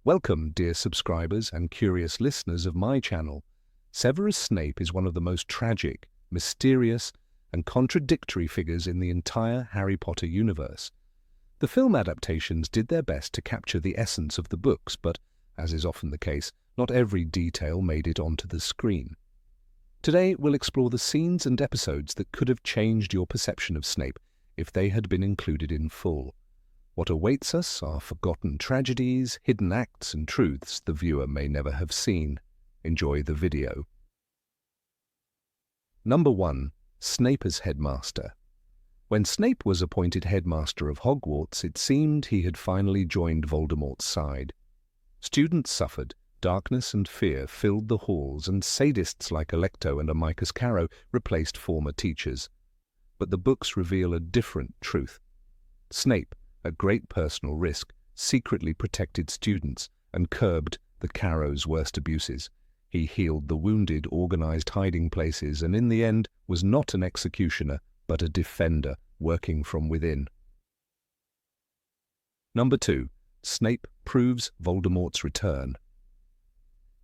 Welcome, dear subscribers and curious listeners of my channel. Severus Snape is one of the most tragic, mysterious, and contradictory figures in the entire Harry Potter universe. The film adaptations did their best to capture the essence of the books, but, as is often the case, not every detail made it onto the screen. Today, we'll explore the scenes and episodes that could have changed your perception of Snape if they had been included in full. What awaits us are forgotten tragedies, hidden acts, and truths the viewer may never have seen. Enjoy the video. Number 1. Snape as headmaster. When Snape was appointed headmaster of Hogwarts, it seemed he had finally joined Voldemort's side. Students suffered, darkness and fear filled the halls, and sadists like Alecto and Amicus Carrow replaced former teachers. But the books reveal a different truth. Snape, at great personal risk, secretly protected students and curbed the Carrows' worst abuses. He healed the wounded, organized hiding places, and in the end was not an executioner, but a defender working from within. Number 2. Snape proves Voldemort's return.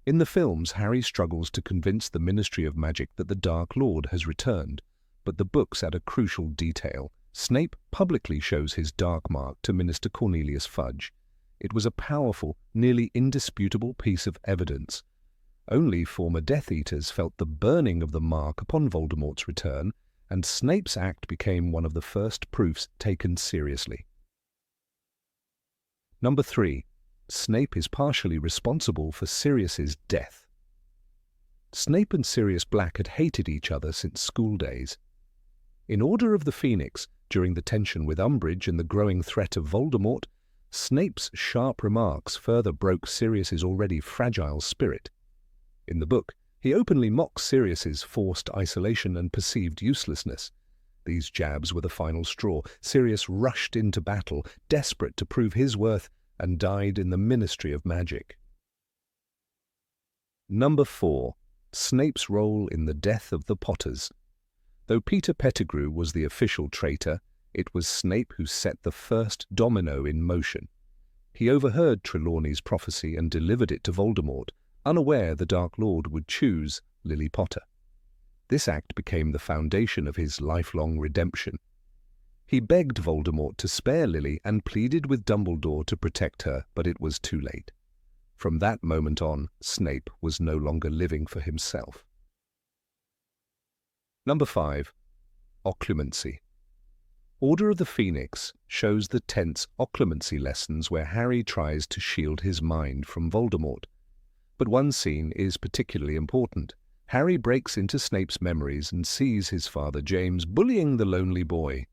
In the films, Harry struggles to convince the Ministry of Magic that the Dark Lord has returned, but the books add a crucial detail. Snape publicly shows his dark mark to Minister Cornelius Fudge. It was a powerful, nearly indisputable piece of evidence. Only former Death Eaters felt the burning of the mark upon Voldemort's return, and Snape's act became one of the first proofs taken seriously. Number 3. Snape is partially responsible for Sirius's death. Snape and Sirius Black had hated each other since school days. In Order of the Phoenix, during the tension with Umbridge and the growing threat of Voldemort, Snape's sharp remarks further broke Sirius's already fragile spirit. In the book, he openly mocks Sirius's forced isolation and perceived uselessness. These jabs were the final straw. Sirius rushed into battle, desperate to prove his worth, and died in the Ministry of Magic. Number 4. Snape's role in the death of the Potters. Though Peter Pettigrew was the official traitor, it was Snape who set the first domino in motion. He overheard Trelawney's prophecy and delivered it to Voldemort, unaware the Dark Lord would choose Lily Potter. This act became the foundation of his lifelong redemption. He begged Voldemort to spare Lily and pleaded with Dumbledore to protect her, but it was too late. From that moment on, Snape was no longer living for himself. Number 5. Occlumency. Order of the Phoenix shows the tense Occlumency lessons where Harry tries to shield his mind from Voldemort. But one scene is particularly important. Harry breaks into Snape's memories and sees his father James bullying the lonely boy.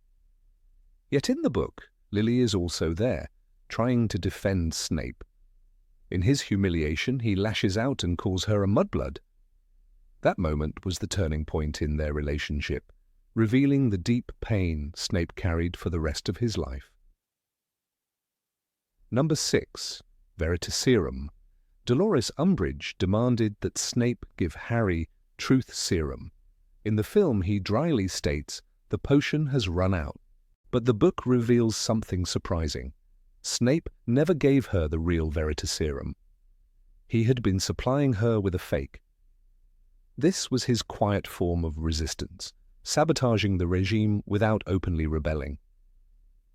Yet in the book, Lily is also there, trying to defend Snape. In his humiliation, he lashes out and calls her a mudblood. That moment was the turning point in their relationship, revealing the deep pain Snape carried for the rest of his life. Number 6. Serum. Dolores Umbridge demanded that Snape give Harry truth serum. In the film, he dryly states, "The potion has run out." But the book reveals something surprising. Snape never gave her the real Veritaserum. He had been supplying her with a fake. This was his quiet form of resistance, sabotaging the regime without openly rebelling.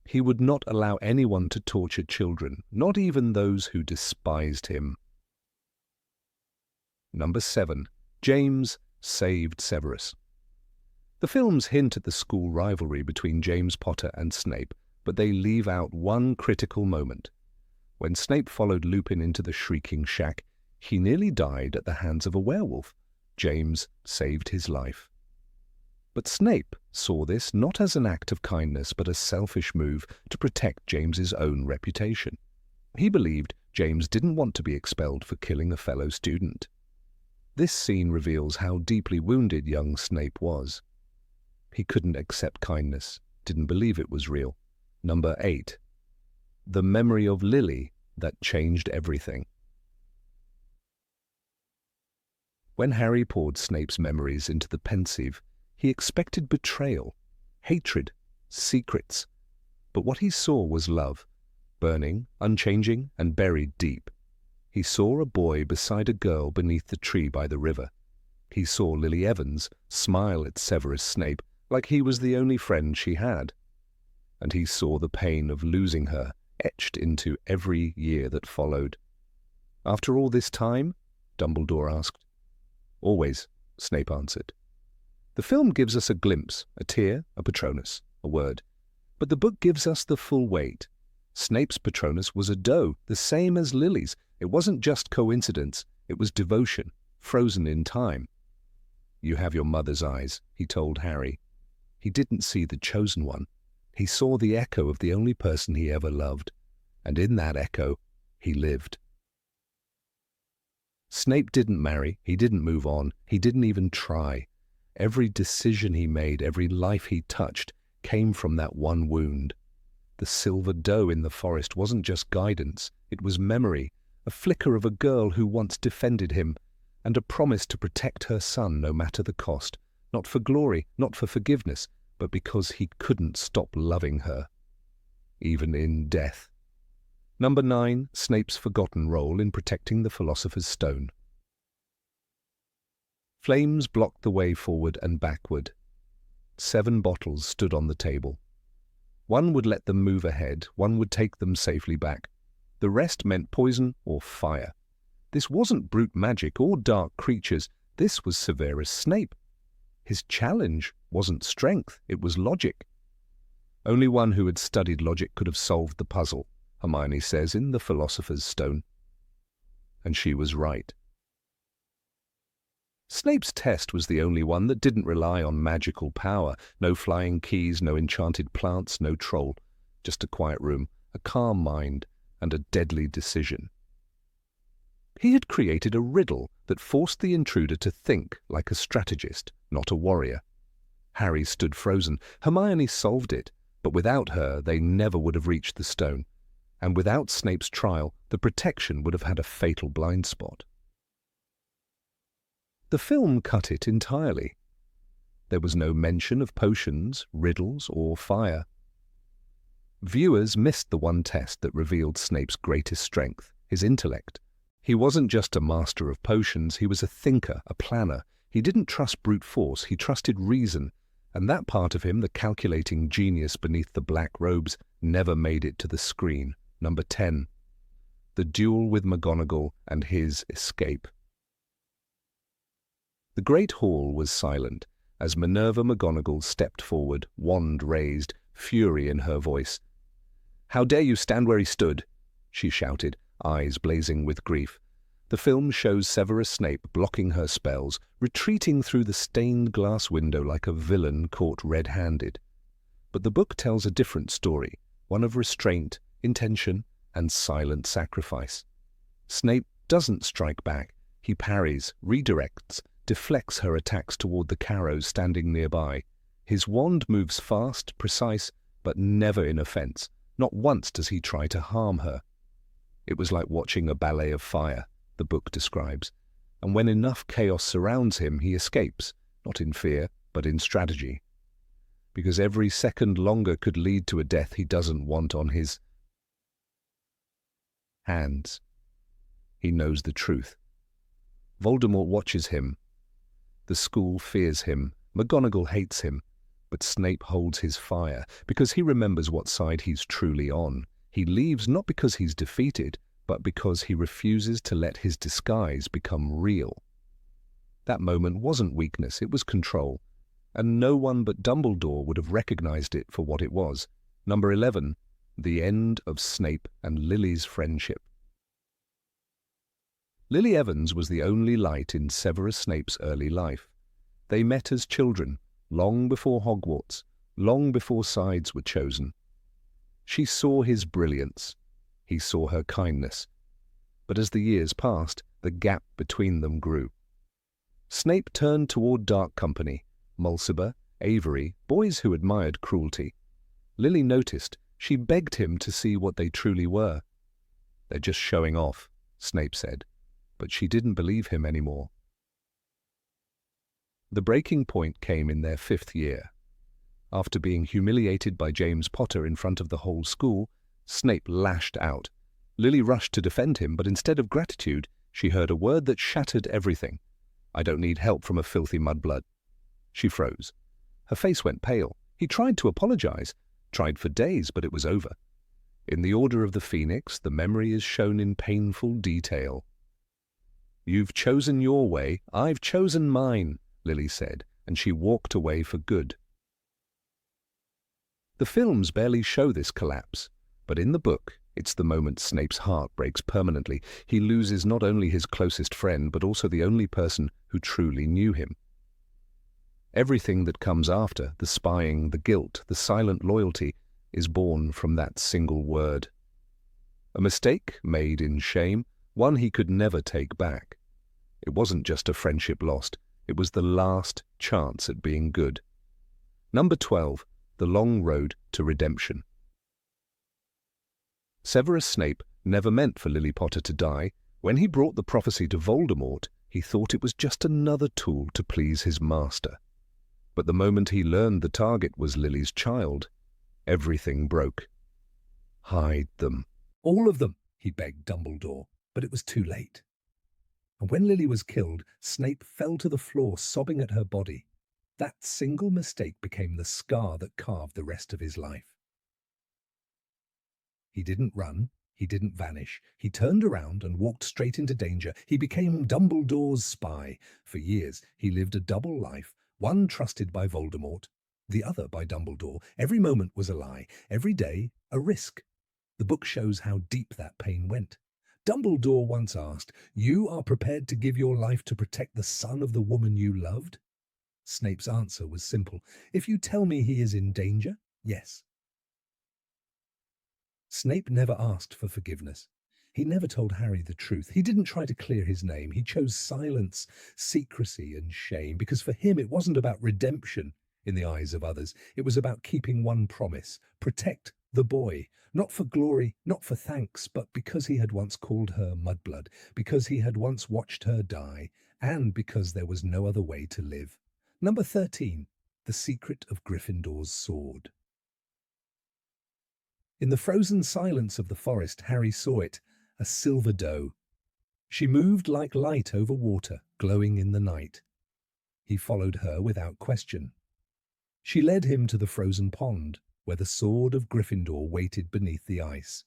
He would not allow anyone to torture children, not even those who despised him. Number 7. James saved Severus. The films hint at the school rivalry between James Potter and Snape, but they leave out one critical moment. When Snape followed Lupin into the Shrieking Shack, he nearly died at the hands of a werewolf. James saved his life. But Snape saw this not as an act of kindness, but a selfish move to protect James's own reputation. He believed James didn't want to be expelled for killing a fellow student. This scene reveals how deeply wounded young Snape was. He couldn't accept kindness, didn't believe it was real. Number 8. The memory of Lily that changed everything. When Harry poured Snape's memories into the pensieve, he expected betrayal, hatred, secrets. But what he saw was love, burning, unchanging, and buried deep. He saw a boy beside a girl beneath the tree by the river. He saw Lily Evans smile at Severus Snape like he was the only friend she had. And he saw the pain of losing her etched into every year that followed. "After all this time?" Dumbledore asked. "Always," Snape answered. The film gives us a glimpse, a tear, a Patronus, a word. But the book gives us the full weight. Snape's Patronus was a doe, the same as Lily's. It wasn't just coincidence, it was devotion, frozen in time. "You have your mother's eyes," he told Harry. He didn't see the chosen one. He saw the echo of the only person he ever loved. And in that echo, he lived. Snape didn't marry, he didn't move on, he didn't even try. Every decision he made, every life he touched, came from that one wound. The silver doe in the forest wasn't just guidance, it was memory, a flicker of a girl who once defended him, and a promise to protect her son no matter the cost, not for glory, not for forgiveness, but because he couldn't stop loving her, even in death. Number 9, Snape's forgotten role in protecting the Philosopher's Stone. Flames blocked the way forward and backward. 7 bottles stood on the table. One would let them move ahead, one would take them safely back. The rest meant poison or fire. This wasn't brute magic or dark creatures, this was Severus Snape. His challenge wasn't strength, it was logic. Only one who had studied logic could have solved the puzzle, Hermione says in The Philosopher's Stone. And she was right. Snape's test was the only one that didn't rely on magical power. No flying keys, no enchanted plants, no troll. Just a quiet room, a calm mind, and a deadly decision. He had created a riddle that forced the intruder to think like a strategist, not a warrior. Harry stood frozen. Hermione solved it, but without her they never would have reached the stone. And without Snape's trial, the protection would have had a fatal blind spot. The film cut it entirely. There was no mention of potions, riddles, or fire. Viewers missed the one test that revealed Snape's greatest strength, his intellect. He wasn't just a master of potions, he was a thinker, a planner. He didn't trust brute force, he trusted reason, and that part of him, the calculating genius beneath the black robes, never made it to the screen. Number 10. The Duel with McGonagall and His Escape. The great hall was silent as Minerva McGonagall stepped forward, wand raised, fury in her voice. "How dare you stand where he stood?" she shouted, eyes blazing with grief. The film shows Severus Snape blocking her spells, retreating through the stained glass window like a villain caught red-handed. But the book tells a different story, one of restraint, intention, and silent sacrifice. Snape doesn't strike back. He parries, redirects, deflects her attacks toward the Carrows standing nearby. His wand moves fast, precise, but never in offense. Not once does he try to harm her. It was like watching a ballet of fire, the book describes, and when enough chaos surrounds him, he escapes, not in fear, but in strategy. Because every second longer could lead to a death he doesn't want on his hands. He knows the truth. Voldemort watches him. The school fears him. McGonagall hates him. But Snape holds his fire because he remembers what side he's truly on. He leaves not because he's defeated, but because he refuses to let his disguise become real. That moment wasn't weakness, it was control. And no one but Dumbledore would have recognized it for what it was. Number 11. The end of Snape and Lily's friendship. Lily Evans was the only light in Severus Snape's early life. They met as children, long before Hogwarts, long before sides were chosen. She saw his brilliance. He saw her kindness. But as the years passed, the gap between them grew. Snape turned toward dark company, Mulciber, Avery, boys who admired cruelty. Lily noticed. She begged him to see what they truly were. "They're just showing off," Snape said, but she didn't believe him anymore. The breaking point came in their 5th year. After being humiliated by James Potter in front of the whole school, Snape lashed out. Lily rushed to defend him, but instead of gratitude, she heard a word that shattered everything. "I don't need help from a filthy mudblood." She froze. Her face went pale. He tried to apologize, tried for days, but it was over. In the Order of the Phoenix, the memory is shown in painful detail. "You've chosen your way, I've chosen mine," Lily said, and she walked away for good. The films barely show this collapse, but in the book, it's the moment Snape's heart breaks permanently. He loses not only his closest friend, but also the only person who truly knew him. Everything that comes after, the spying, the guilt, the silent loyalty, is born from that single word. A mistake made in shame, one he could never take back. It wasn't just a friendship lost, it was the last chance at being good. Number 12, The Long Road to Redemption. Severus Snape never meant for Lily Potter to die. When he brought the prophecy to Voldemort, he thought it was just another tool to please his master. But the moment he learned the target was Lily's child, everything broke. "Hide them." "All of them," he begged Dumbledore, but it was too late. And when Lily was killed, Snape fell to the floor, sobbing at her body. That single mistake became the scar that carved the rest of his life. He didn't run, he didn't vanish. He turned around and walked straight into danger. He became Dumbledore's spy. For years, he lived a double life, one trusted by Voldemort, the other by Dumbledore. Every moment was a lie, every day a risk. The book shows how deep that pain went. Dumbledore once asked, "You are prepared to give your life to protect the son of the woman you loved?" Snape's answer was simple. "If you tell me he is in danger, yes." Snape never asked for forgiveness. He never told Harry the truth. He didn't try to clear his name. He chose silence, secrecy, and shame, because for him it wasn't about redemption in the eyes of others. It was about keeping one promise: protect the boy, not for glory, not for thanks, but because he had once called her mudblood, because he had once watched her die, and because there was no other way to live. Number 13, The Secret of Gryffindor's Sword. In the frozen silence of the forest, Harry saw it, a silver doe. She moved like light over water, glowing in the night. He followed her without question. She led him to the frozen pond, where the sword of Gryffindor waited beneath the ice.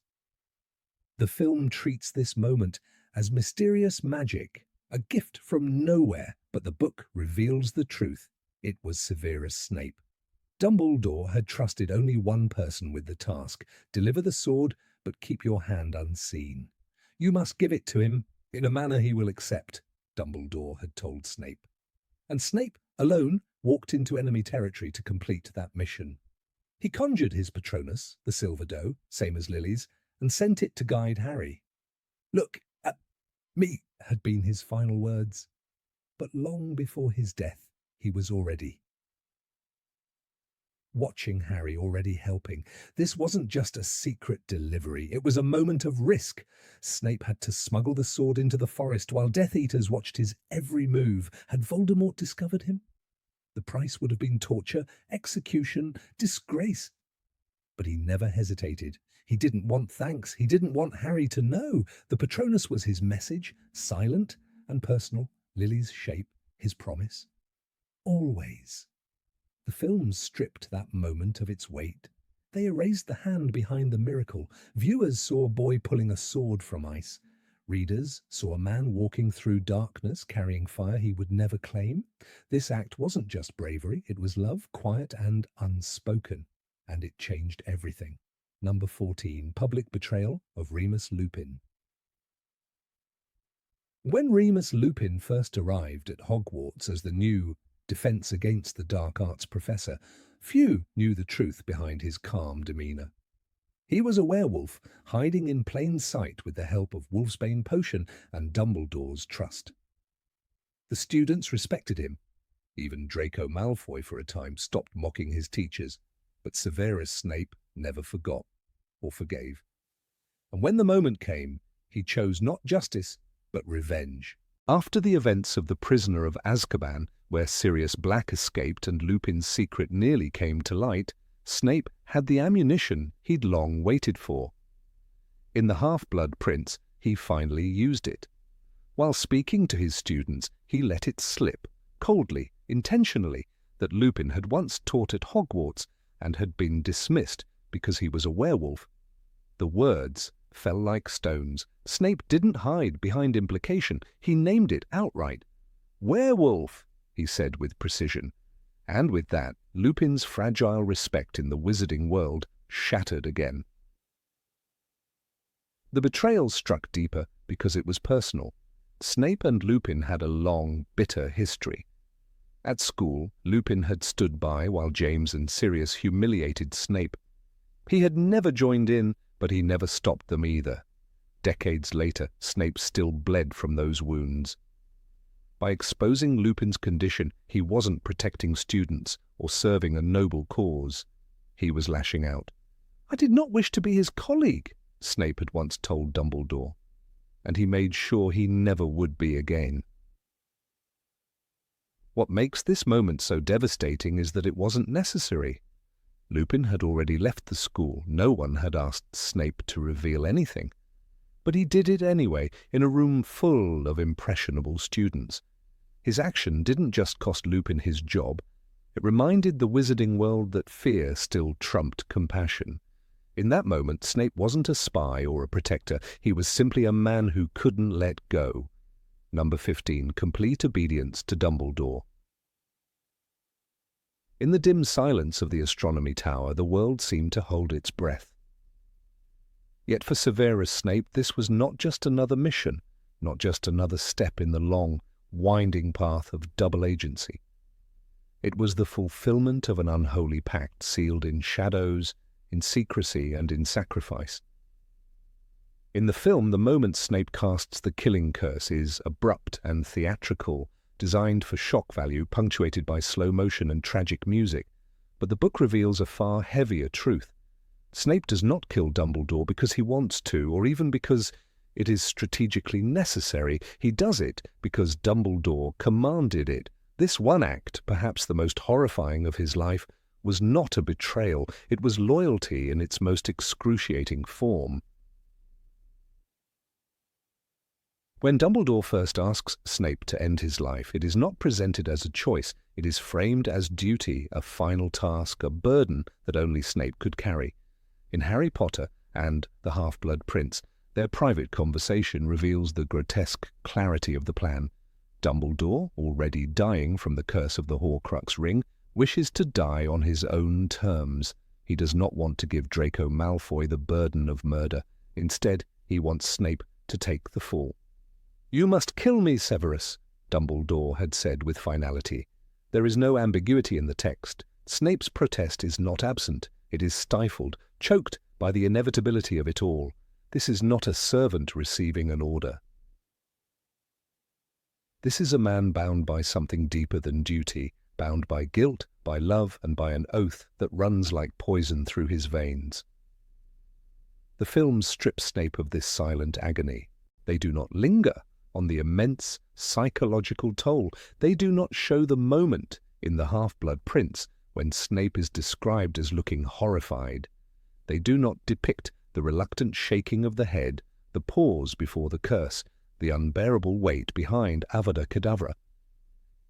The film treats this moment as mysterious magic, a gift from nowhere, but the book reveals the truth. It was Severus Snape. Dumbledore had trusted only one person with the task: deliver the sword, but keep your hand unseen. "You must give it to him in a manner he will accept," Dumbledore had told Snape. And Snape, alone, walked into enemy territory to complete that mission. He conjured his Patronus, the silver doe, same as Lily's, and sent it to guide Harry. "Look at me," had been his final words. But long before his death, he was already watching Harry, already helping. This wasn't just a secret delivery, it was a moment of risk. Snape had to smuggle the sword into the forest while Death Eaters watched his every move. Had Voldemort discovered him? The price would have been torture, execution, disgrace. But he never hesitated. He didn't want thanks. He didn't want Harry to know. The Patronus was his message, silent and personal. Lily's shape, his promise. Always. The films stripped that moment of its weight. They erased the hand behind the miracle. Viewers saw a boy pulling a sword from ice. Readers saw a man walking through darkness, carrying fire he would never claim. This act wasn't just bravery, it was love, quiet and unspoken. And it changed everything. Number 14, Public Betrayal of Remus Lupin. When Remus Lupin first arrived at Hogwarts as the new Defense Against the Dark Arts professor, few knew the truth behind his calm demeanor. He was a werewolf, hiding in plain sight with the help of Wolfsbane potion and Dumbledore's trust. The students respected him. Even Draco Malfoy for a time stopped mocking his teachers, but Severus Snape never forgot or forgave. And when the moment came, he chose not justice, but revenge. After the events of The Prisoner of Azkaban, where Sirius Black escaped and Lupin's secret nearly came to light, Snape had the ammunition he'd long waited for. In The Half-Blood Prince, he finally used it. While speaking to his students, he let it slip, coldly, intentionally, that Lupin had once taught at Hogwarts and had been dismissed because he was a werewolf. The words fell like stones. Snape didn't hide behind implication. He named it outright. "Werewolf," he said with precision. And with that, Lupin's fragile respect in the wizarding world shattered again. The betrayal struck deeper because it was personal. Snape and Lupin had a long, bitter history. At school, Lupin had stood by while James and Sirius humiliated Snape. He had never joined in, but he never stopped them either. Decades later, Snape still bled from those wounds. By exposing Lupin's condition, he wasn't protecting students or serving a noble cause. He was lashing out. "I did not wish to be his colleague," Snape had once told Dumbledore, and he made sure he never would be again. What makes this moment so devastating is that it wasn't necessary. Lupin had already left the school. No one had asked Snape to reveal anything. But he did it anyway, in a room full of impressionable students. His action didn't just cost Lupin his job. It reminded the wizarding world that fear still trumped compassion. In that moment, Snape wasn't a spy or a protector. He was simply a man who couldn't let go. Number 15, complete obedience to Dumbledore. In the dim silence of the astronomy tower, the world seemed to hold its breath. Yet for Severus Snape, this was not just another mission, not just another step in the long, winding path of double agency. It was the fulfillment of an unholy pact sealed in shadows, in secrecy, and in sacrifice. In the film, the moment Snape casts the killing curse is abrupt and theatrical, designed for shock value, punctuated by slow motion and tragic music. But the book reveals a far heavier truth. Snape does not kill Dumbledore because he wants to, or even because it is strategically necessary. He does it because Dumbledore commanded it. This one act, perhaps the most horrifying of his life, was not a betrayal. It was loyalty in its most excruciating form. When Dumbledore first asks Snape to end his life, it is not presented as a choice. It is framed as duty, a final task, a burden that only Snape could carry. In Harry Potter and The Half-Blood Prince, their private conversation reveals the grotesque clarity of the plan. Dumbledore, already dying from the curse of the Horcrux ring, wishes to die on his own terms. He does not want to give Draco Malfoy the burden of murder. Instead, he wants Snape to take the fall. "You must kill me, Severus," Dumbledore had said with finality. There is no ambiguity in the text. Snape's protest is not absent. It is stifled, choked by the inevitability of it all. This is not a servant receiving an order. This is a man bound by something deeper than duty, bound by guilt, by love, and by an oath that runs like poison through his veins. The films strip Snape of this silent agony. They do not linger on the immense psychological toll. They do not show the moment in The Half-Blood Prince when Snape is described as looking horrified. They do not depict the reluctant shaking of the head, the pause before the curse, the unbearable weight behind Avada Kedavra.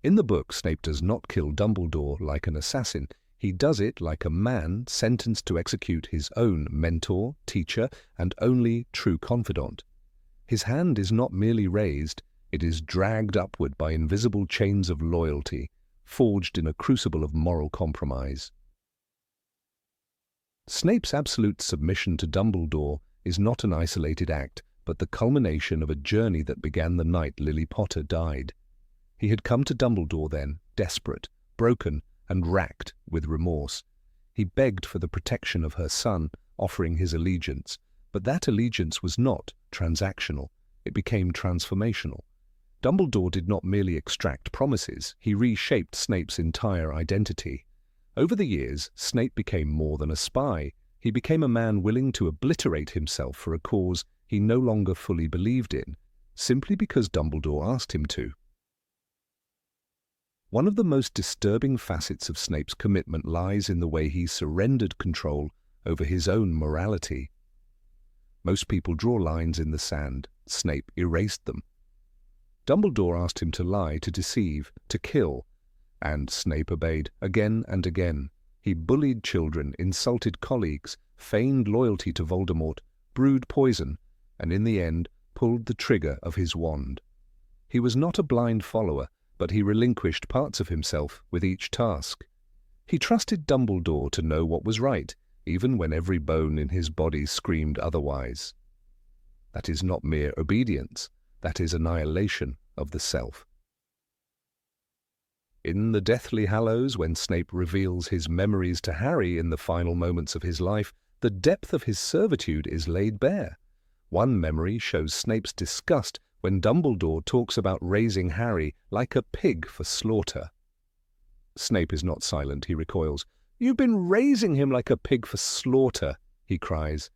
In the book, Snape does not kill Dumbledore like an assassin. He does it like a man sentenced to execute his own mentor, teacher, and only true confidant. His hand is not merely raised, it is dragged upward by invisible chains of loyalty, forged in a crucible of moral compromise. Snape's absolute submission to Dumbledore is not an isolated act, but the culmination of a journey that began the night Lily Potter died. He had come to Dumbledore then, desperate, broken, and racked with remorse. He begged for the protection of her son, offering his allegiance. But that allegiance was not transactional. It became transformational. Dumbledore did not merely extract promises. He reshaped Snape's entire identity. Over the years, Snape became more than a spy. He became a man willing to obliterate himself for a cause he no longer fully believed in, simply because Dumbledore asked him to. One of the most disturbing facets of Snape's commitment lies in the way he surrendered control over his own morality. Most people draw lines in the sand. Snape erased them. Dumbledore asked him to lie, to deceive, to kill, and Snape obeyed again and again. He bullied children, insulted colleagues, feigned loyalty to Voldemort, brewed poison, and in the end pulled the trigger of his wand. He was not a blind follower, but he relinquished parts of himself with each task. He trusted Dumbledore to know what was right, even when every bone in his body screamed otherwise. That is not mere obedience, that is annihilation of the self. In the Deathly Hallows, when Snape reveals his memories to Harry in the final moments of his life, the depth of his servitude is laid bare. One memory shows Snape's disgust when Dumbledore talks about raising Harry like a pig for slaughter. Snape is not silent, he recoils. "You've been raising him like a pig for slaughter," he cries.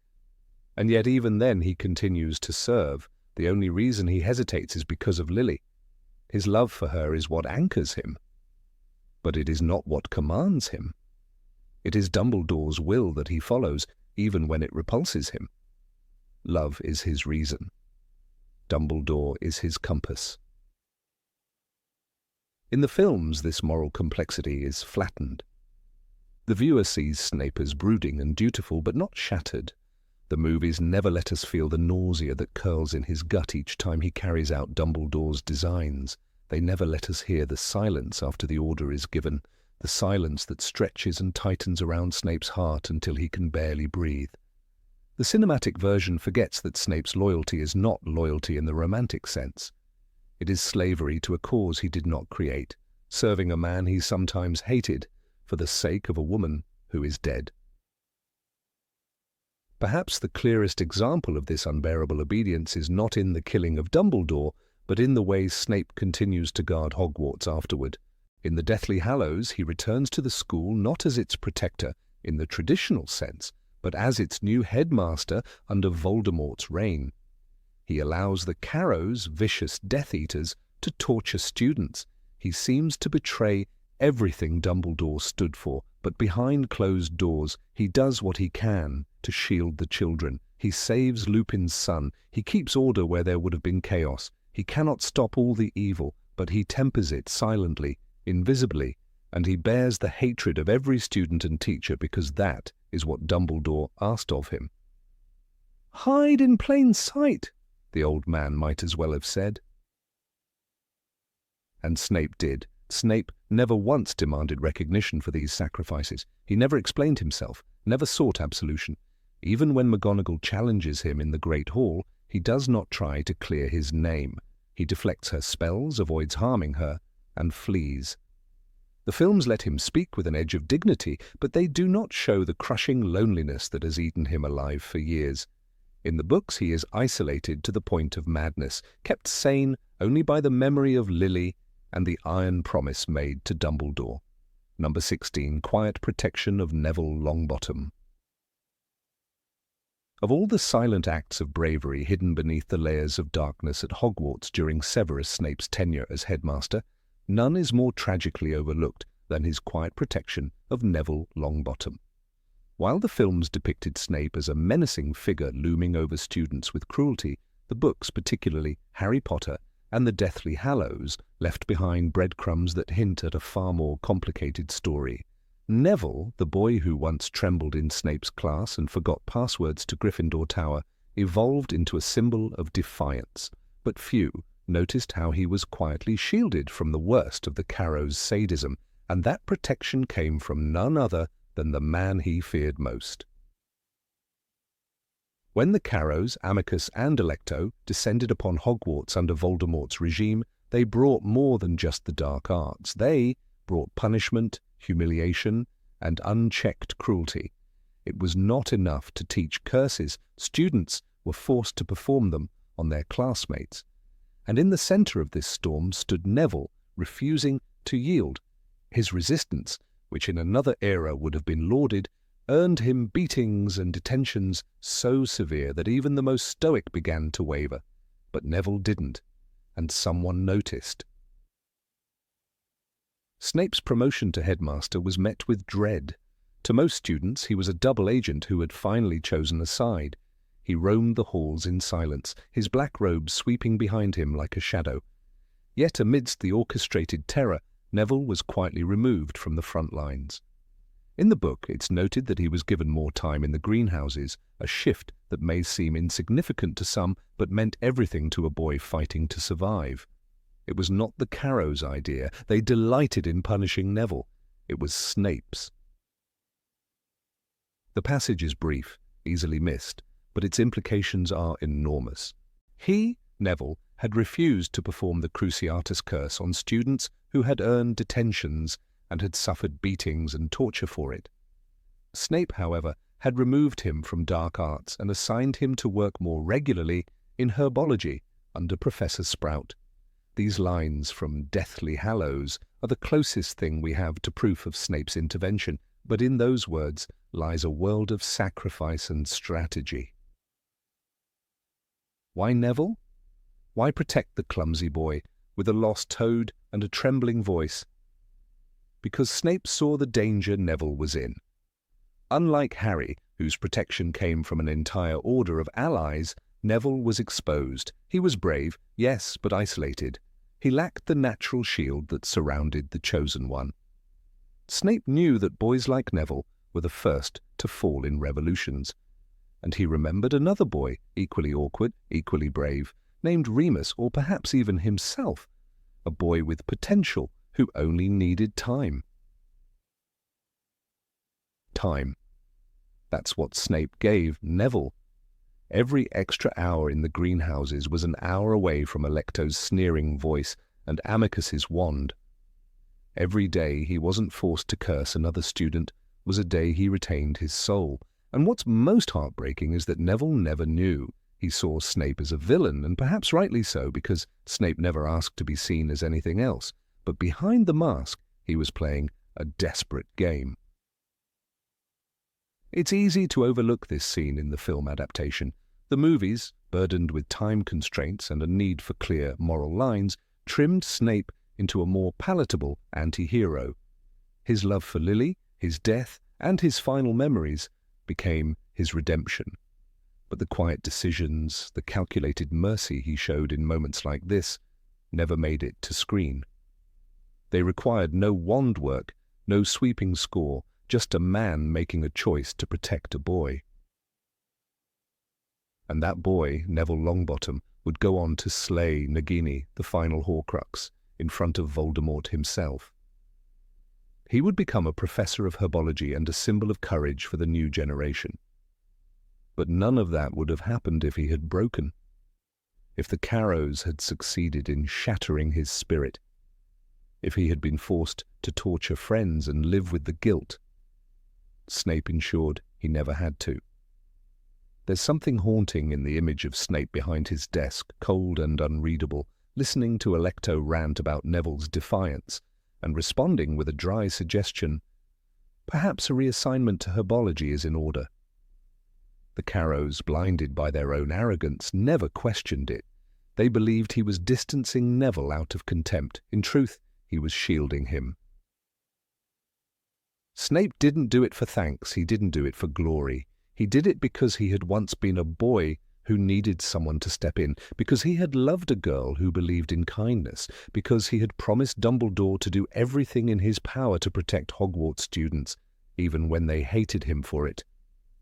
And yet even then he continues to serve. The only reason he hesitates is because of Lily. His love for her is what anchors him. But it is not what commands him. It is Dumbledore's will that he follows, even when it repulses him. Love is his reason. Dumbledore is his compass. In the films, this moral complexity is flattened. The viewer sees Snape as brooding and dutiful, but not shattered. The movies never let us feel the nausea that curls in his gut each time he carries out Dumbledore's designs. They never let us hear the silence after the order is given, the silence that stretches and tightens around Snape's heart until he can barely breathe. The cinematic version forgets that Snape's loyalty is not loyalty in the romantic sense. It is slavery to a cause he did not create, serving a man he sometimes hated for the sake of a woman who is dead. Perhaps the clearest example of this unbearable obedience is not in the killing of Dumbledore, but in the way Snape continues to guard Hogwarts afterward. In the Deathly Hallows, he returns to the school not as its protector in the traditional sense, but as its new headmaster under Voldemort's reign. He allows the Carrows, vicious Death Eaters, to torture students. He seems to betray everything Dumbledore stood for, but behind closed doors he does what he can to shield the children. He saves Lupin's son. He keeps order where there would have been chaos. He cannot stop all the evil, but he tempers it silently, invisibly, and he bears the hatred of every student and teacher because that is what Dumbledore asked of him. "Hide in plain sight," the old man might as well have said. And Snape did. Snape never once demanded recognition for these sacrifices. He never explained himself, never sought absolution. Even when McGonagall challenges him in the Great Hall, he does not try to clear his name. He deflects her spells, avoids harming her, and flees. The films let him speak with an edge of dignity, but they do not show the crushing loneliness that has eaten him alive for years. In the books he is isolated to the point of madness, kept sane only by the memory of Lily and the iron promise made to Dumbledore. Number 16, Quiet Protection of Neville Longbottom. Of all the silent acts of bravery hidden beneath the layers of darkness at Hogwarts during Severus Snape's tenure as headmaster, none is more tragically overlooked than his quiet protection of Neville Longbottom. While the films depicted Snape as a menacing figure looming over students with cruelty, the books, particularly Harry Potter and the Deathly Hallows, left behind breadcrumbs that hint at a far more complicated story. Neville, the boy who once trembled in Snape's class and forgot passwords to Gryffindor Tower, evolved into a symbol of defiance, but few noticed how he was quietly shielded from the worst of the Carrows' sadism, and that protection came from none other than the man he feared most. When the Carrows, Amicus and Alecto, descended upon Hogwarts under Voldemort's regime, they brought more than just the dark arts. They brought punishment, humiliation, and unchecked cruelty. It was not enough to teach curses. Students were forced to perform them on their classmates. And in the center of this storm stood Neville, refusing to yield. His resistance, which in another era would have been lauded, earned him beatings and detentions so severe that even the most stoic began to waver. But Neville didn't, and someone noticed. Snape's promotion to headmaster was met with dread. To most students, he was a double agent who had finally chosen a side. He roamed the halls in silence, his black robe sweeping behind him like a shadow. Yet amidst the orchestrated terror, Neville was quietly removed from the front lines. In the book, it's noted that he was given more time in the greenhouses, a shift that may seem insignificant to some, but meant everything to a boy fighting to survive. It was not the Carrows' idea. They delighted in punishing Neville. It was Snape's. The passage is brief, easily missed, but its implications are enormous. He, Neville, had refused to perform the Cruciatus Curse on students who had earned detentions and had suffered beatings and torture for it. Snape, however, had removed him from dark arts and assigned him to work more regularly in herbology under Professor Sprout. These lines from Deathly Hallows are the closest thing we have to proof of Snape's intervention, but in those words lies a world of sacrifice and strategy. Why Neville? Why protect the clumsy boy with a lost toad and a trembling voice? Because Snape saw the danger Neville was in. Unlike Harry, whose protection came from an entire order of allies, Neville was exposed. He was brave, yes, but isolated. He lacked the natural shield that surrounded the Chosen One. Snape knew that boys like Neville were the first to fall in revolutions, and he remembered another boy, equally awkward, equally brave, named Remus, or perhaps even himself, a boy with potential who only needed time. Time. That's what Snape gave Neville. Every extra hour in the greenhouses was an hour away from Alecto's sneering voice and Amicus's wand. Every day he wasn't forced to curse another student was a day he retained his soul. And what's most heartbreaking is that Neville never knew. He saw Snape as a villain, and perhaps rightly so, because Snape never asked to be seen as anything else. But behind the mask, he was playing a desperate game. It's easy to overlook this scene in the film adaptation. The movies, burdened with time constraints and a need for clear moral lines, trimmed Snape into a more palatable anti-hero. His love for Lily, his death, and his final memories became his redemption. But the quiet decisions, the calculated mercy he showed in moments like this, never made it to screen. They required no wand work, no sweeping score, just a man making a choice to protect a boy. And that boy, Neville Longbottom, would go on to slay Nagini, the final Horcrux, in front of Voldemort himself. He would become a professor of herbology and a symbol of courage for the new generation. But none of that would have happened if he had broken. If the Carrows had succeeded in shattering his spirit. If he had been forced to torture friends and live with the guilt. Snape ensured he never had to. There's something haunting in the image of Snape behind his desk, cold and unreadable, listening to Alecto rant about Neville's defiance, and responding with a dry suggestion, perhaps a reassignment to herbology is in order. The Carrows, blinded by their own arrogance, never questioned it. They believed he was distancing Neville out of contempt. In truth, he was shielding him. Snape didn't do it for thanks, he didn't do it for glory. He did it because he had once been a boy who needed someone to step in, because he had loved a girl who believed in kindness, because he had promised Dumbledore to do everything in his power to protect Hogwarts students, even when they hated him for it.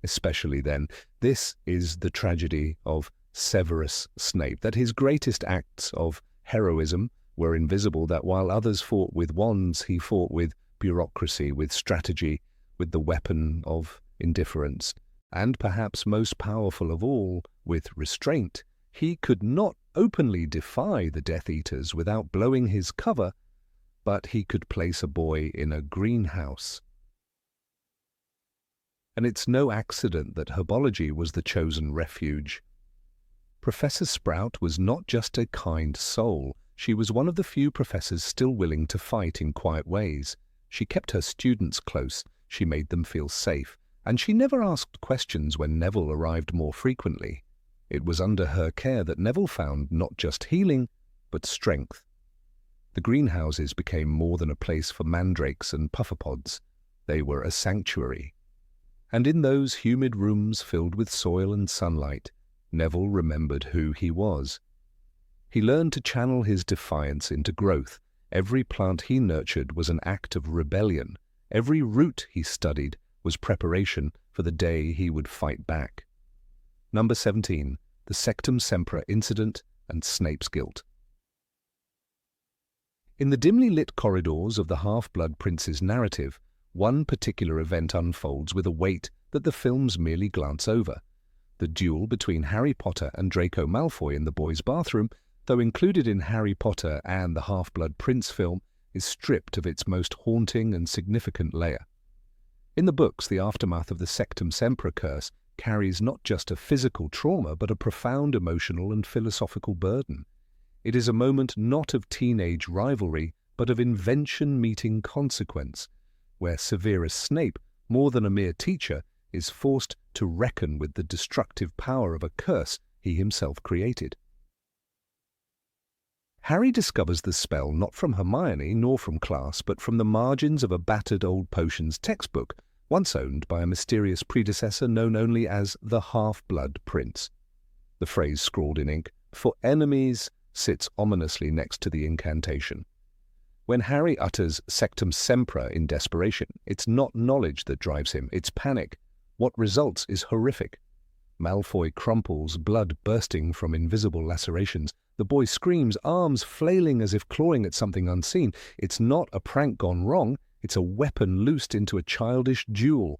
Especially then. This is the tragedy of Severus Snape, that his greatest acts of heroism were invisible, that while others fought with wands, he fought with bureaucracy, with strategy, with the weapon of indifference. And perhaps most powerful of all, with restraint. He could not openly defy the Death Eaters without blowing his cover, but he could place a boy in a greenhouse. And it's no accident that herbology was the chosen refuge. Professor Sprout was not just a kind soul. She was one of the few professors still willing to fight in quiet ways. She kept her students close. She made them feel safe. And she never asked questions when Neville arrived more frequently. It was under her care that Neville found not just healing, but strength. The greenhouses became more than a place for mandrakes and pufferpods. They were a sanctuary. And in those humid rooms filled with soil and sunlight, Neville remembered who he was. He learned to channel his defiance into growth. Every plant he nurtured was an act of rebellion. Every route he studied was preparation for the day he would fight back. Number 17. The Sectumsempra Incident and Snape's Guilt. In the dimly lit corridors of the Half-Blood Prince's narrative, one particular event unfolds with a weight that the films merely glance over. The duel between Harry Potter and Draco Malfoy in the boys' bathroom, though included in Harry Potter and the Half-Blood Prince film, is stripped of its most haunting and significant layer. In the books, the aftermath of the Sectumsempra curse carries not just a physical trauma but a profound emotional and philosophical burden. It is a moment not of teenage rivalry but of invention meeting consequence, where Severus Snape, more than a mere teacher, is forced to reckon with the destructive power of a curse he himself created. Harry discovers the spell not from Hermione nor from class, but from the margins of a battered old potions textbook, once owned by a mysterious predecessor known only as the Half-Blood Prince. The phrase scrawled in ink, "for enemies," sits ominously next to the incantation. When Harry utters Sectumsempra in desperation, it's not knowledge that drives him, it's panic. What results is horrific. Malfoy crumples, blood bursting from invisible lacerations. The boy screams, arms flailing as if clawing at something unseen. It's not a prank gone wrong, it's a weapon loosed into a childish duel.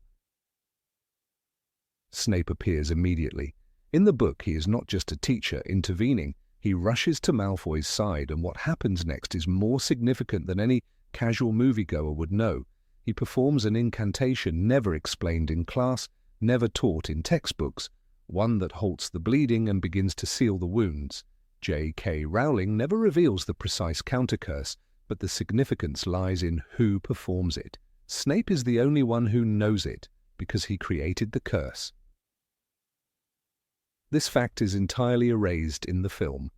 Snape appears immediately. In the book, he is not just a teacher intervening. He rushes to Malfoy's side, and what happens next is more significant than any casual moviegoer would know. He performs an incantation never explained in class, never taught in textbooks, one that halts the bleeding and begins to seal the wounds. J.K. Rowling never reveals the precise countercurse, but the significance lies in who performs it. Snape is the only one who knows it, because he created the curse. This fact is entirely erased in the film.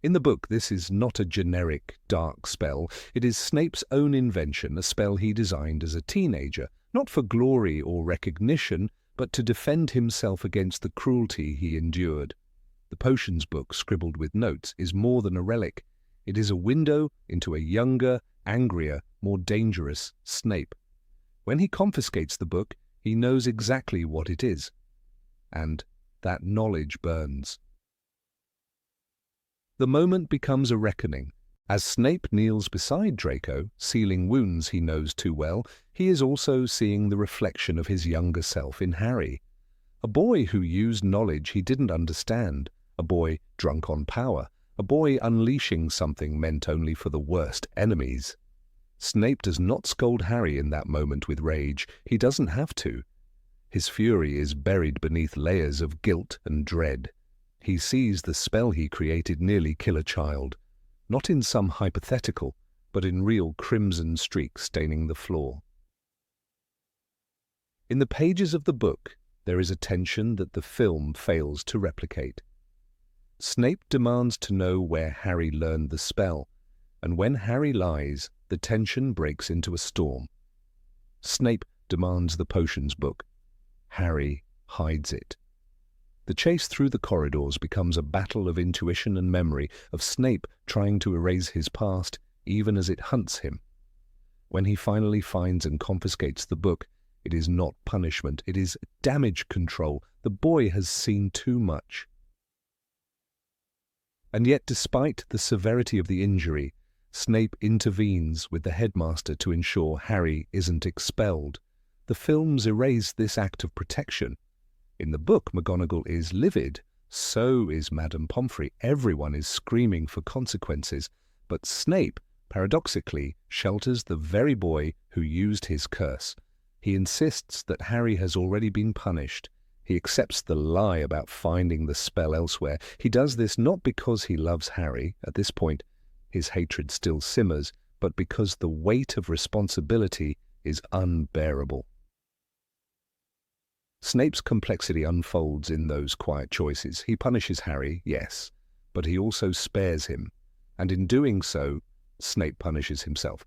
In the book, this is not a generic, dark spell. It is Snape's own invention, a spell he designed as a teenager, not for glory or recognition, but to defend himself against the cruelty he endured. The potions book, scribbled with notes, is more than a relic. It is a window into a younger, angrier, more dangerous Snape. When he confiscates the book, he knows exactly what it is. And that knowledge burns. The moment becomes a reckoning. As Snape kneels beside Draco, sealing wounds he knows too well, he is also seeing the reflection of his younger self in Harry. A boy who used knowledge he didn't understand, a boy drunk on power, a boy unleashing something meant only for the worst enemies. Snape does not scold Harry in that moment with rage. He doesn't have to. His fury is buried beneath layers of guilt and dread. He sees the spell he created nearly kill a child, not in some hypothetical, but in real crimson streaks staining the floor. In the pages of the book, there is a tension that the film fails to replicate. Snape demands to know where Harry learned the spell, and when Harry lies, the tension breaks into a storm. Snape demands the potions book. Harry hides it. The chase through the corridors becomes a battle of intuition and memory, of Snape trying to erase his past even as it hunts him. When he finally finds and confiscates the book, it is not punishment, it is damage control. The boy has seen too much. And yet, despite the severity of the injury, Snape intervenes with the headmaster to ensure Harry isn't expelled. The films erase this act of protection. In the book, McGonagall is livid. So is Madame Pomfrey. Everyone is screaming for consequences. But Snape, paradoxically, shelters the very boy who used his curse. He insists that Harry has already been punished. He accepts the lie about finding the spell elsewhere. He does this not because he loves Harry. At this point, his hatred still simmers, but because the weight of responsibility is unbearable. Snape's complexity unfolds in those quiet choices. He punishes Harry, yes, but he also spares him, and in doing so, Snape punishes himself.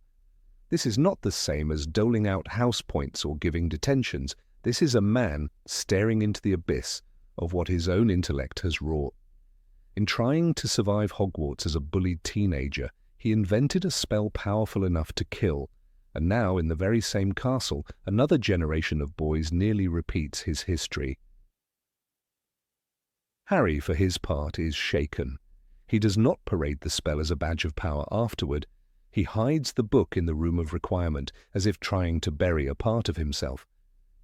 This is not the same as doling out house points or giving detentions. This is a man staring into the abyss of what his own intellect has wrought. In trying to survive Hogwarts as a bullied teenager, he invented a spell powerful enough to kill, and now in the very same castle, another generation of boys nearly repeats his history. Harry, for his part, is shaken. He does not parade the spell as a badge of power afterward. He hides the book in the room of requirement, as if trying to bury a part of himself.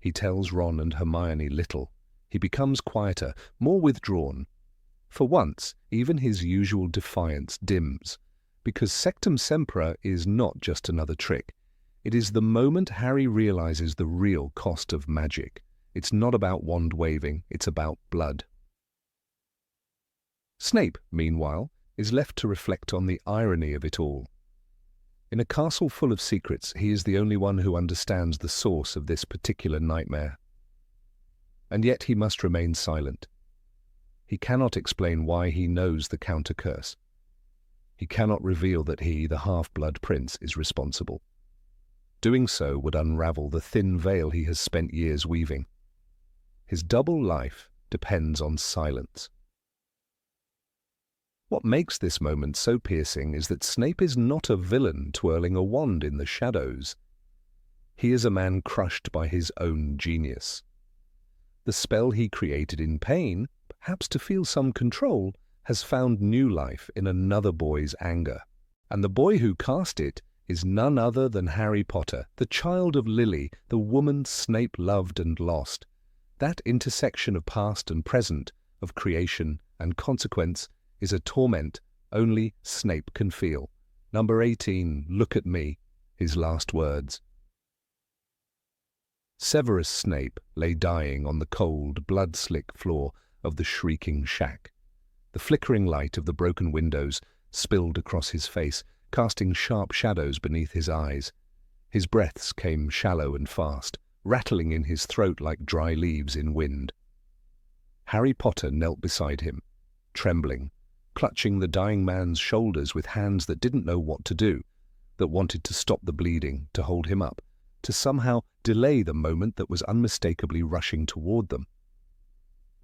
He tells Ron and Hermione little. He becomes quieter, more withdrawn. For once, even his usual defiance dims, because Sectumsempra is not just another trick. It is the moment Harry realizes the real cost of magic. It's not about wand waving, it's about blood. Snape, meanwhile, is left to reflect on the irony of it all. In a castle full of secrets, he is the only one who understands the source of this particular nightmare. And yet he must remain silent. He cannot explain why he knows the counter-curse. He cannot reveal that he, the half-blood prince, is responsible. Doing so would unravel the thin veil he has spent years weaving. His double life depends on silence. What makes this moment so piercing is that Snape is not a villain twirling a wand in the shadows. He is a man crushed by his own genius. The spell he created in pain, perhaps to feel some control, has found new life in another boy's anger. And the boy who cast it is none other than Harry Potter, the child of Lily, the woman Snape loved and lost. That intersection of past and present, of creation and consequence, is a torment only Snape can feel. Number 18, look at me, his last words. Severus Snape lay dying on the cold, blood-slick floor of the shrieking shack. The flickering light of the broken windows spilled across his face, casting sharp shadows beneath his eyes. His breaths came shallow and fast, rattling in his throat like dry leaves in wind. Harry Potter knelt beside him, trembling, clutching the dying man's shoulders with hands that didn't know what to do, that wanted to stop the bleeding, to hold him up, to somehow delay the moment that was unmistakably rushing toward them.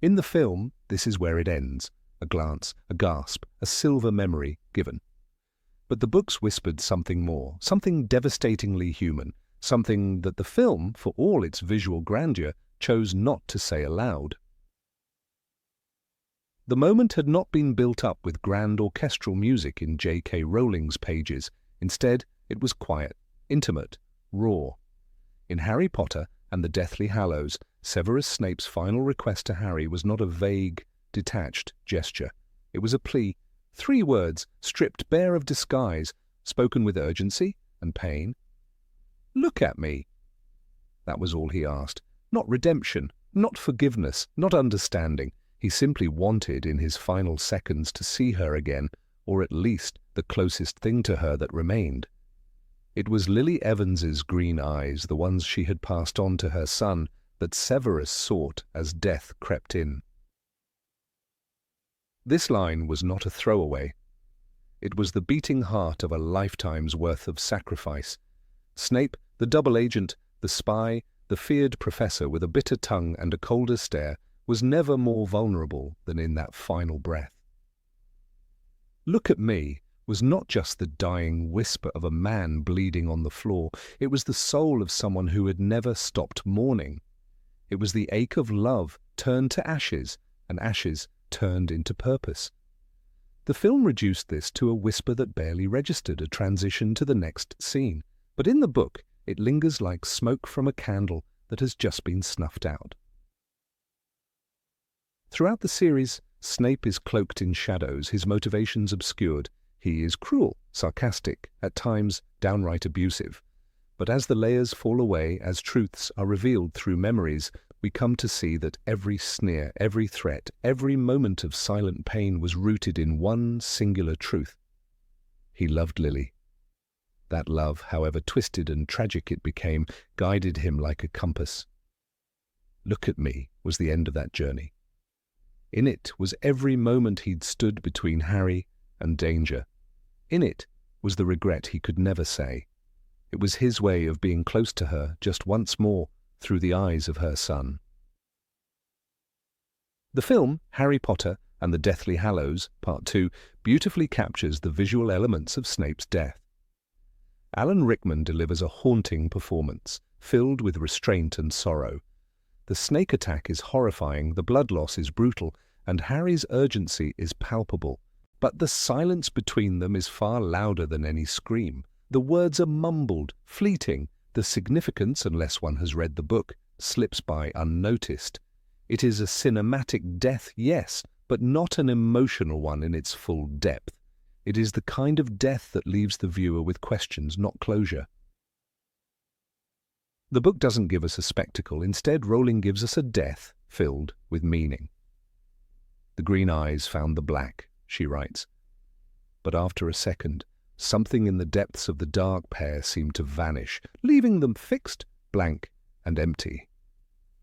In the film, this is where it ends, a glance, a gasp, a silver memory given. But the books whispered something more, something devastatingly human, something that the film, for all its visual grandeur, chose not to say aloud. The moment had not been built up with grand orchestral music in J.K. Rowling's pages. Instead, it was quiet, intimate, raw. In Harry Potter and the Deathly Hallows, Severus Snape's final request to Harry was not a vague, detached gesture. It was a plea, 3 words, stripped bare of disguise, spoken with urgency and pain. Look at me. That was all he asked. Not redemption, not forgiveness, not understanding. He simply wanted, in his final seconds, to see her again, or at least the closest thing to her that remained. It was Lily Evans's green eyes, the ones she had passed on to her son, that Severus sought as death crept in. This line was not a throwaway. It was the beating heart of a lifetime's worth of sacrifice. Snape, the double agent, the spy, the feared professor with a bitter tongue and a colder stare, was never more vulnerable than in that final breath. Look at me was not just the dying whisper of a man bleeding on the floor. It was the soul of someone who had never stopped mourning. It was the ache of love turned to ashes, and ashes turned into purpose. The film reduced this to a whisper that barely registered a transition to the next scene, but in the book it lingers like smoke from a candle that has just been snuffed out. Throughout the series, Snape is cloaked in shadows, his motivations obscured. He is cruel, sarcastic, at times downright abusive. But as the layers fall away, as truths are revealed through memories, we come to see that every sneer, every threat, every moment of silent pain was rooted in one singular truth. He loved Lily. That love, however twisted and tragic it became, guided him like a compass. Look at me was the end of that journey. In it was every moment he'd stood between Harry and danger. In it was the regret he could never say. It was his way of being close to her just once more, through the eyes of her son. The film, Harry Potter and the Deathly Hallows, Part 2, beautifully captures the visual elements of Snape's death. Alan Rickman delivers a haunting performance, filled with restraint and sorrow. The snake attack is horrifying, the blood loss is brutal, and Harry's urgency is palpable. But the silence between them is far louder than any scream. The words are mumbled, fleeting. The significance, unless one has read the book, slips by unnoticed. It is a cinematic death, yes, but not an emotional one in its full depth. It is the kind of death that leaves the viewer with questions, not closure. The book doesn't give us a spectacle. Instead, Rowling gives us a death filled with meaning. The green eyes found the black, she writes. But after a second, something in the depths of the dark pair seemed to vanish, leaving them fixed, blank, and empty.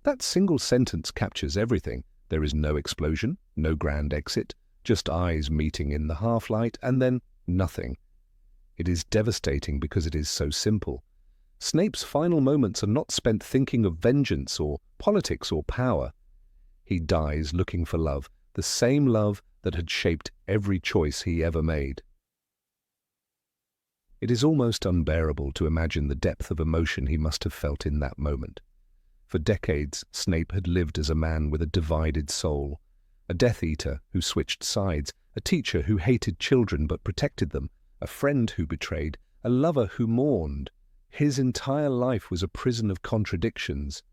That single sentence captures everything. There is no explosion, no grand exit, just eyes meeting in the half-light, and then nothing. It is devastating because it is so simple. Snape's final moments are not spent thinking of vengeance or politics or power. He dies looking for love, the same love that had shaped every choice he ever made. It is almost unbearable to imagine the depth of emotion he must have felt in that moment. For decades, Snape had lived as a man with a divided soul, a Death Eater who switched sides, a teacher who hated children but protected them, a friend who betrayed, a lover who mourned. His entire life was a prison of contradictions.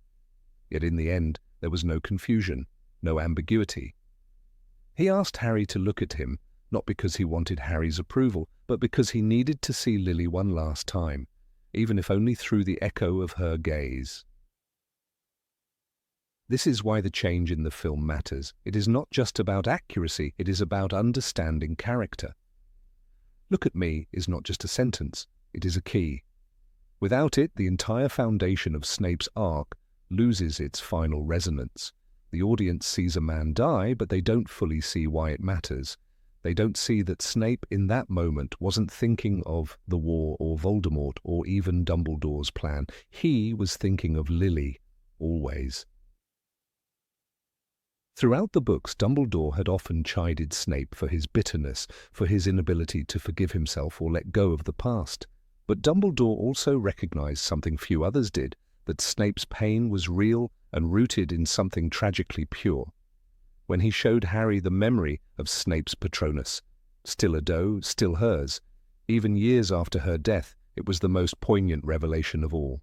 Yet in the end, there was no confusion, no ambiguity. He asked Harry to look at him, not because he wanted Harry's approval, but because he needed to see Lily one last time, even if only through the echo of her gaze. This is why the change in the film matters. It is not just about accuracy, it is about understanding character. Look at me is not just a sentence, it is a key. Without it, the entire foundation of Snape's arc loses its final resonance. The audience sees a man die, but they don't fully see why it matters. They don't see that Snape in that moment wasn't thinking of the war or Voldemort or even Dumbledore's plan. He was thinking of Lily, always. Throughout the books, Dumbledore had often chided Snape for his bitterness, for his inability to forgive himself or let go of the past. But Dumbledore also recognized something few others did, that Snape's pain was real and rooted in something tragically pure. When he showed Harry the memory of Snape's Patronus, still a doe, still hers, even years after her death, it was the most poignant revelation of all.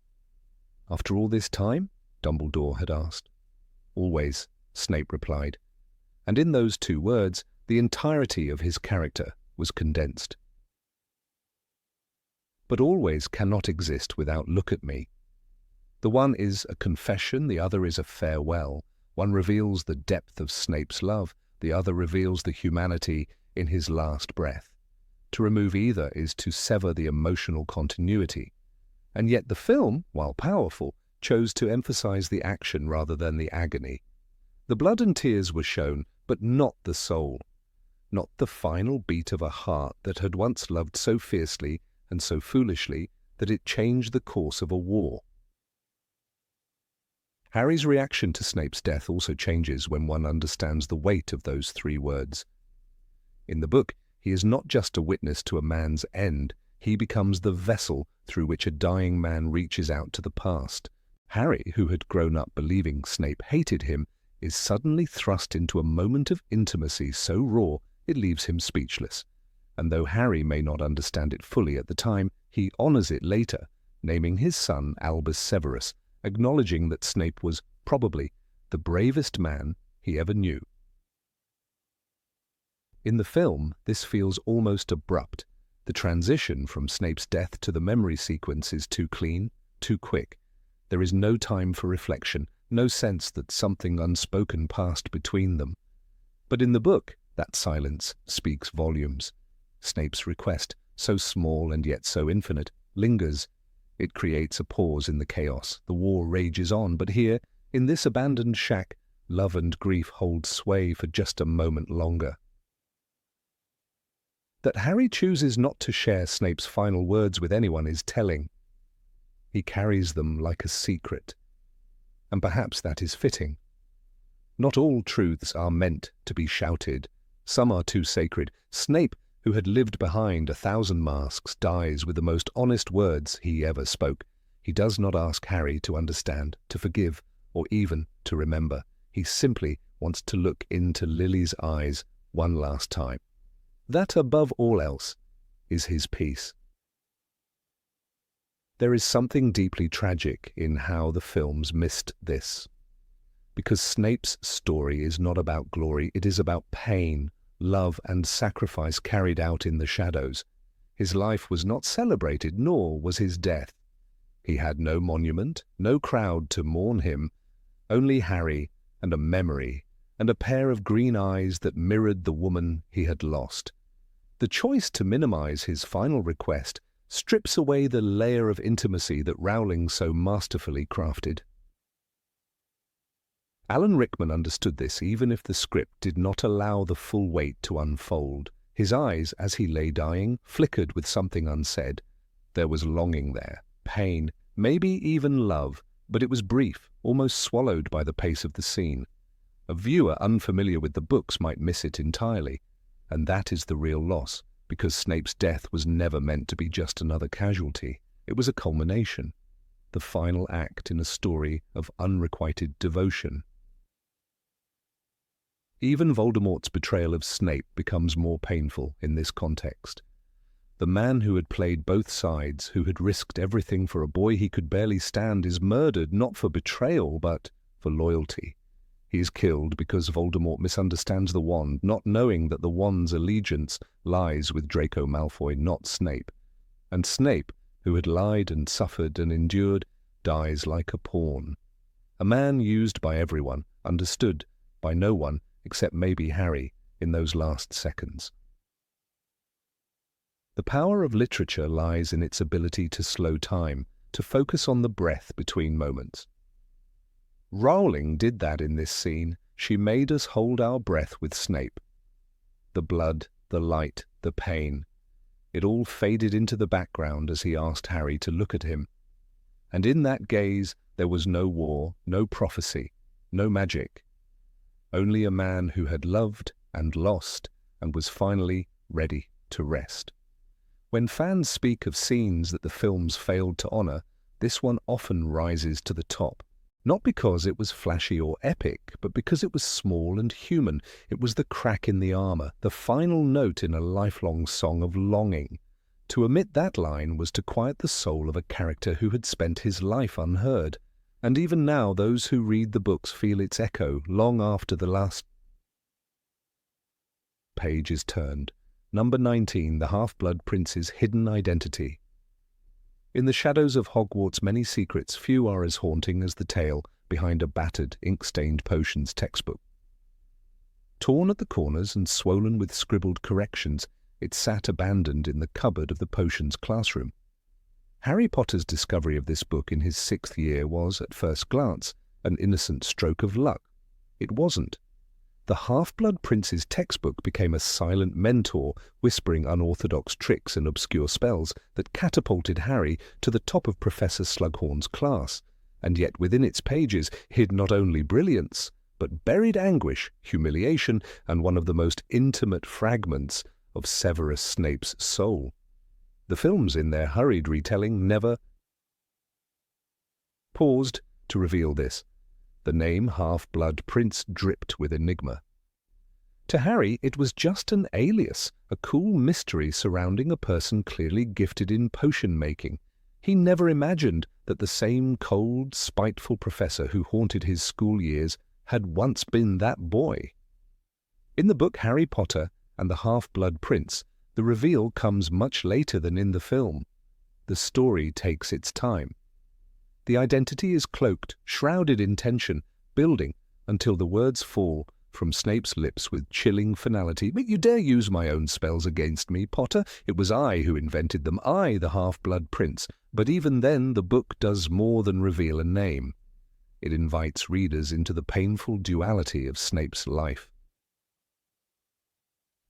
"After all this time?" Dumbledore had asked. "Always," Snape replied. And in those two words, the entirety of his character was condensed. But always cannot exist without look at me. The one is a confession, the other is a farewell. One reveals the depth of Snape's love, the other reveals the humanity in his last breath. To remove either is to sever the emotional continuity. And yet the film, while powerful, chose to emphasize the action rather than the agony. The blood and tears were shown, but not the soul. Not the final beat of a heart that had once loved so fiercely and so foolishly that it changed the course of a war. Harry's reaction to Snape's death also changes when one understands the weight of those three words. In the book, he is not just a witness to a man's end, he becomes the vessel through which a dying man reaches out to the past. Harry, who had grown up believing Snape hated him, is suddenly thrust into a moment of intimacy so raw it leaves him speechless. And though Harry may not understand it fully at the time, he honors it later, naming his son Albus Severus, acknowledging that Snape was probably the bravest man he ever knew. In the film, this feels almost abrupt. The transition from Snape's death to the memory sequence is too clean, too quick. There is no time for reflection, no sense that something unspoken passed between them. But in the book, that silence speaks volumes. Snape's request, so small and yet so infinite, lingers. It creates a pause in the chaos. The war rages on, but here, in this abandoned shack, love and grief hold sway for just a moment longer. That Harry chooses not to share Snape's final words with anyone is telling. He carries them like a secret. and perhaps that is fitting. Not all truths are meant to be shouted. Some are too sacred. Snape, who had lived behind 1,000 masks, dies with the most honest words he ever spoke. He does not ask Harry to understand, to forgive, or even to remember. He simply wants to look into Lily's eyes one last time. That, above all else, is his peace. There is something deeply tragic in how the films missed this. Because Snape's story is not about glory, it is about pain, love and sacrifice carried out in the shadows. His life was not celebrated, nor was his death. He had no monument, no crowd to mourn him, only Harry and a memory and a pair of green eyes that mirrored the woman he had lost. The choice to minimize his final request strips away the layer of intimacy that Rowling so masterfully crafted. Alan Rickman understood this even if the script did not allow the full weight to unfold. His eyes, as he lay dying, flickered with something unsaid. There was longing there, pain, maybe even love, but it was brief, almost swallowed by the pace of the scene. A viewer unfamiliar with the books might miss it entirely, and that is the real loss, because Snape's death was never meant to be just another casualty. It was a culmination, the final act in a story of unrequited devotion. Even Voldemort's betrayal of Snape becomes more painful in this context. The man who had played both sides, who had risked everything for a boy he could barely stand, is murdered not for betrayal, but for loyalty. He is killed because Voldemort misunderstands the wand, not knowing that the wand's allegiance lies with Draco Malfoy, not Snape. And Snape, who had lied and suffered and endured, dies like a pawn. A man used by everyone, understood by no one, except maybe Harry, in those last seconds. The power of literature lies in its ability to slow time, to focus on the breath between moments. Rowling did that in this scene. She made us hold our breath with Snape. The blood, the light, the pain. It all faded into the background as he asked Harry to look at him. And in that gaze there was no war, no prophecy, no magic. Only a man who had loved and lost and was finally ready to rest. When fans speak of scenes that the films failed to honor, this one often rises to the top. Not because it was flashy or epic, but because it was small and human. It was the crack in the armor, the final note in a lifelong song of longing. To omit that line was to quiet the soul of a character who had spent his life unheard. And even now those who read the books feel its echo long after the last page is turned. Number 19, the Half-Blood Prince's hidden identity. In the shadows of Hogwarts' many secrets, few are as haunting as the tale behind a battered, ink-stained potions textbook. Torn at the corners and swollen with scribbled corrections, it sat abandoned in the cupboard of the potions classroom. Harry Potter's discovery of this book in his 6th year was, at first glance, an innocent stroke of luck. It wasn't. The Half-Blood Prince's textbook became a silent mentor, whispering unorthodox tricks and obscure spells that catapulted Harry to the top of Professor Slughorn's class, and yet within its pages hid not only brilliance, but buried anguish, humiliation, and one of the most intimate fragments of Severus Snape's soul. The films, in their hurried retelling, never paused to reveal this. The name Half-Blood Prince dripped with enigma. To Harry, it was just an alias, a cool mystery surrounding a person clearly gifted in potion-making. He never imagined that the same cold, spiteful professor who haunted his school years had once been that boy. In the book Harry Potter and the Half-Blood Prince, the reveal comes much later than in the film. The story takes its time. The identity is cloaked, shrouded in tension, building until the words fall from Snape's lips with chilling finality. "But you dare use my own spells against me, Potter? It was I who invented them, I, the Half-Blood Prince." But even then, the book does more than reveal a name. It invites readers into the painful duality of Snape's life.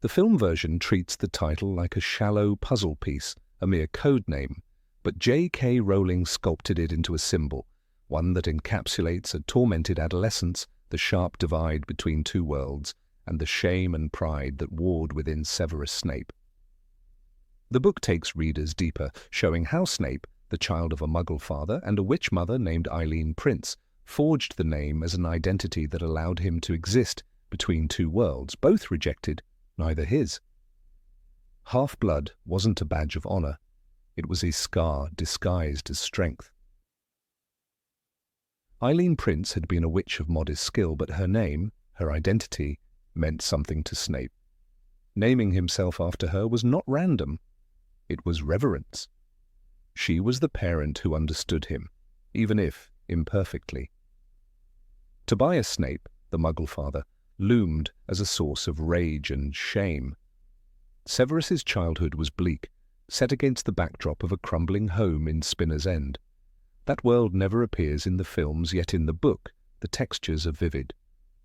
The film version treats the title like a shallow puzzle piece, a mere code name, but J.K. Rowling sculpted it into a symbol, one that encapsulates a tormented adolescence, the sharp divide between two worlds, and the shame and pride that warred within Severus Snape. The book takes readers deeper, showing how Snape, the child of a Muggle father and a witch mother named Eileen Prince, forged the name as an identity that allowed him to exist between two worlds, both rejected, neither his. Half-blood wasn't a badge of honor. It was a scar disguised as strength. Eileen Prince had been a witch of modest skill, but her name, her identity, meant something to Snape. Naming himself after her was not random. It was reverence. She was the parent who understood him, even if imperfectly. Tobias Snape, the Muggle father, loomed as a source of rage and shame. Severus's childhood was bleak, set against the backdrop of a crumbling home in Spinner's End. That world never appears in the films, yet in the book the textures are vivid.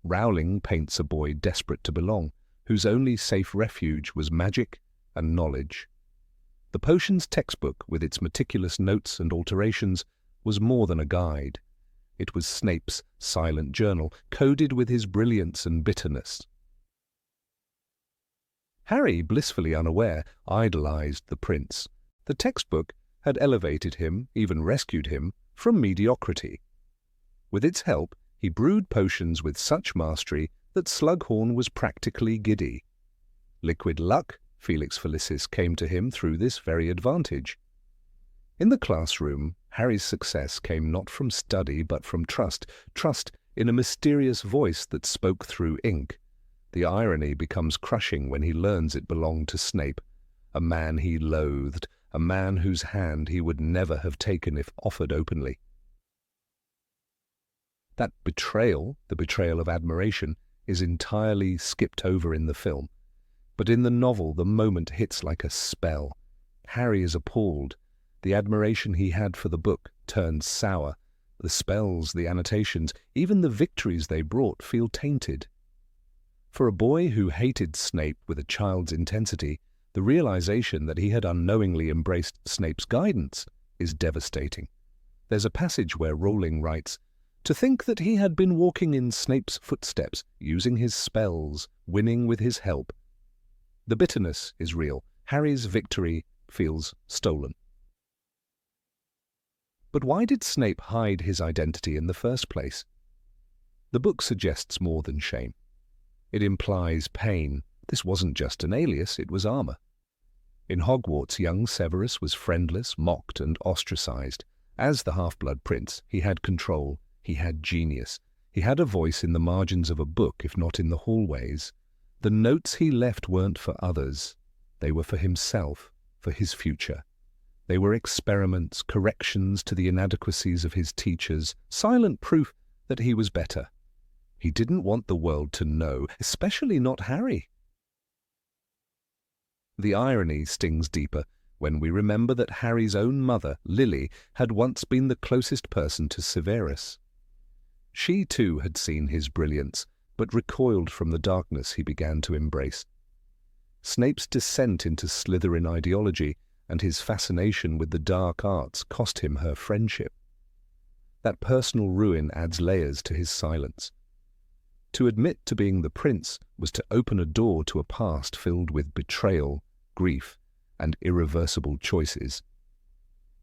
Rowling paints a boy desperate to belong, whose only safe refuge was magic and knowledge. The potions textbook, with its meticulous notes and alterations, was more than a guide. It was Snape's silent journal, coded with his brilliance and bitterness. Harry, blissfully unaware, idolized the prince. The textbook had elevated him, even rescued him, from mediocrity. With its help, he brewed potions with such mastery that Slughorn was practically giddy. Liquid luck, Felix Felicis, came to him through this very advantage. In the classroom, Harry's success came not from study but from trust in a mysterious voice that spoke through ink. The irony becomes crushing when he learns it belonged to Snape, a man he loathed, a man whose hand he would never have taken if offered openly. That betrayal, the betrayal of admiration, is entirely skipped over in the film. But in the novel, the moment hits like a spell. Harry is appalled. The admiration he had for the book turns sour. The spells, the annotations, even the victories they brought feel tainted. For a boy who hated Snape with a child's intensity, the realization that he had unknowingly embraced Snape's guidance is devastating. There's a passage where Rowling writes, "To think that he had been walking in Snape's footsteps, using his spells, winning with his help." The bitterness is real. Harry's victory feels stolen. But why did Snape hide his identity in the first place? The book suggests more than shame. It implies pain. This wasn't just an alias, it was armor. In Hogwarts, young Severus was friendless, mocked, and ostracized. As the half-blood prince, he had control, he had genius, he had a voice in the margins of a book, if not in the hallways. The notes he left weren't for others. They were for himself, for his future. They were experiments, corrections to the inadequacies of his teachers, silent proof that he was better. He didn't want the world to know, especially not Harry. The irony stings deeper when we remember that Harry's own mother, Lily, had once been the closest person to Severus. She too had seen his brilliance, but recoiled from the darkness he began to embrace. Snape's descent into Slytherin ideology and his fascination with the dark arts cost him her friendship. That personal ruin adds layers to his silence. To admit to being the prince was to open a door to a past filled with betrayal, grief, and irreversible choices.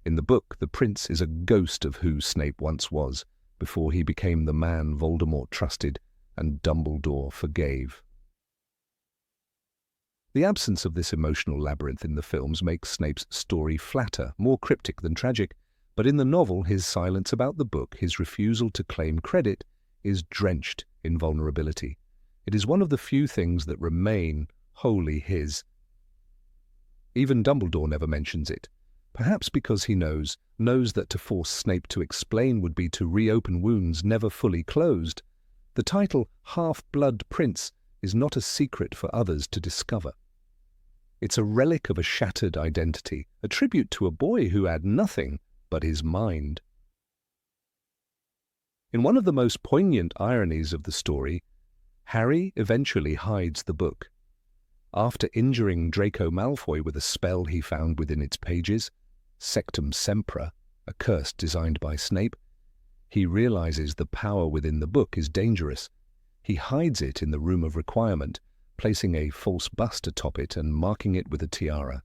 In the book, the prince is a ghost of who Snape once was, before he became the man Voldemort trusted and Dumbledore forgave. The absence of this emotional labyrinth in the films makes Snape's story flatter, more cryptic than tragic, but in the novel, his silence about the book, his refusal to claim credit, is drenched in vulnerability. It is one of the few things that remain wholly his. Even Dumbledore never mentions it, perhaps because he knows that to force Snape to explain would be to reopen wounds never fully closed. The title Half-Blood Prince is not a secret for others to discover. It's a relic of a shattered identity, a tribute to a boy who had nothing but his mind. In one of the most poignant ironies of the story, Harry eventually hides the book. After injuring Draco Malfoy with a spell he found within its pages, Sectumsempra, a curse designed by Snape, He realizes the power within the book is dangerous. He hides it in the room of requirement, placing a false bust atop it and marking it with a tiara.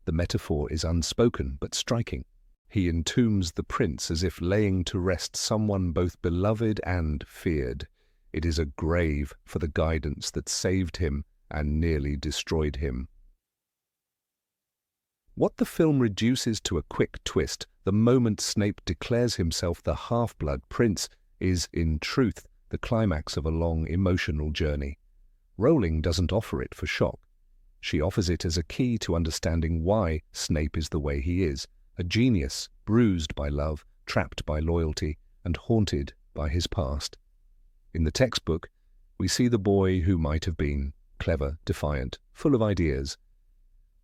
The metaphor is unspoken but striking. He entombs the prince as if laying to rest someone both beloved and feared. It is a grave for the guidance that saved him and nearly destroyed him. What the film reduces to a quick twist, the moment Snape declares himself the half-blood prince, is, in truth, the climax of a long emotional journey. Rowling doesn't offer it for shock. She offers it as a key to understanding why Snape is the way he is, a genius, bruised by love, trapped by loyalty, and haunted by his past. In the textbook, we see the boy who might have been, clever, defiant, full of ideas.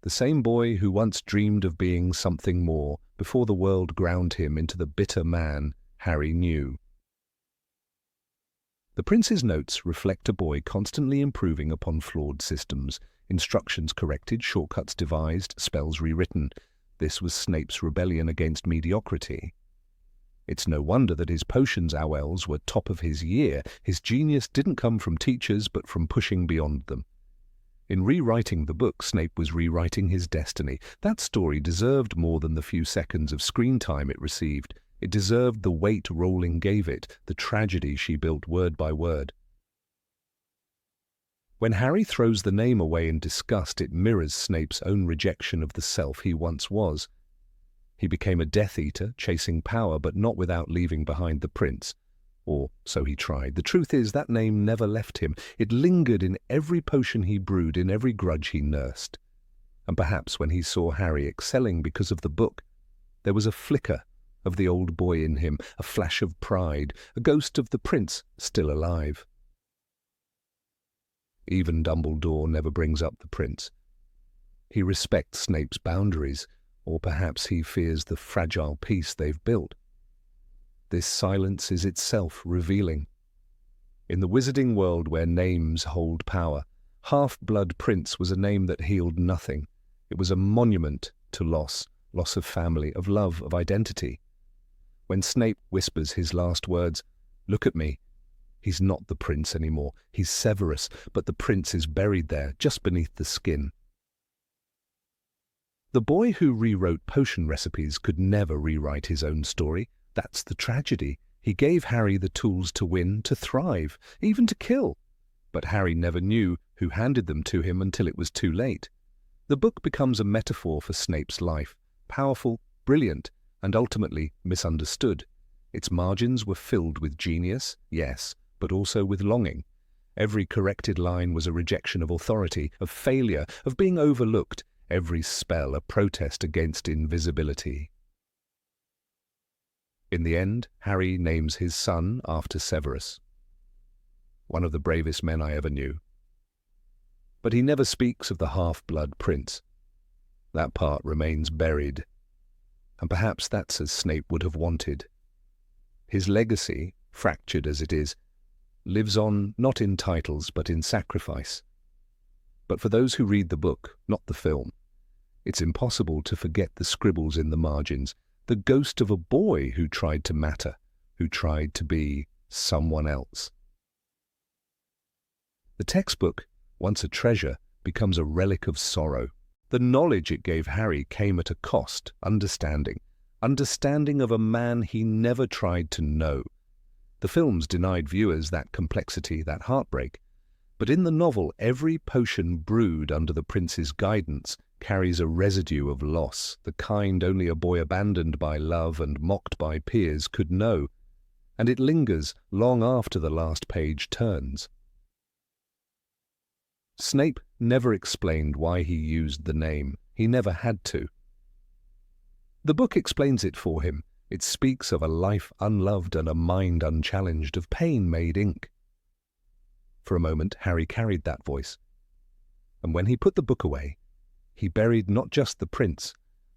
The same boy who once dreamed of being something more before the world ground him into the bitter man Harry knew. The prince's notes reflect a boy constantly improving upon flawed systems, instructions corrected, shortcuts devised, spells rewritten. This was Snape's rebellion against mediocrity. It's no wonder that his potions owls were top of his year. His genius didn't come from teachers, but from pushing beyond them. In rewriting the book, Snape was rewriting his destiny. That story deserved more than the few seconds of screen time it received. It deserved the weight Rowling gave it, the tragedy she built word by word. When Harry throws the name away in disgust, it mirrors Snape's own rejection of the self he once was. He became a Death Eater, chasing power, but not without leaving behind the prince. Or so he tried. The truth is that name never left him. It lingered in every potion he brewed, in every grudge he nursed. And perhaps when he saw Harry excelling because of the book, there was a flicker of the old boy in him, a flash of pride, a ghost of the prince still alive. Even Dumbledore never brings up the prince. He respects Snape's boundaries, or perhaps he fears the fragile peace they've built. This silence is itself revealing. In the wizarding world where names hold power, Half-Blood Prince was a name that healed nothing. It was a monument to loss of family, of love, of identity. When Snape whispers his last words, "Look at me," he's not the prince anymore. He's Severus, but the prince is buried there, just beneath the skin. The boy who rewrote potion recipes could never rewrite his own story. That's the tragedy. He gave Harry the tools to win, to thrive, even to kill. But Harry never knew who handed them to him until it was too late. The book becomes a metaphor for Snape's life, powerful, brilliant, and ultimately misunderstood. Its margins were filled with genius, yes, but also with longing. Every corrected line was a rejection of authority, of failure, of being overlooked. Every spell a protest against invisibility. In the end, Harry names his son after Severus, one of the bravest men I ever knew. But he never speaks of the half-blood prince. That part remains buried, and perhaps that's as Snape would have wanted. His legacy, fractured as it is, lives on not in titles but in sacrifice. But for those who read the book, not the film, it's impossible to forget the scribbles in the margins, the ghost of a boy who tried to matter, who tried to be someone else. The textbook, once a treasure, becomes a relic of sorrow. The knowledge it gave Harry came at a cost, understanding of a man he never tried to know. The films denied viewers that complexity, that heartbreak. But in the novel, every potion brewed under the prince's guidance carries a residue of loss, the kind only a boy abandoned by love and mocked by peers could know, and it lingers long after the last page turns. Snape never explained why he used the name. He never had to. The book explains it for him. It speaks of a life unloved and a mind unchallenged, of pain made ink. For a moment, Harry carried that voice. And when he put the book away, he buried not just the prince,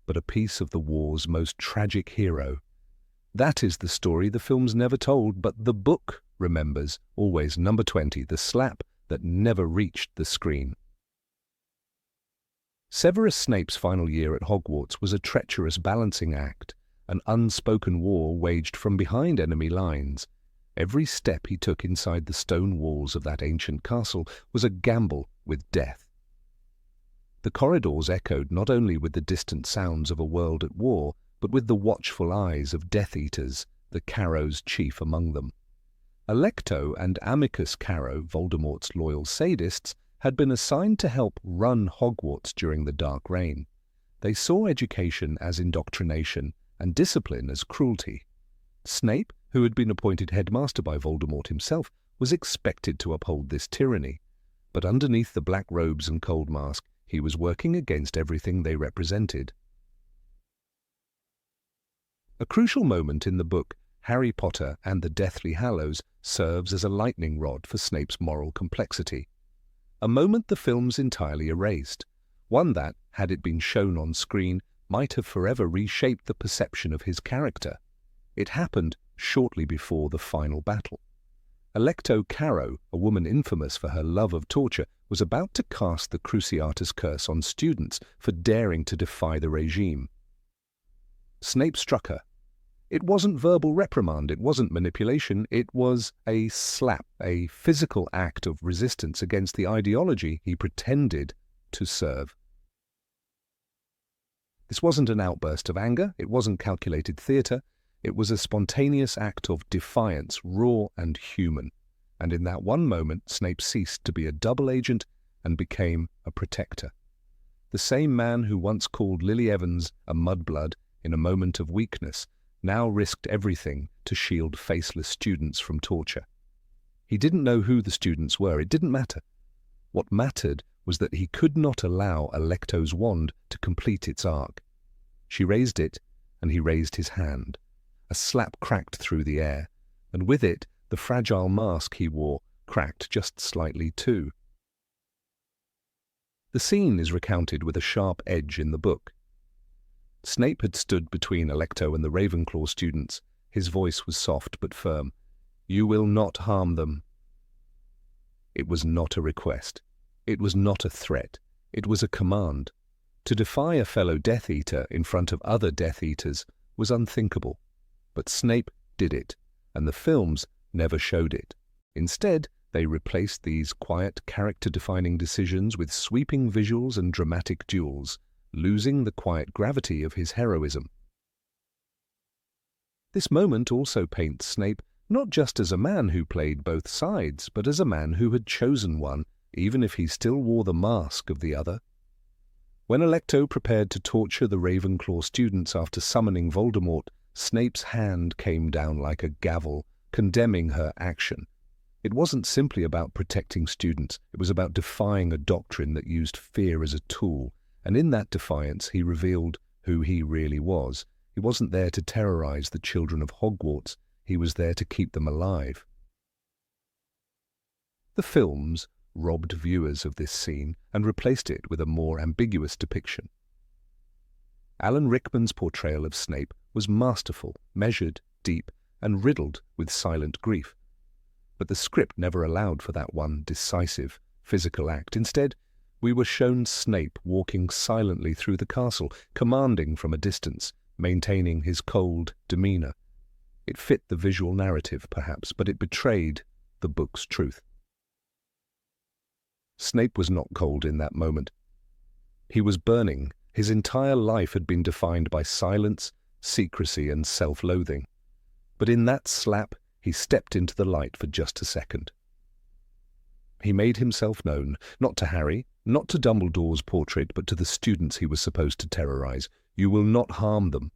but a piece of the war's most tragic hero. That is the story the films never told, but the book remembers, always number 20, the slap that never reached the screen. Severus Snape's final year at Hogwarts was a treacherous balancing act, an unspoken war waged from behind enemy lines. Every step he took inside the stone walls of that ancient castle was a gamble with death. The corridors echoed not only with the distant sounds of a world at war, but with the watchful eyes of Death Eaters, the Carrows chief among them. Alecto and Amicus Carrow, Voldemort's loyal sadists, had been assigned to help run Hogwarts during the Dark Reign. They saw education as indoctrination and discipline as cruelty. Snape, who had been appointed headmaster by Voldemort himself, was expected to uphold this tyranny. But underneath the black robes and cold mask, he was working against everything they represented. A crucial moment in the book, Harry Potter and the Deathly Hallows, serves as a lightning rod for Snape's moral complexity. A moment the films entirely erased. One that, had it been shown on screen, might have forever reshaped the perception of his character. It happened shortly before the final battle. Alecto Carrow, a woman infamous for her love of torture, was about to cast the Cruciatus curse on students for daring to defy the regime. Snape struck her. It wasn't verbal reprimand, it wasn't manipulation, it was a slap, a physical act of resistance against the ideology he pretended to serve. This wasn't an outburst of anger, it wasn't calculated theatre, it was a spontaneous act of defiance, raw and human. And in that one moment, Snape ceased to be a double agent and became a protector. The same man who once called Lily Evans a mudblood in a moment of weakness now risked everything to shield faceless students from torture. He didn't know who the students were, it didn't matter. What mattered was that he could not allow Alecto's wand to complete its arc. She raised it, and he raised his hand. A slap cracked through the air, and with it, the fragile mask he wore cracked just slightly too. The scene is recounted with a sharp edge in the book. Snape had stood between Alecto and the Ravenclaw students. His voice was soft but firm. "You will not harm them." It was not a request. It was not a threat. It was a command. To defy a fellow Death Eater in front of other Death Eaters was unthinkable. But Snape did it, and the films never showed it. Instead, they replaced these quiet, character-defining decisions with sweeping visuals and dramatic duels, losing the quiet gravity of his heroism. This moment also paints Snape not just as a man who played both sides, but as a man who had chosen one, even if he still wore the mask of the other. When Alecto prepared to torture the Ravenclaw students after summoning Voldemort, Snape's hand came down like a gavel, condemning her action. It wasn't simply about protecting students, it was about defying a doctrine that used fear as a tool. And in that defiance, he revealed who he really was. He wasn't there to terrorize the children of Hogwarts. He was there to keep them alive. The films robbed viewers of this scene and replaced it with a more ambiguous depiction. Alan Rickman's portrayal of Snape was masterful, measured, deep, and riddled with silent grief. But the script never allowed for that one decisive, physical act. Instead, we were shown Snape walking silently through the castle, commanding from a distance, maintaining his cold demeanor. It fit the visual narrative, perhaps, but it betrayed the book's truth. Snape was not cold in that moment. He was burning. His entire life had been defined by silence, secrecy, and self-loathing. But in that slap, he stepped into the light for just a second. He made himself known, not to Harry, not to Dumbledore's portrait, but to the students he was supposed to terrorize. You will not harm them.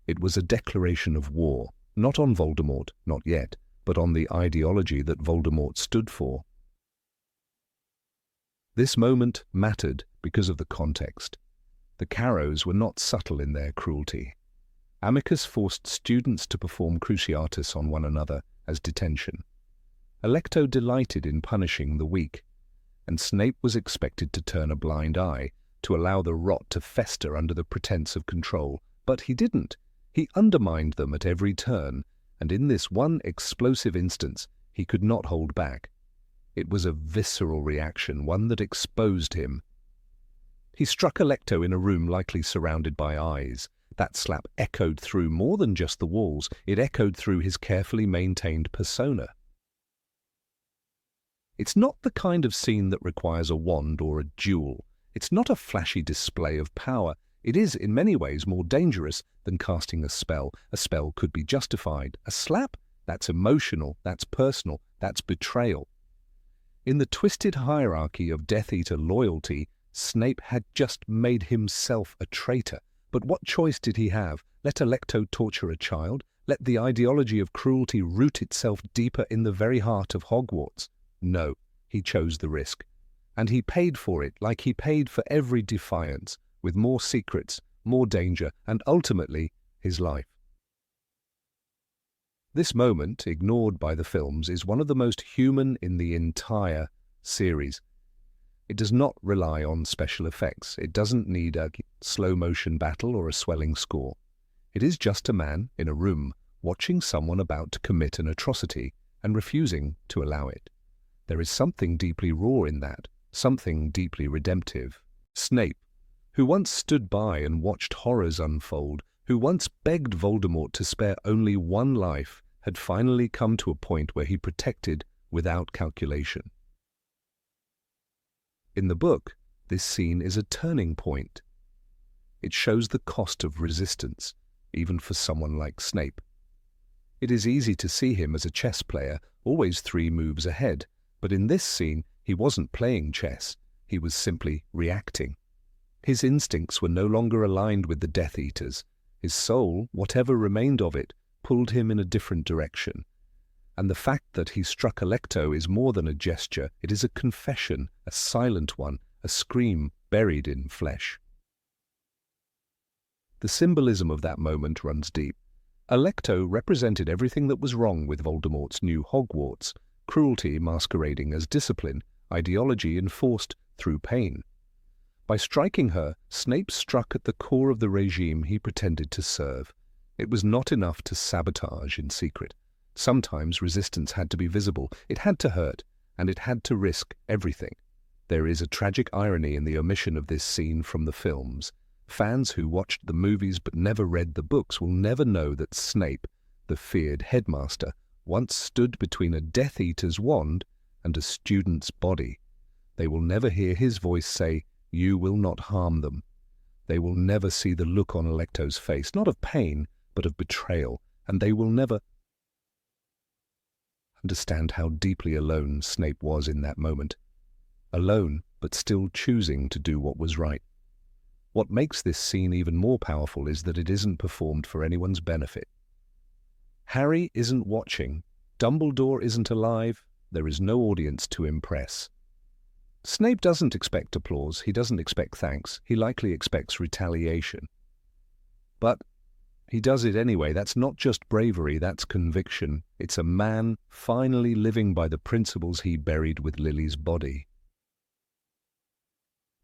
It was a declaration of war, not on Voldemort, not yet, but on the ideology that Voldemort stood for. This moment mattered because of the context. The Carrows were not subtle in their cruelty. Amicus forced students to perform Cruciatus on one another as detention. Alecto delighted in punishing the weak, and Snape was expected to turn a blind eye, to allow the rot to fester under the pretense of control. But he didn't. He undermined them at every turn, and in this one explosive instance, he could not hold back. It was a visceral reaction, one that exposed him. He struck Alecto in a room likely surrounded by eyes. That slap echoed through more than just the walls. It echoed through his carefully maintained persona. It's not the kind of scene that requires a wand or a duel. It's not a flashy display of power. It is, in many ways, more dangerous than casting a spell. A spell could be justified. A slap? That's emotional, that's personal, that's betrayal. In the twisted hierarchy of Death Eater loyalty, Snape had just made himself a traitor. But what choice did he have? Let Alecto torture a child? Let the ideology of cruelty root itself deeper in the very heart of Hogwarts? No, he chose the risk. And he paid for it like he paid for every defiance, with more secrets, more danger, and ultimately, his life. This moment, ignored by the films, is one of the most human in the entire series. It does not rely on special effects. It doesn't need a slow-motion battle or a swelling score. It is just a man in a room watching someone about to commit an atrocity and refusing to allow it. There is something deeply raw in that, something deeply redemptive. Snape, who once stood by and watched horrors unfold, who once begged Voldemort to spare only one life, had finally come to a point where he protected without calculation. In the book, this scene is a turning point. It shows the cost of resistance, even for someone like Snape. It is easy to see him as a chess player, always 3 moves ahead, but in this scene, he wasn't playing chess, he was simply reacting. His instincts were no longer aligned with the Death Eaters. His soul, whatever remained of it, pulled him in a different direction. And the fact that he struck Alecto is more than a gesture, it is a confession, a silent one, a scream buried in flesh. The symbolism of that moment runs deep. Alecto represented everything that was wrong with Voldemort's new Hogwarts, cruelty masquerading as discipline, ideology enforced through pain. By striking her, Snape struck at the core of the regime he pretended to serve. It was not enough to sabotage in secret. Sometimes resistance had to be visible, it had to hurt, and it had to risk everything. There is a tragic irony in the omission of this scene from the films. Fans who watched the movies but never read the books will never know that Snape, the feared headmaster, once stood between a Death Eater's wand and a student's body. They will never hear his voice say, "You will not harm them." They will never see the look on Alecto's face, not of pain, but of betrayal, and they will never understand how deeply alone Snape was in that moment. Alone, but still choosing to do what was right. What makes this scene even more powerful is that it isn't performed for anyone's benefit. Harry isn't watching, Dumbledore isn't alive, there is no audience to impress. Snape doesn't expect applause, he doesn't expect thanks, he likely expects retaliation. But he does it anyway. That's not just bravery, that's conviction. It's a man finally living by the principles he buried with Lily's body.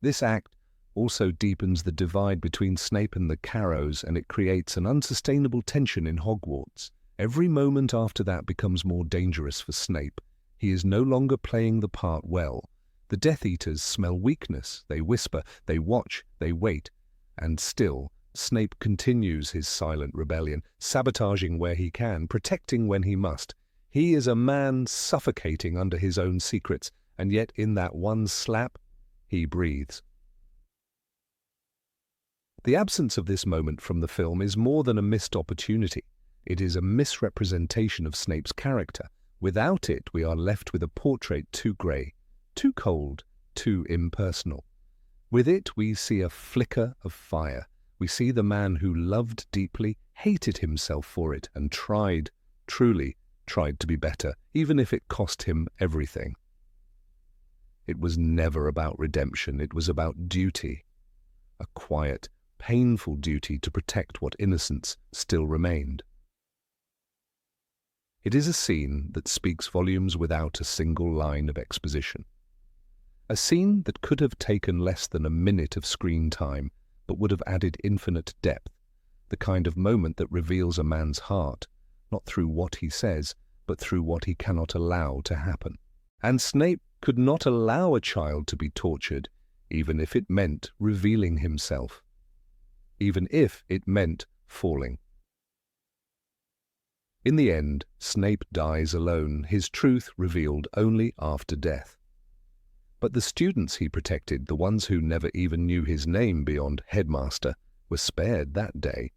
This act also deepens the divide between Snape and the Carrows, and it creates an unsustainable tension in Hogwarts. Every moment after that becomes more dangerous for Snape. He is no longer playing the part well. The Death Eaters smell weakness, they whisper, they watch, they wait, and still, Snape continues his silent rebellion, sabotaging where he can, protecting when he must. He is a man suffocating under his own secrets, and yet in that one slap, he breathes. The absence of this moment from the film is more than a missed opportunity. It is a misrepresentation of Snape's character. Without it, we are left with a portrait too grey, too cold, too impersonal. With it, we see a flicker of fire. We see the man who loved deeply, hated himself for it, and truly tried to be better, even if it cost him everything. It was never about redemption, it was about duty. A quiet, painful duty to protect what innocence still remained. It is a scene that speaks volumes without a single line of exposition. A scene that could have taken less than a minute of screen time, but would have added infinite depth, the kind of moment that reveals a man's heart, not through what he says, but through what he cannot allow to happen. And Snape could not allow a child to be tortured, even if it meant revealing himself. even if it meant falling. In the end, Snape dies alone, his truth revealed only after death. But the students he protected, the ones who never even knew his name beyond headmaster, were spared that day,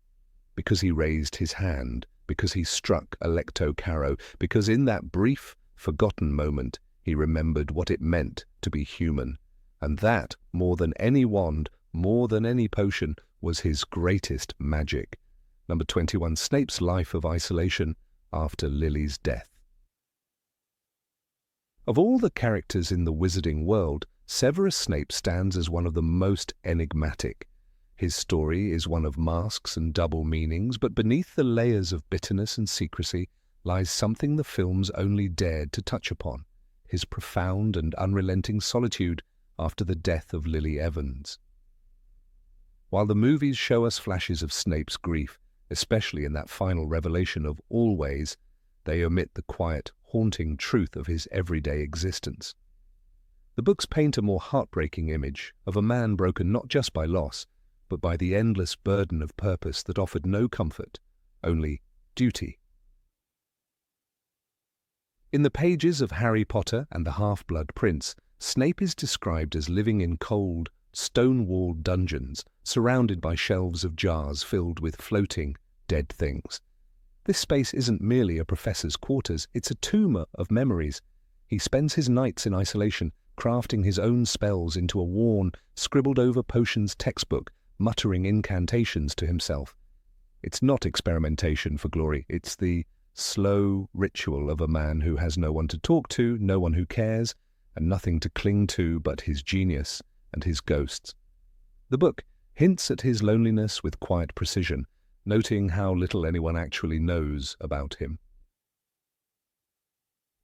because he raised his hand, because he struck Alecto Carrow, because in that brief, forgotten moment he remembered what it meant to be human, and that, more than any wand, more than any potion, was his greatest magic. Number 21, Snape's life of isolation after Lily's death. Of all the characters in the wizarding world, Severus Snape stands as one of the most enigmatic. His story is one of masks and double meanings, but beneath the layers of bitterness and secrecy lies something the films only dared to touch upon, his profound and unrelenting solitude after the death of Lily Evans. While the movies show us flashes of Snape's grief, especially in that final revelation of always, they omit the quiet, haunting truth of his everyday existence. The books paint a more heartbreaking image of a man broken not just by loss, but by the endless burden of purpose that offered no comfort, only duty. In the pages of Harry Potter and the Half-Blood Prince, Snape is described as living in cold, stone-walled dungeons, surrounded by shelves of jars filled with floating, dead things. This space isn't merely a professor's quarters, it's a tomb of memories. He spends his nights in isolation, crafting his own spells into a worn, scribbled-over potions textbook, muttering incantations to himself. It's not experimentation for glory, it's the slow ritual of a man who has no one to talk to, no one who cares, and nothing to cling to but his genius and his ghosts. The book hints at his loneliness with quiet precision, noting how little anyone actually knows about him.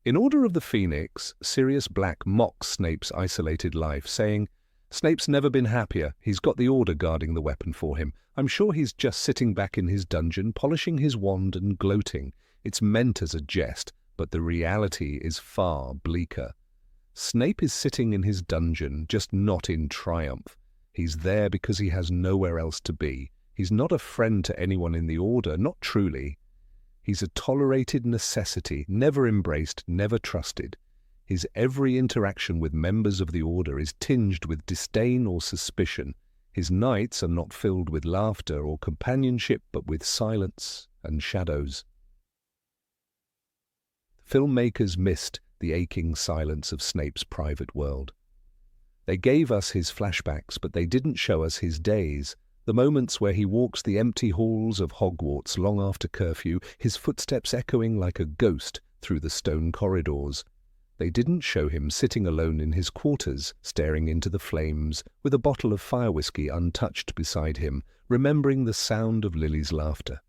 In Order of the Phoenix, Sirius Black mocks Snape's isolated life, saying, "Snape's never been happier. He's got the Order guarding the weapon for him. I'm sure he's just sitting back in his dungeon, polishing his wand and gloating. It's meant as a jest, but the reality is far bleaker. Snape is sitting in his dungeon, just not in triumph. He's there because he has nowhere else to be. He's not a friend to anyone in the Order, not truly. He's a tolerated necessity, never embraced, never trusted. His every interaction with members of the Order is tinged with disdain or suspicion. His nights are not filled with laughter or companionship, but with silence and shadows." Filmmakers missed the aching silence of Snape's private world. They gave us his flashbacks, but they didn't show us his days, the moments where he walks the empty halls of Hogwarts long after curfew, his footsteps echoing like a ghost through the stone corridors. They didn't show him sitting alone in his quarters, staring into the flames, with a bottle of fire whiskey untouched beside him, remembering the sound of Lily's laughter.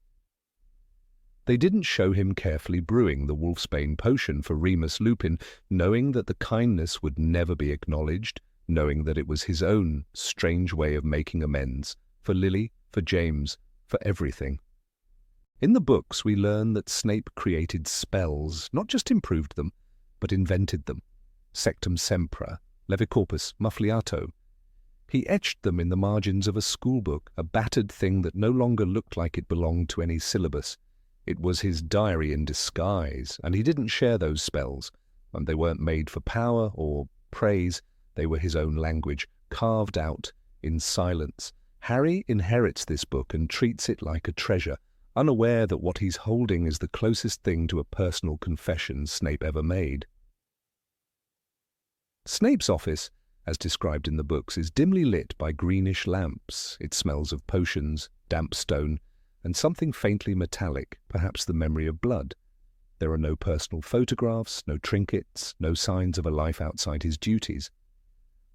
They didn't show him carefully brewing the wolfsbane potion for Remus Lupin, knowing that the kindness would never be acknowledged, knowing that it was his own strange way of making amends, for Lily, for James, for everything. In the books we learn that Snape created spells, not just improved them, but invented them. Sectumsempra, Levicorpus, Muffliato. He etched them in the margins of a schoolbook, a battered thing that no longer looked like it belonged to any syllabus. It was his diary in disguise, and he didn't share those spells, and they weren't made for power or praise. They were his own language, carved out in silence. Harry inherits this book and treats it like a treasure, unaware that what he's holding is the closest thing to a personal confession Snape ever made. Snape's office, as described in the books, is dimly lit by greenish lamps. It smells of potions, damp stone, and something faintly metallic, perhaps the memory of blood. There are no personal photographs, no trinkets, no signs of a life outside his duties.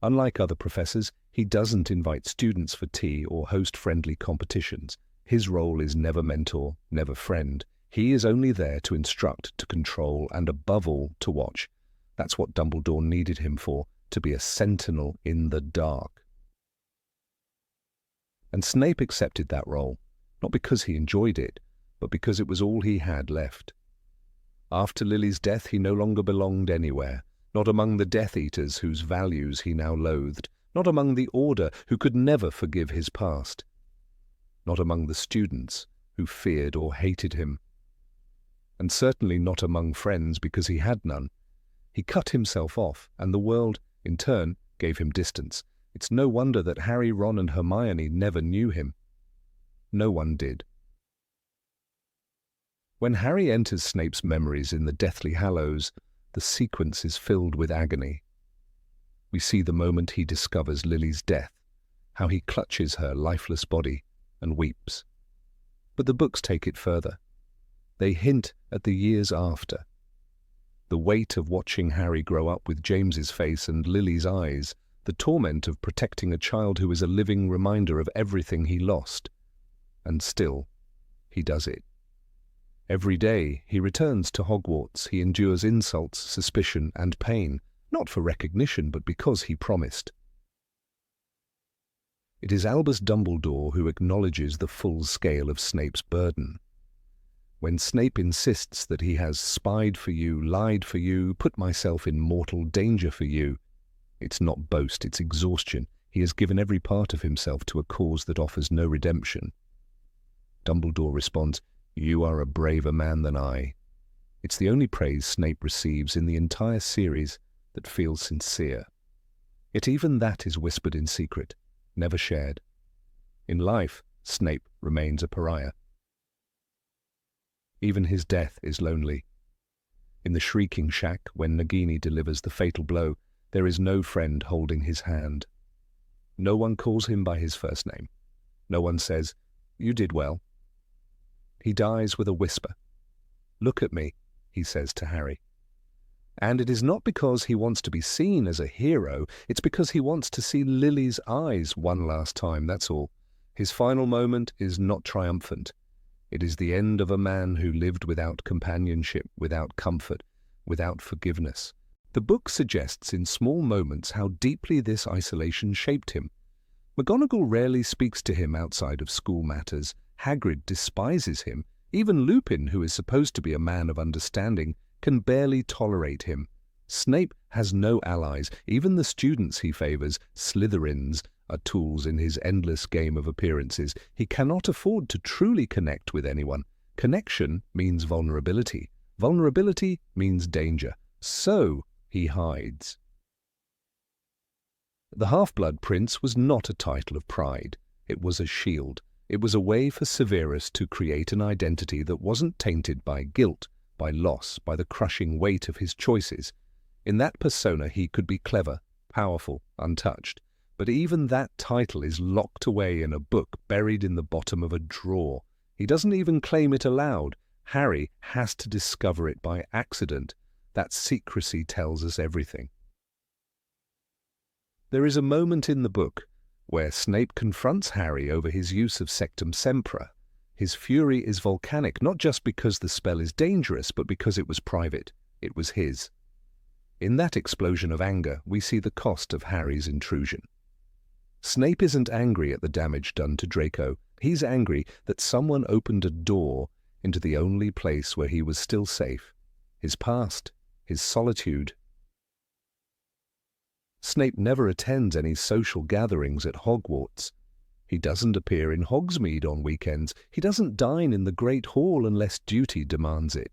Unlike other professors, he doesn't invite students for tea or host friendly competitions. His role is never mentor, never friend. He is only there to instruct, to control, and above all, to watch. That's what Dumbledore needed him for, to be a sentinel in the dark. And Snape accepted that role, not because he enjoyed it, but because it was all he had left. After Lily's death, he no longer belonged anywhere, not among the Death Eaters whose values he now loathed, not among the Order who could never forgive his past. not among the students who feared or hated him, and certainly not among friends because he had none. He cut himself off, and the world, in turn, gave him distance. It's no wonder that Harry, Ron, and Hermione never knew him. No one did. When Harry enters Snape's memories in the Deathly Hallows, the sequence is filled with agony. We see the moment he discovers Lily's death, how he clutches her lifeless body and weeps. But the books take it further. They hint at the years after. The weight of watching Harry grow up with James's face and Lily's eyes, the torment of protecting a child who is a living reminder of everything he lost. And still, he does it. Every day he returns to Hogwarts, he endures insults, suspicion, and pain, not for recognition, but because he promised. It is Albus Dumbledore who acknowledges the full scale of Snape's burden. When Snape insists that he has spied for you, lied for you, put myself in mortal danger for you, it's not boast, it's exhaustion. He has given every part of himself to a cause that offers no redemption. Dumbledore responds, "You are a braver man than I." It's the only praise Snape receives in the entire series that feels sincere. Yet even that is whispered in secret, never shared. In life, Snape remains a pariah. Even his death is lonely. In the shrieking shack, when Nagini delivers the fatal blow, there is no friend holding his hand. No one calls him by his first name. No one says, "You did well." He dies with a whisper. "Look at me," he says to Harry. And it is not because he wants to be seen as a hero, it's because he wants to see Lily's eyes one last time, that's all. His final moment is not triumphant. It is the end of a man who lived without companionship, without comfort, without forgiveness. The book suggests in small moments how deeply this isolation shaped him. McGonagall rarely speaks to him outside of school matters. Hagrid despises him. Even Lupin, who is supposed to be a man of understanding, can barely tolerate him. Snape has no allies. Even the students he favors, Slytherins, are tools in his endless game of appearances. He cannot afford to truly connect with anyone. Connection means vulnerability. Vulnerability means danger. So he hides. The Half-Blood Prince was not a title of pride. It was a shield. It was a way for Severus to create an identity that wasn't tainted by guilt, by loss, by the crushing weight of his choices. In that persona he could be clever, powerful, untouched. But even that title is locked away in a book buried in the bottom of a drawer. He doesn't even claim it aloud. Harry has to discover it by accident. That secrecy tells us everything. There is a moment in the book where Snape confronts Harry over his use of Sectumsempra. His fury is volcanic, not just because the spell is dangerous, but because it was private. It was his. In that explosion of anger, we see the cost of Harry's intrusion. Snape isn't angry at the damage done to Draco. He's angry that someone opened a door into the only place where he was still safe. His past, his solitude. Snape never attends any social gatherings at Hogwarts. He doesn't appear in Hogsmeade on weekends. He doesn't dine in the Great Hall unless duty demands it.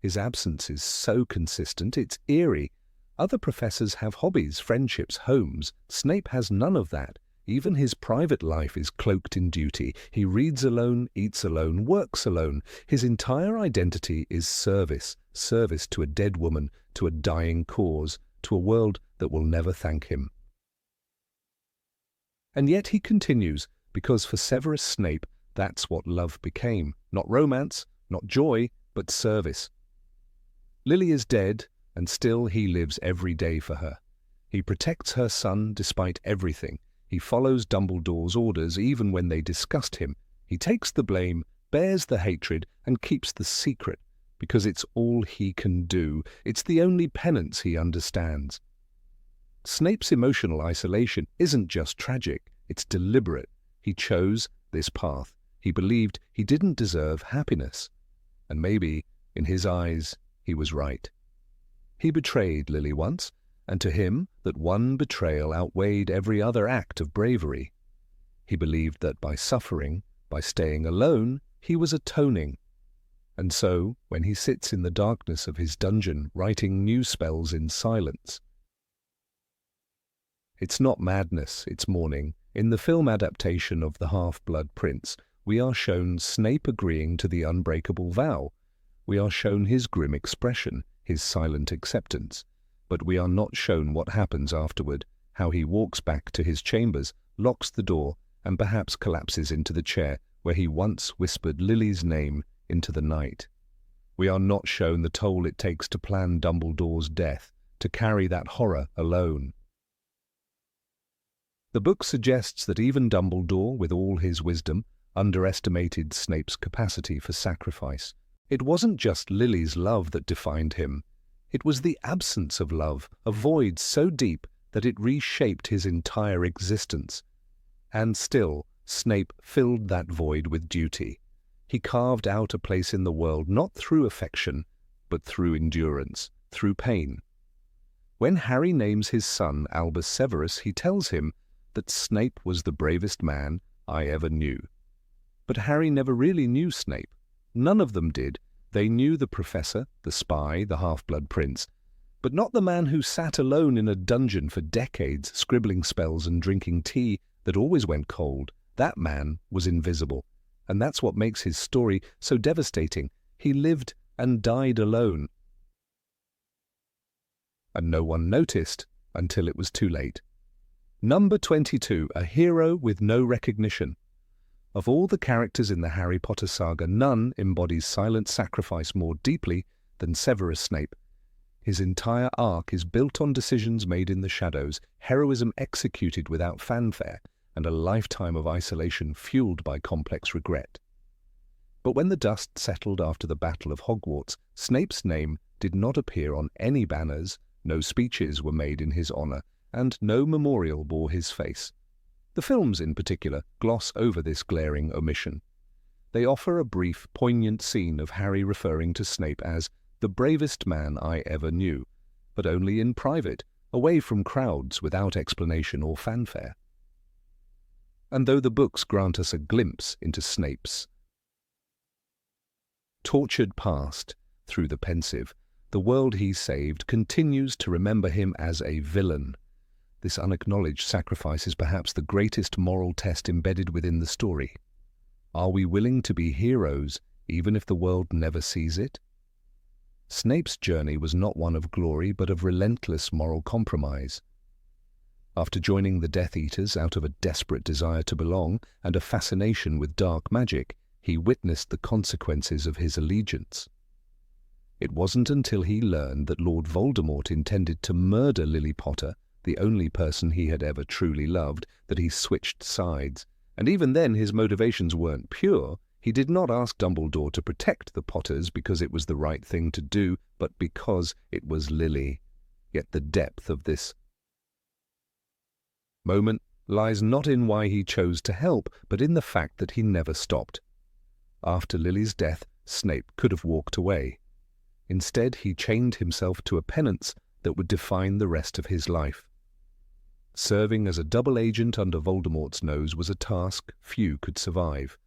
His absence is so consistent, it's eerie. Other professors have hobbies, friendships, homes. Snape has none of that. Even his private life is cloaked in duty. He reads alone, eats alone, works alone. His entire identity is service. Service to a dead woman, to a dying cause, to a world that will never thank him. And yet he continues, because for Severus Snape, that's what love became. Not romance, not joy, but service. Lily is dead, and still he lives every day for her. He protects her son despite everything. He follows Dumbledore's orders even when they disgust him. He takes the blame, bears the hatred, and keeps the secret, because it's all he can do. It's the only penance he understands. Snape's emotional isolation isn't just tragic, it's deliberate. He chose this path. He believed he didn't deserve happiness. And maybe, in his eyes, he was right. He betrayed Lily once, and to him that one betrayal outweighed every other act of bravery. He believed that by suffering, By staying alone, he was atoning. And so, when he sits in the darkness of his dungeon writing new spells in silence, it's not madness, it's mourning. In the film adaptation of The Half-Blood Prince, we are shown Snape agreeing to the unbreakable vow. We are shown his grim expression, his silent acceptance. But we are not shown what happens afterward, how he walks back to his chambers, locks the door, and perhaps collapses into the chair where he once whispered Lily's name into the night. We are not shown the toll it takes to plan Dumbledore's death, to carry that horror alone. The book suggests that even Dumbledore, with all his wisdom, underestimated Snape's capacity for sacrifice. It wasn't just Lily's love that defined him. It was the absence of love, a void so deep that it reshaped his entire existence. And still, Snape filled that void with duty. He carved out a place in the world not through affection, but through endurance, through pain. When Harry names his son Albus Severus, he tells him that Snape was the bravest man I ever knew. But Harry never really knew Snape. None of them did. They knew the professor, the spy, the half-blood prince, but not the man who sat alone in a dungeon for decades, scribbling spells and drinking tea that always went cold. That man was invisible, and that's what makes his story so devastating. He lived and died alone. And no one noticed until it was too late. Number 22, a hero with no recognition. Of all the characters in the Harry Potter saga, none embodies silent sacrifice more deeply than Severus Snape. His entire arc is built on decisions made in the shadows, heroism executed without fanfare, and a lifetime of isolation fueled by complex regret. But when the dust settled after the Battle of Hogwarts, Snape's name did not appear on any banners, no speeches were made in his honor, and no memorial bore his face. The films, in particular, gloss over this glaring omission. They offer a brief, poignant scene of Harry referring to Snape as the bravest man I ever knew, but only in private, away from crowds, without explanation or fanfare. And though the books grant us a glimpse into Snape's tortured past through the pensive, the world he saved continues to remember him as a villain. This unacknowledged sacrifice is perhaps the greatest moral test embedded within the story. Are we willing to be heroes even if the world never sees it? Snape's journey was not one of glory but of relentless moral compromise. After joining the Death Eaters out of a desperate desire to belong and a fascination with dark magic, he witnessed the consequences of his allegiance. It wasn't until he learned that Lord Voldemort intended to murder Lily Potter, the only person he had ever truly loved, that he switched sides. And even then his motivations weren't pure. He did not ask Dumbledore to protect the Potters because it was the right thing to do, but because it was Lily. Yet the depth of this moment lies not in why he chose to help, but in the fact that he never stopped. After Lily's death, Snape could have walked away. Instead, he chained himself to a penance that would define the rest of his life. Serving as a double agent under Voldemort's nose was a task few could survive.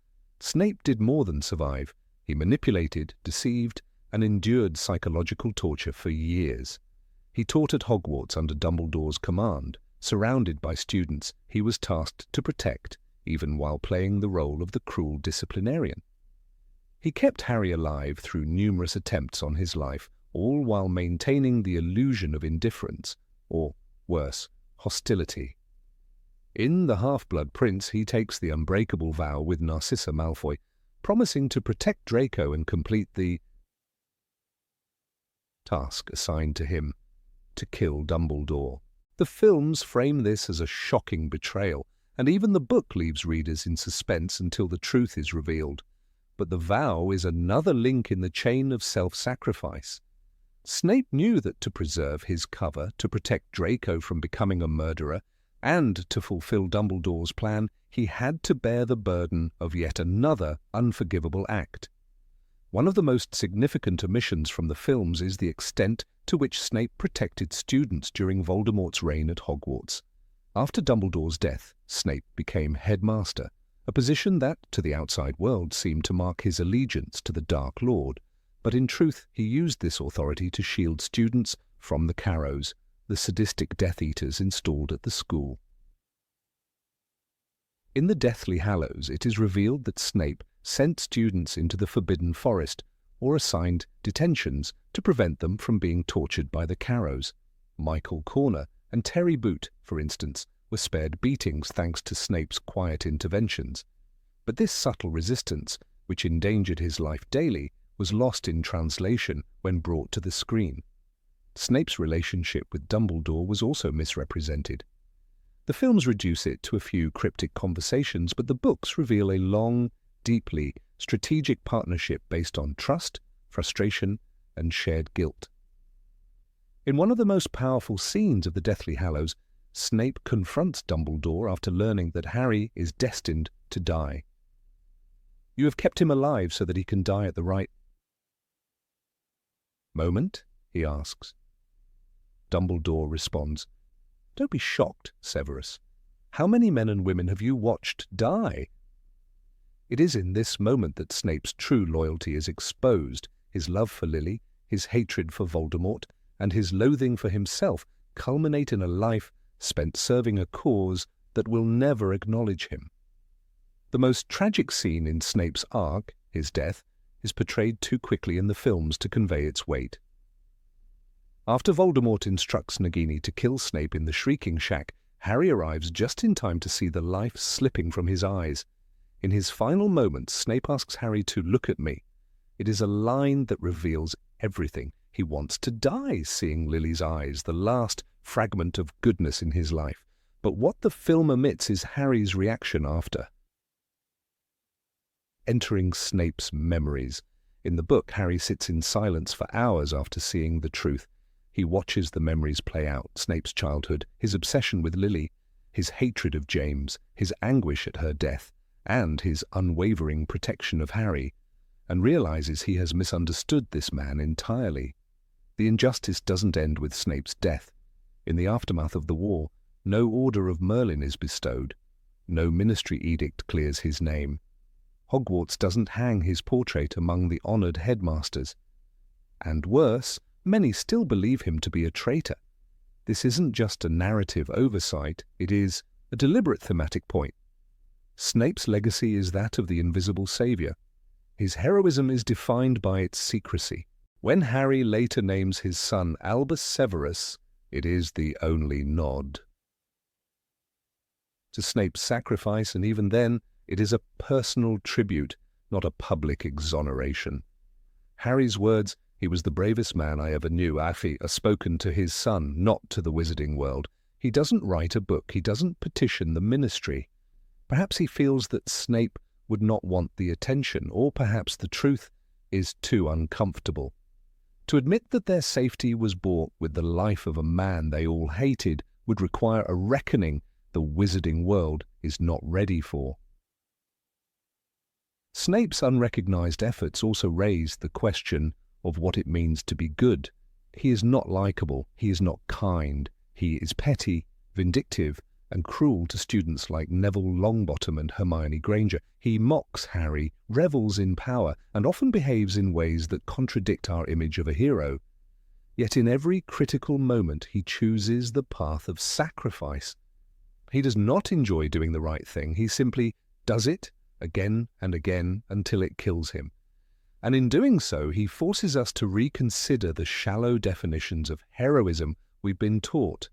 Snape did more than survive. He manipulated, deceived, and endured psychological torture for years. He taught at Hogwarts under Dumbledore's command. Surrounded by students, he was tasked to protect, even while playing the role of the cruel disciplinarian. He kept Harry alive through numerous attempts on his life, all while maintaining the illusion of indifference, or, worse, hostility. In The Half-Blood Prince, he takes the unbreakable vow with Narcissa Malfoy, promising to protect Draco and complete the task assigned to him, to kill Dumbledore. The films frame this as a shocking betrayal, and even the book leaves readers in suspense until the truth is revealed. But the vow is another link in the chain of self-sacrifice. Snape knew that to preserve his cover, to protect Draco from becoming a murderer, and to fulfill Dumbledore's plan, he had to bear the burden of yet another unforgivable act. One of the most significant omissions from the films is the extent to which Snape protected students during Voldemort's reign at Hogwarts. After Dumbledore's death, Snape became headmaster, a position that, to the outside world, seemed to mark his allegiance to the Dark Lord, but in truth he used this authority to shield students from the Carrows, the sadistic Death Eaters installed at the school. In the Deathly Hallows, it is revealed that Snape sent students into the Forbidden Forest or assigned detentions to prevent them from being tortured by the Carrows. Michael Corner and Terry Boot, for instance, were spared beatings thanks to Snape's quiet interventions. But this subtle resistance, which endangered his life daily, was lost in translation when brought to the screen. Snape's relationship with Dumbledore was also misrepresented. The films reduce it to a few cryptic conversations, but the books reveal a long, deeply strategic partnership based on trust, frustration, and shared guilt. In one of the most powerful scenes of the Deathly Hallows, Snape confronts Dumbledore after learning that Harry is destined to die. "You have kept him alive so that he can die at the right moment?" he asks. Dumbledore responds, "Don't be shocked, Severus. How many men and women have you watched die?" It is in this moment that Snape's true loyalty is exposed. His love for Lily, his hatred for Voldemort, and his loathing for himself culminate in a life spent serving a cause that will never acknowledge him. The most tragic scene in Snape's arc, his death, is portrayed too quickly in the films to convey its weight. After Voldemort instructs Nagini to kill Snape in the Shrieking Shack, Harry arrives just in time to see the life slipping from his eyes. In his final moments, Snape asks Harry to look at me. It is a line that reveals everything. He wants to die seeing Lily's eyes, the last fragment of goodness in his life. But what the film omits is Harry's reaction after. Entering Snape's memories. In the book, Harry sits in silence for hours after seeing the truth. He watches the memories play out, Snape's childhood, his obsession with Lily, his hatred of James, his anguish at her death, and his unwavering protection of Harry, and realizes he has misunderstood this man entirely. The injustice doesn't end with Snape's death. In the aftermath of the war, no Order of Merlin is bestowed. No ministry edict clears his name. Hogwarts doesn't hang his portrait among the honored headmasters. And worse, many still believe him to be a traitor. This isn't just a narrative oversight, it is a deliberate thematic point. Snape's legacy is that of the invisible savior. His heroism is defined by its secrecy. When Harry later names his son Albus Severus, it is the only nod to Snape's sacrifice, and even then, it is a personal tribute, not a public exoneration. Harry's words, "He was the bravest man I ever knew," are spoken to his son, not to the wizarding world. He doesn't write a book, he doesn't petition the ministry. Perhaps he feels that Snape would not want the attention, or perhaps the truth is too uncomfortable. To admit that their safety was bought with the life of a man they all hated would require a reckoning the wizarding world is not ready for. Snape's unrecognized efforts also raise the question of what it means to be good. He is not likable, he is not kind, he is petty, vindictive, and cruel to students like Neville Longbottom and Hermione Granger. He mocks Harry, revels in power, and often behaves in ways that contradict our image of a hero. Yet in every critical moment he chooses the path of sacrifice. He does not enjoy doing the right thing, he simply does it again and again until it kills him. And in doing so, he forces us to reconsider the shallow definitions of heroism we've been taught.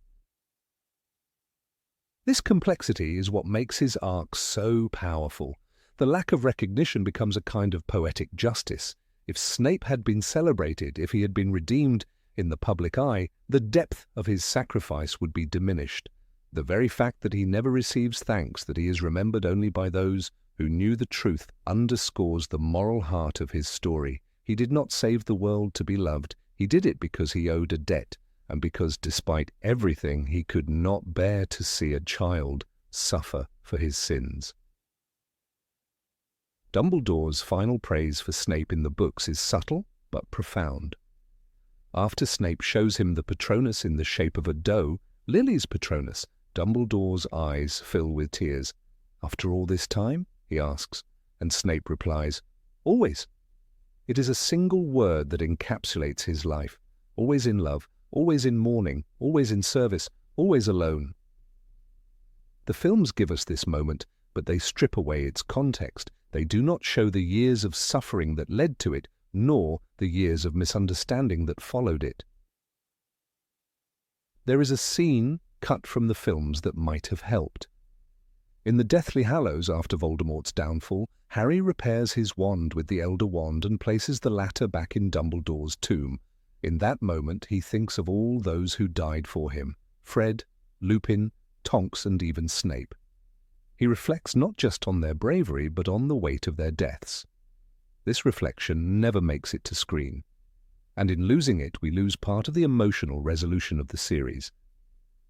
This complexity is what makes his arc so powerful. The lack of recognition becomes a kind of poetic justice. If Snape had been celebrated, if he had been redeemed in the public eye, the depth of his sacrifice would be diminished. The very fact that he never receives thanks, that he is remembered only by those who knew the truth, underscores the moral heart of his story. He did not save the world to be loved. He did it because he owed a debt, and because despite everything he could not bear to see a child suffer for his sins. Dumbledore's final praise for Snape in the books is subtle but profound. After Snape shows him the Patronus in the shape of a doe, Lily's Patronus, Dumbledore's eyes fill with tears. After all this time, he asks, and Snape replies, "Always." It is a single word that encapsulates his life, always in love, always in mourning, always in service, always alone. The films give us this moment, but they strip away its context. They do not show the years of suffering that led to it, nor the years of misunderstanding that followed it. There is a scene cut from the films that might have helped. In the Deathly Hallows after Voldemort's downfall, Harry repairs his wand with the Elder Wand and places the latter back in Dumbledore's tomb. In that moment, he thinks of all those who died for him: Fred, Lupin, Tonks, and even Snape. He reflects not just on their bravery, but on the weight of their deaths. This reflection never makes it to screen, and in losing it, we lose part of the emotional resolution of the series.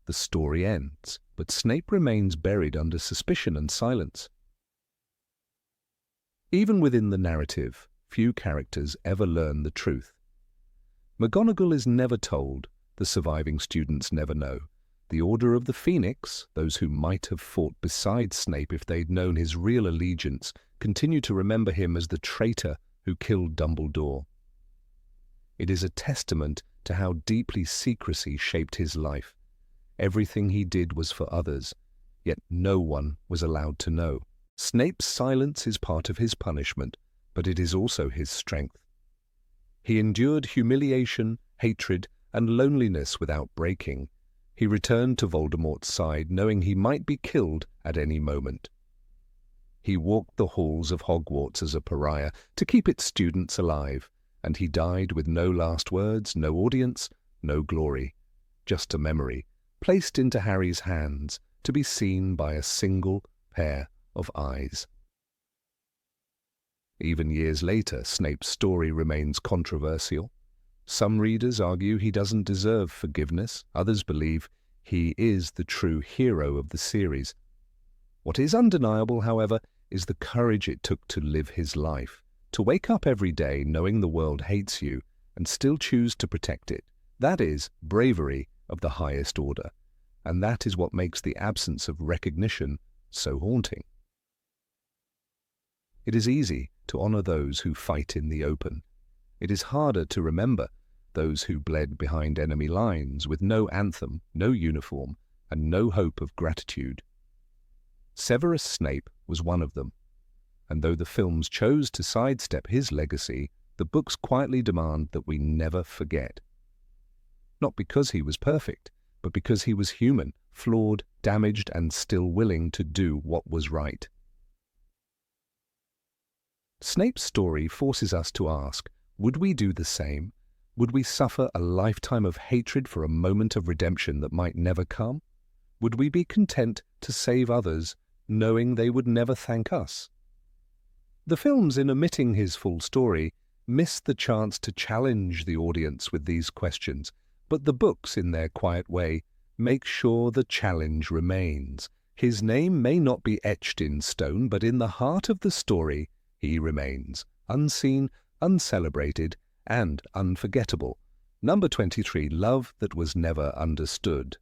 The story ends, but Snape remains buried under suspicion and silence. Even within the narrative, few characters ever learn the truth. McGonagall is never told, the surviving students never know. The Order of the Phoenix, those who might have fought beside Snape if they'd known his real allegiance, continue to remember him as the traitor who killed Dumbledore. It is a testament to how deeply secrecy shaped his life. Everything he did was for others, yet no one was allowed to know. Snape's silence is part of his punishment, but it is also his strength. He endured humiliation, hatred, and loneliness without breaking. He returned to Voldemort's side, knowing he might be killed at any moment. He walked the halls of Hogwarts as a pariah to keep its students alive, and he died with no last words, no audience, no glory, just a memory, placed into Harry's hands to be seen by a single pair of eyes. Even years later, Snape's story remains controversial. Some readers argue he doesn't deserve forgiveness. Others believe he is the true hero of the series. What is undeniable, however, is the courage it took to live his life, to wake up every day knowing the world hates you and still choose to protect it. That is bravery of the highest order, and that is what makes the absence of recognition so haunting. It is easy to honor those who fight in the open. It is harder to remember those who bled behind enemy lines with no anthem, no uniform, and no hope of gratitude. Severus Snape was one of them, and though the films chose to sidestep his legacy, the books quietly demand that we never forget. Not because he was perfect, but because he was human, flawed, damaged, and still willing to do what was right. Snape's story forces us to ask, would we do the same? Would we suffer a lifetime of hatred for a moment of redemption that might never come? Would we be content to save others, knowing they would never thank us? The films, in omitting his full story, missed the chance to challenge the audience with these questions, but the books, in their quiet way, make sure the challenge remains. His name may not be etched in stone, but in the heart of the story he remains, unseen, uncelebrated, and unforgettable. Number 23, Love That Was Never Understood.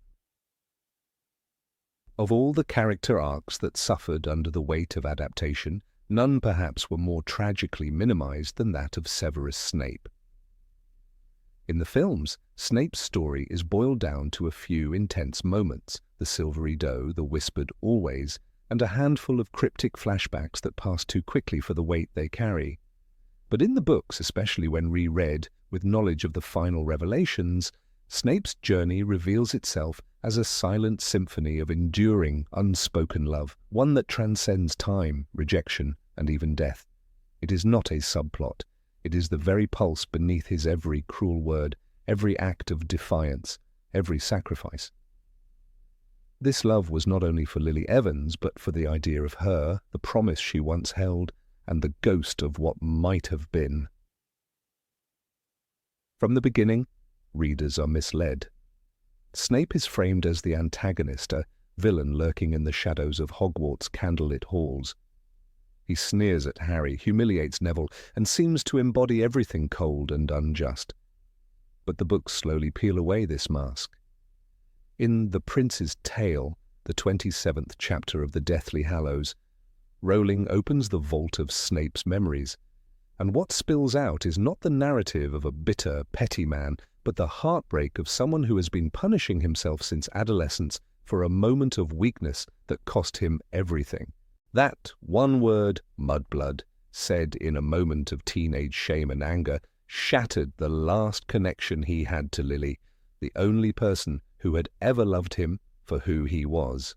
Of all the character arcs that suffered under the weight of adaptation, none perhaps were more tragically minimized than that of Severus Snape. In the films, Snape's story is boiled down to a few intense moments: the silvery doe, the whispered always, and a handful of cryptic flashbacks that pass too quickly for the weight they carry. But in the books, especially when reread with knowledge of the final revelations, Snape's journey reveals itself as a silent symphony of enduring, unspoken love, one that transcends time, rejection, and even death. It is not a subplot. It is the very pulse beneath his every cruel word, every act of defiance, every sacrifice. This love was not only for Lily Evans, but for the idea of her, the promise she once held, and the ghost of what might have been. From the beginning, readers are misled. Snape is framed as the antagonist, a villain lurking in the shadows of Hogwarts' candlelit halls. He sneers at Harry, humiliates Neville, and seems to embody everything cold and unjust. But the books slowly peel away this mask. In The Prince's Tale, the 27th chapter of the Deathly Hallows, Rowling opens the vault of Snape's memories, and what spills out is not the narrative of a bitter, petty man, but the heartbreak of someone who has been punishing himself since adolescence for a moment of weakness that cost him everything. That one word, mudblood, said in a moment of teenage shame and anger, shattered the last connection he had to Lily, the only person who had ever loved him for who he was.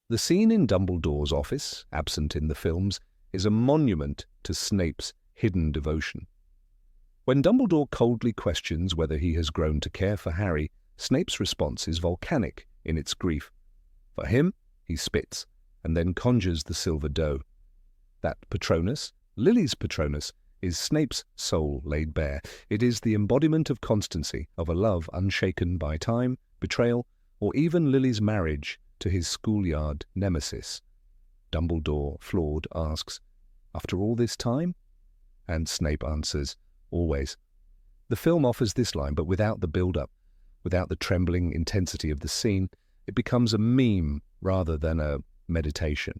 The scene in Dumbledore's office, absent in the films, is a monument to Snape's hidden devotion. When Dumbledore coldly questions whether he has grown to care for Harry, Snape's response is volcanic in its grief. For him, he spits, and then conjures the silver doe. That Patronus, Lily's Patronus, is Snape's soul laid bare. It is the embodiment of constancy, of a love unshaken by time, betrayal, or even Lily's marriage to his schoolyard nemesis. Dumbledore, flawed, asks, "After all this time?" And Snape answers, "Always." The film offers this line, but without the build-up, without the trembling intensity of the scene. It becomes a meme rather than a meditation.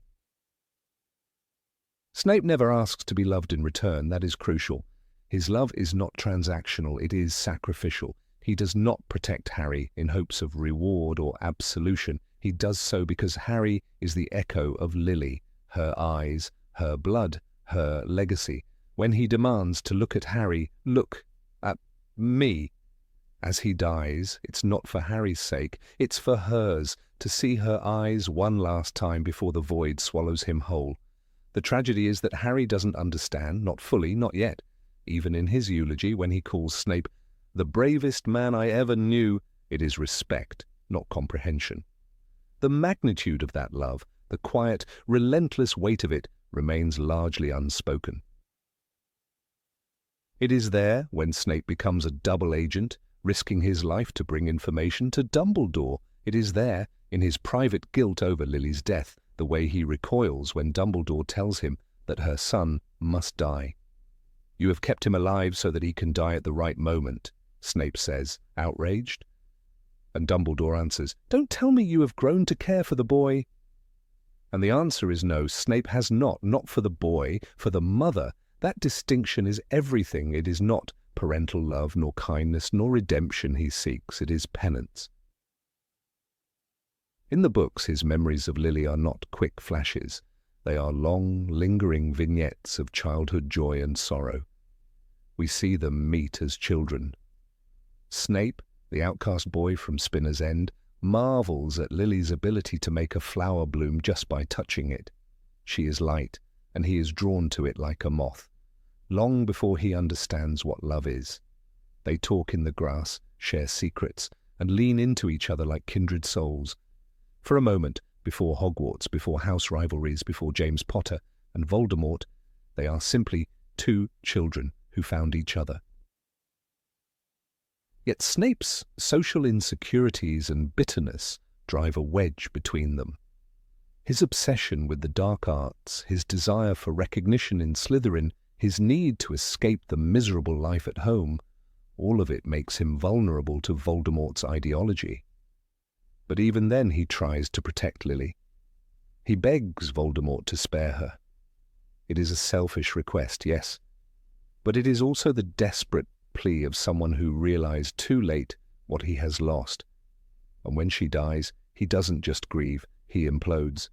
Snape never asks to be loved in return. That is crucial. His love is not transactional, it is sacrificial. He does not protect Harry in hopes of reward or absolution. He does so because Harry is the echo of Lily, her eyes, her blood, her legacy. When he demands to look at Harry, look at me. As he dies, it's not for Harry's sake, it's for hers, to see her eyes one last time before the void swallows him whole. The tragedy is that Harry doesn't understand, not fully, not yet. Even in his eulogy, when he calls Snape the bravest man I ever knew, it is respect, not comprehension. The magnitude of that love, the quiet, relentless weight of it, remains largely unspoken. It is there when Snape becomes a double agent, risking his life to bring information to Dumbledore. It is there, in his private guilt over Lily's death, the way he recoils when Dumbledore tells him that her son must die. "You have kept him alive so that he can die at the right moment," Snape says, outraged. And Dumbledore answers, "Don't tell me you have grown to care for the boy." And the answer is no, Snape has not for the boy, for the mother. That distinction is everything. It is not parental love, nor kindness, nor redemption he seeks. It is penance. In the books, his memories of Lily are not quick flashes. They are long, lingering vignettes of childhood joy and sorrow. We see them meet as children. Snape, the outcast boy from Spinner's End, marvels at Lily's ability to make a flower bloom just by touching it. She is light, and he is drawn to it like a moth, long before he understands what love is. They talk in the grass, share secrets, and lean into each other like kindred souls. For a moment, before Hogwarts, before house rivalries, before James Potter and Voldemort, they are simply two children who found each other. Yet Snape's social insecurities and bitterness drive a wedge between them. His obsession with the dark arts, his desire for recognition in Slytherin, his need to escape the miserable life at home, all of it makes him vulnerable to Voldemort's ideology. But even then he tries to protect Lily. He begs Voldemort to spare her. It is a selfish request, yes, but it is also the desperate plea of someone who realized too late what he has lost. And when she dies, he doesn't just grieve, he implodes.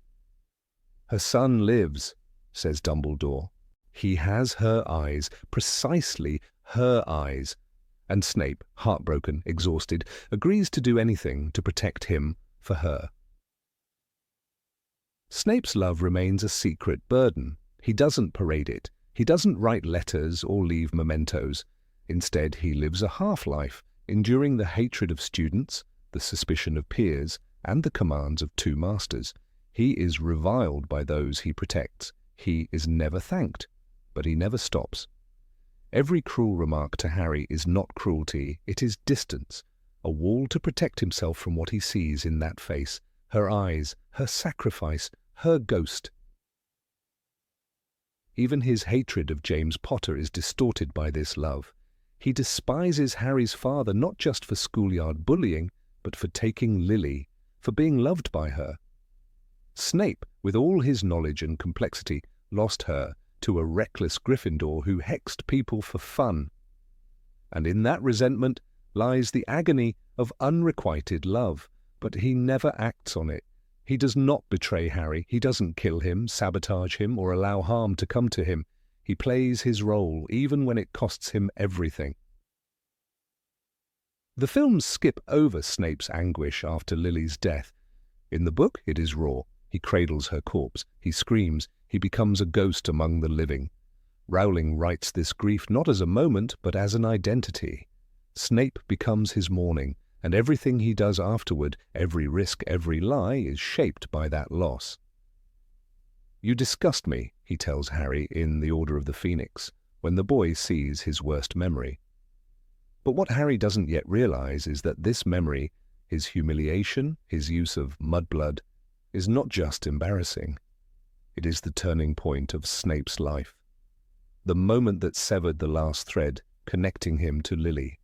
"Her son lives," says Dumbledore. "He has her eyes, precisely her eyes." And Snape, heartbroken, exhausted, agrees to do anything to protect him for her. Snape's love remains a secret burden. He doesn't parade it. He doesn't write letters or leave mementos. Instead, he lives a half-life, enduring the hatred of students, the suspicion of peers, and the commands of two masters. He is reviled by those he protects. He is never thanked, but he never stops. Every cruel remark to Harry is not cruelty, it is distance, a wall to protect himself from what he sees in that face, her eyes, her sacrifice, her ghost. Even his hatred of James Potter is distorted by this love. He despises Harry's father not just for schoolyard bullying, but for taking Lily, for being loved by her. Snape with all his knowledge and complexity, lost her to a reckless Gryffindor who hexed people for fun. And in that resentment lies the agony of unrequited love, but he never acts on it. He does not betray Harry, he doesn't kill him, sabotage him, or allow harm to come to him. He plays his role, even when it costs him everything. The films skip over Snape's anguish after Lily's death. In the book, it is raw. He cradles her corpse, he screams, he becomes a ghost among the living. Rowling writes this grief not as a moment, but as an identity. Snape becomes his mourning, and everything he does afterward, every risk, every lie, is shaped by that loss. "You disgust me," he tells Harry in The Order of the Phoenix, when the boy sees his worst memory. But what Harry doesn't yet realize is that this memory, his humiliation, his use of mudblood, is not just embarrassing. It is the turning point of Snape's life. The moment that severed the last thread, connecting him to Lily.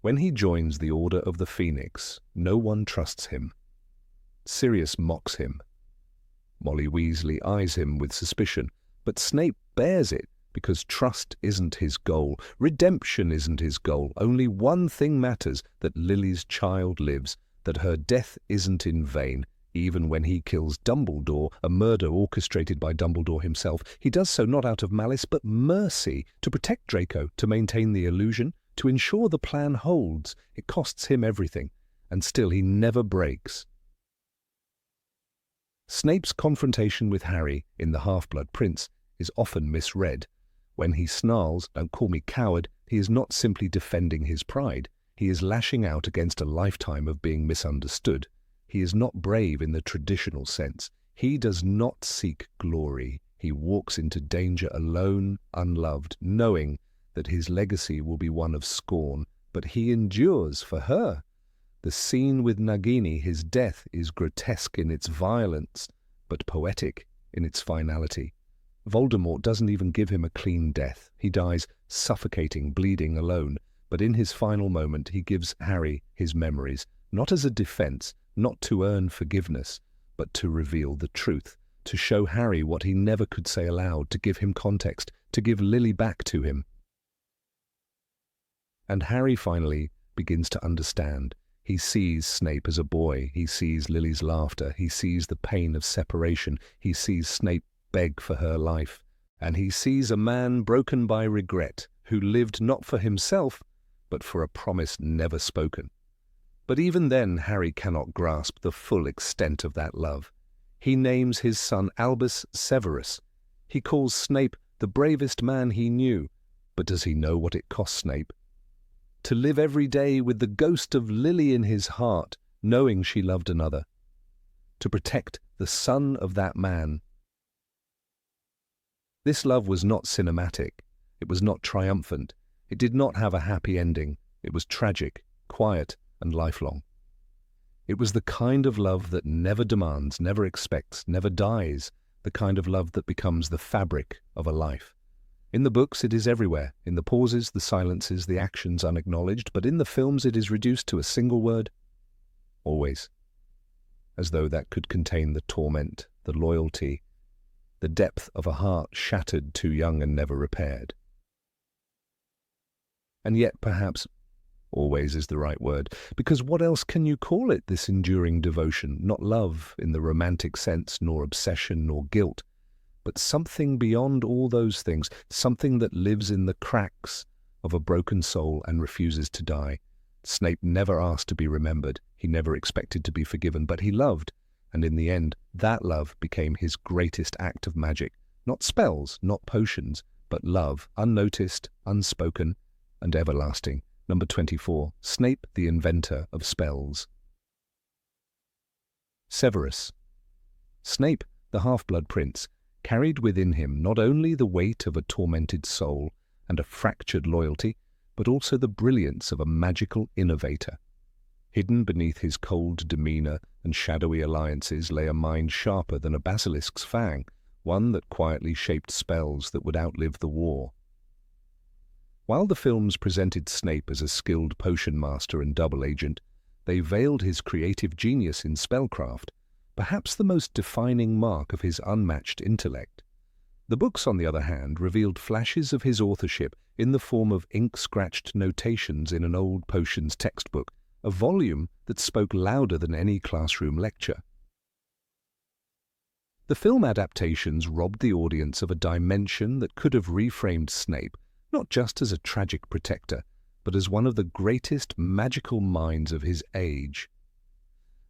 When he joins the Order of the Phoenix, no one trusts him. Sirius mocks him. Molly Weasley eyes him with suspicion, but Snape bears it because trust isn't his goal, redemption isn't his goal. Only one thing matters, that Lily's child lives, that her death isn't in vain. Even when he kills Dumbledore, a murder orchestrated by Dumbledore himself, he does so not out of malice but mercy, to protect Draco, to maintain the illusion, to ensure the plan holds. It costs him everything, and still he never breaks. Snape's confrontation with Harry in The Half-Blood Prince is often misread. When he snarls, "Don't call me coward," he is not simply defending his pride. He is lashing out against a lifetime of being misunderstood. He is not brave in the traditional sense. He does not seek glory. He walks into danger alone, unloved, knowing that his legacy will be one of scorn, but he endures for her. The scene with Nagini, his death, is grotesque in its violence, but poetic in its finality. Voldemort doesn't even give him a clean death. He dies suffocating, bleeding alone, but in his final moment he gives Harry his memories, not as a defense, not to earn forgiveness, but to reveal the truth, to show Harry what he never could say aloud, to give him context, to give Lily back to him. And Harry finally begins to understand. He sees Snape as a boy, he sees Lily's laughter, he sees the pain of separation, he sees Snape beg for her life, and he sees a man broken by regret, who lived not for himself, but for a promise never spoken. But even then Harry cannot grasp the full extent of that love. He names his son Albus Severus. He calls Snape the bravest man he knew, but does he know what it cost Snape? To live every day with the ghost of Lily in his heart, knowing she loved another. To protect the son of that man. This love was not cinematic. It was not triumphant. It did not have a happy ending. It was tragic, quiet, and lifelong. It was the kind of love that never demands, never expects, never dies, the kind of love that becomes the fabric of a life. In the books it is everywhere, in the pauses, the silences, the actions unacknowledged, but in the films it is reduced to a single word: always. As though that could contain the torment, the loyalty, the depth of a heart shattered too young and never repaired. And yet perhaps always is the right word, because what else can you call it, this enduring devotion? Not love in the romantic sense, nor obsession, nor guilt, but something beyond all those things, something that lives in the cracks of a broken soul and refuses to die. Snape never asked to be remembered, he never expected to be forgiven, but he loved, and in the end, that love became his greatest act of magic. Not spells, not potions, but love, unnoticed, unspoken, and everlasting. Number 24, Snape, the inventor of spells. Severus. Snape, the Half-Blood Prince, carried within him not only the weight of a tormented soul and a fractured loyalty, but also the brilliance of a magical innovator. Hidden beneath his cold demeanor and shadowy alliances lay a mind sharper than a basilisk's fang, one that quietly shaped spells that would outlive the war. While the films presented Snape as a skilled potion master and double agent, they veiled his creative genius in spellcraft. perhaps the most defining mark of his unmatched intellect. The books, on the other hand, revealed flashes of his authorship in the form of ink-scratched notations in an old potions textbook, a volume that spoke louder than any classroom lecture. The film adaptations robbed the audience of a dimension that could have reframed Snape not just as a tragic protector, but as one of the greatest magical minds of his age.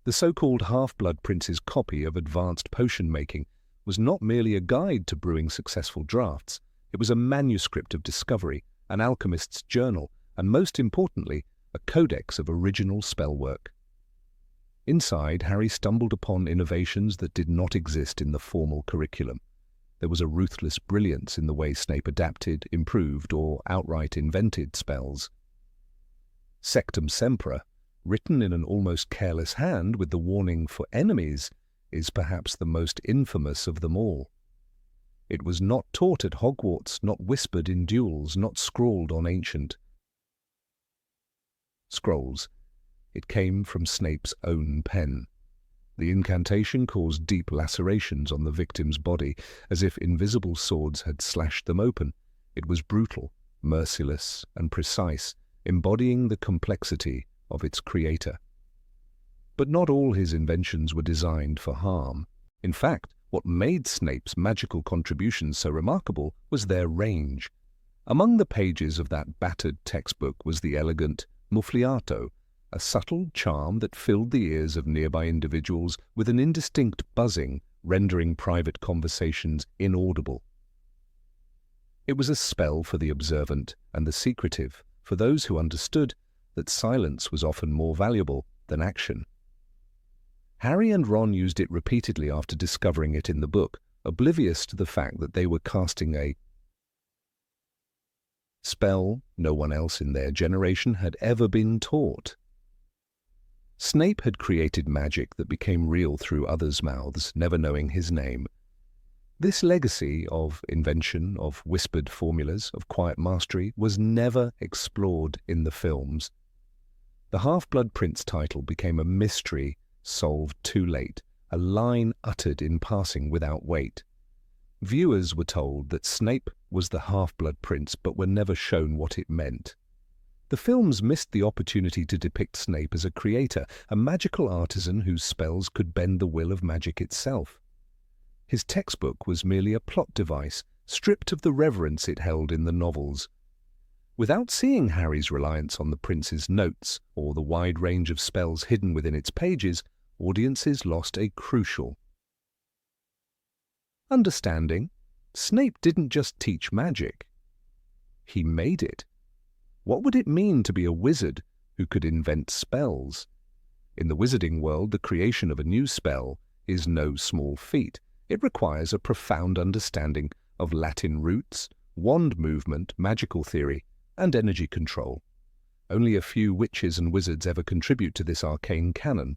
The so-called Half-Blood Prince's copy of Advanced Potion Making was not merely a guide to brewing successful drafts, it was a manuscript of discovery, an alchemist's journal, and most importantly, a codex of original spellwork. Inside, Harry stumbled upon innovations that did not exist in the formal curriculum. There was a ruthless brilliance in the way Snape adapted, improved, or outright invented spells. Sectumsempra, written in an almost careless hand with the warning for enemies, is perhaps the most infamous of them all. It was not taught at Hogwarts, not whispered in duels, not scrawled on ancient scrolls. It came from Snape's own pen. The incantation caused deep lacerations on the victim's body, as if invisible swords had slashed them open. It was brutal, merciless, and precise, embodying the complexity of its creator. But not all his inventions were designed for harm. In fact, what made Snape's magical contributions so remarkable was their range. Among the pages of that battered textbook was the elegant muffliato, a subtle charm that filled the ears of nearby individuals with an indistinct buzzing, rendering private conversations inaudible. It was a spell for the observant and the secretive, for those who understood that silence was often more valuable than action. Harry and Ron used it repeatedly after discovering it in the book, oblivious to the fact that they were casting a spell no one else in their generation had ever been taught. Snape had created magic that became real through others' mouths, never knowing his name. This legacy of invention, of whispered formulas, of quiet mastery, was never explored in the films. The Half-Blood Prince title became a mystery solved too late, a line uttered in passing without weight. Viewers were told that Snape was the Half-Blood Prince, but were never shown what it meant. The films missed the opportunity to depict Snape as a creator, a magical artisan whose spells could bend the will of magic itself. His textbook was merely a plot device, stripped of the reverence it held in the novels. Without seeing Harry's reliance on the prince's notes, or the wide range of spells hidden within its pages, audiences lost a crucial understanding. Snape didn't just teach magic. He made it. What would it mean to be a wizard who could invent spells? In the wizarding world, the creation of a new spell is no small feat. It requires a profound understanding of Latin roots, wand movement, magical theory, and energy control. Only a few witches and wizards ever contribute to this arcane canon.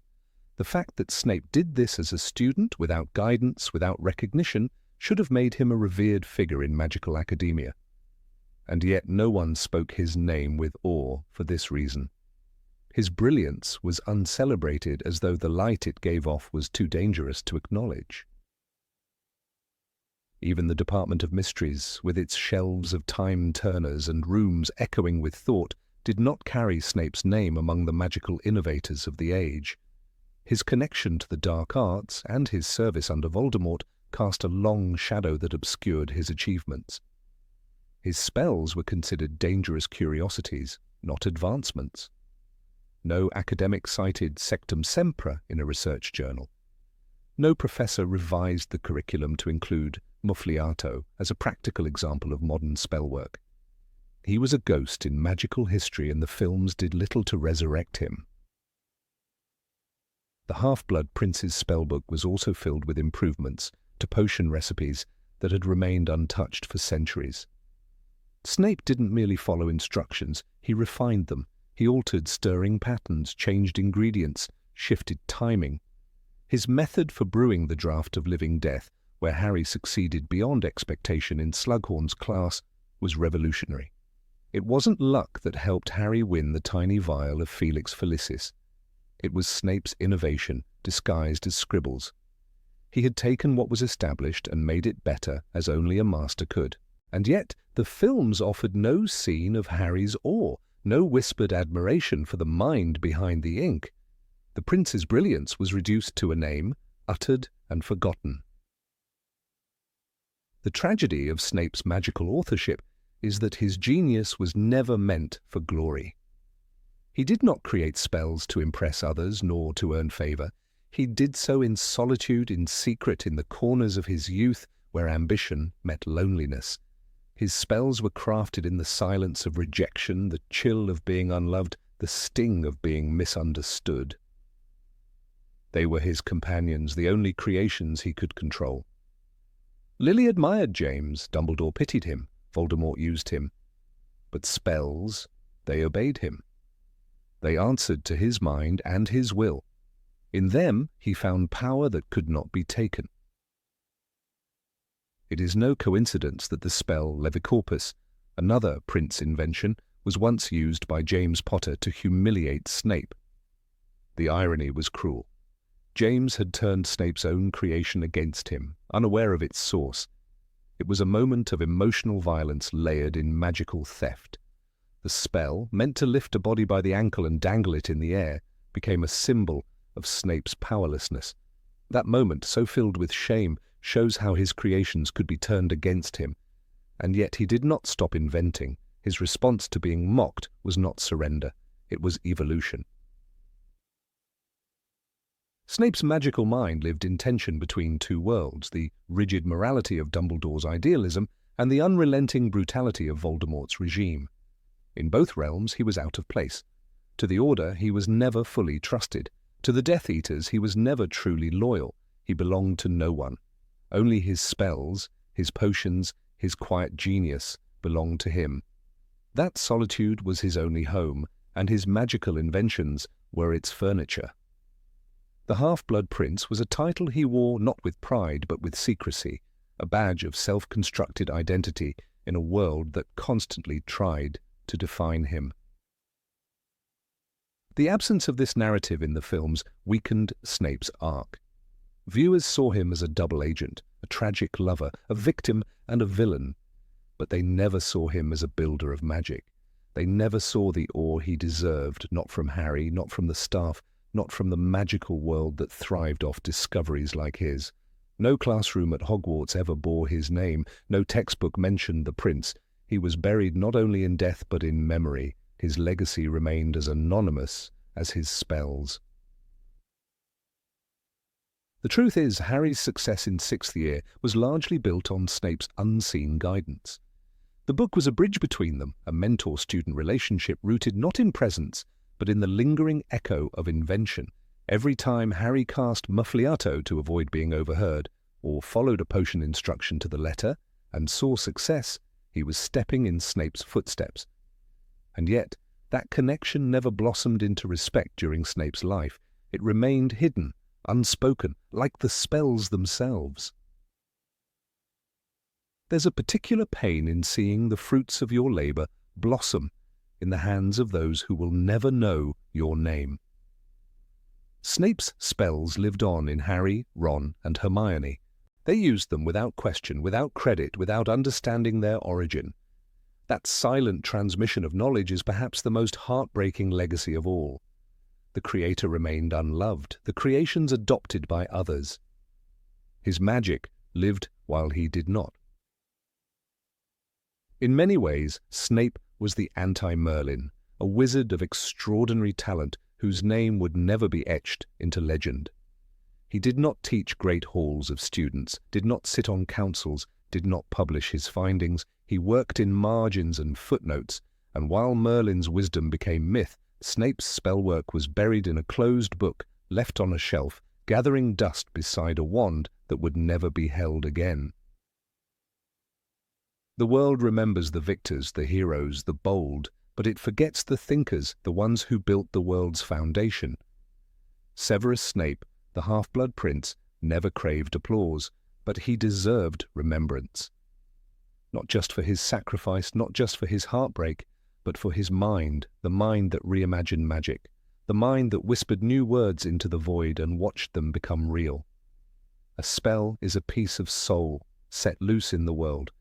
The fact that Snape did this as a student, without guidance, without recognition, should have made him a revered figure in magical academia. And yet no one spoke his name with awe for this reason. His brilliance was uncelebrated, as though the light it gave off was too dangerous to acknowledge. Even the Department of Mysteries, with its shelves of time-turners and rooms echoing with thought, did not carry Snape's name among the magical innovators of the age. His connection to the dark arts and his service under Voldemort cast a long shadow that obscured his achievements. His spells were considered dangerous curiosities, not advancements. No academic cited Sectumsempra in a research journal. No professor revised the curriculum to include muffliato as a practical example of modern spellwork. He was a ghost in magical history, and the films did little to resurrect him. The Half-Blood Prince's spellbook was also filled with improvements to potion recipes that had remained untouched for centuries. Snape didn't merely follow instructions, he refined them. He altered stirring patterns, changed ingredients, shifted timing. His method for brewing the draught of living death, where Harry succeeded beyond expectation in Slughorn's class, was revolutionary. It wasn't luck that helped Harry win the tiny vial of Felix Felicis. It was Snape's innovation, disguised as scribbles, He had taken what was established and made it better as only a master could. And yet the films offered no scene of Harry's awe, no whispered admiration for the mind behind the ink. The prince's brilliance was reduced to a name, uttered and forgotten. The tragedy of Snape's magical authorship is that his genius was never meant for glory. He did not create spells to impress others nor to earn favour. He did so in solitude, in secret, in the corners of his youth where ambition met loneliness. His spells were crafted in the silence of rejection, the chill of being unloved, the sting of being misunderstood. They were his companions, the only creations he could control. Lily admired James, Dumbledore pitied him, Voldemort used him. But spells, they obeyed him. They answered to his mind and his will. In them he found power that could not be taken. It is no coincidence that the spell Levicorpus, another prince invention, was once used by James Potter to humiliate Snape. The irony was cruel. James had turned Snape's own creation against him, unaware of its source. It was a moment of emotional violence layered in magical theft. The spell, meant to lift a body by the ankle and dangle it in the air, became a symbol of Snape's powerlessness. That moment, so filled with shame, shows how his creations could be turned against him. And yet he did not stop inventing. His response to being mocked was not surrender. It was evolution. Snape's magical mind lived in tension between two worlds, the rigid morality of Dumbledore's idealism and the unrelenting brutality of Voldemort's regime. In both realms he was out of place. To the Order he was never fully trusted. To the Death Eaters he was never truly loyal. He belonged to no one. Only his spells, his potions, his quiet genius belonged to him. That solitude was his only home, and his magical inventions were its furniture. The Half-Blood Prince was a title he wore not with pride but with secrecy, a badge of self-constructed identity in a world that constantly tried to define him. The absence of this narrative in the films weakened Snape's arc. Viewers saw him as a double agent, a tragic lover, a victim and a villain, but they never saw him as a builder of magic. They never saw the awe he deserved, not from Harry, not from the staff, not from the magical world that thrived off discoveries like his. No classroom at Hogwarts ever bore his name, no textbook mentioned the prince. He was buried not only in death but in memory. His legacy remained as anonymous as his spells. The truth is, Harry's success in sixth year was largely built on Snape's unseen guidance. The book was a bridge between them, a mentor-student relationship rooted not in presence, but in the lingering echo of invention. Every time Harry cast Muffliato to avoid being overheard, or followed a potion instruction to the letter, and saw success, he was stepping in Snape's footsteps. And yet, that connection never blossomed into respect during Snape's life. It remained hidden, unspoken, like the spells themselves. There's a particular pain in seeing the fruits of your labour blossom in the hands of those who will never know your name. Snape's spells lived on in Harry, Ron, and Hermione. They used them without question, without credit, without understanding their origin. That silent transmission of knowledge is perhaps the most heartbreaking legacy of all. The creator remained unloved, the creations adopted by others. His magic lived while he did not. In many ways, Snape was the anti-Merlin, a wizard of extraordinary talent whose name would never be etched into legend. He did not teach great halls of students, did not sit on councils, did not publish his findings. He worked in margins and footnotes, and while Merlin's wisdom became myth, Snape's spellwork was buried in a closed book, left on a shelf, gathering dust beside a wand that would never be held again. The world remembers the victors, the heroes, the bold, but it forgets the thinkers, the ones who built the world's foundation. Severus Snape, the Half-Blood Prince, never craved applause, but he deserved remembrance. Not just for his sacrifice, not just for his heartbreak, but for his mind, the mind that reimagined magic, the mind that whispered new words into the void and watched them become real. A spell is a piece of soul set loose in the world.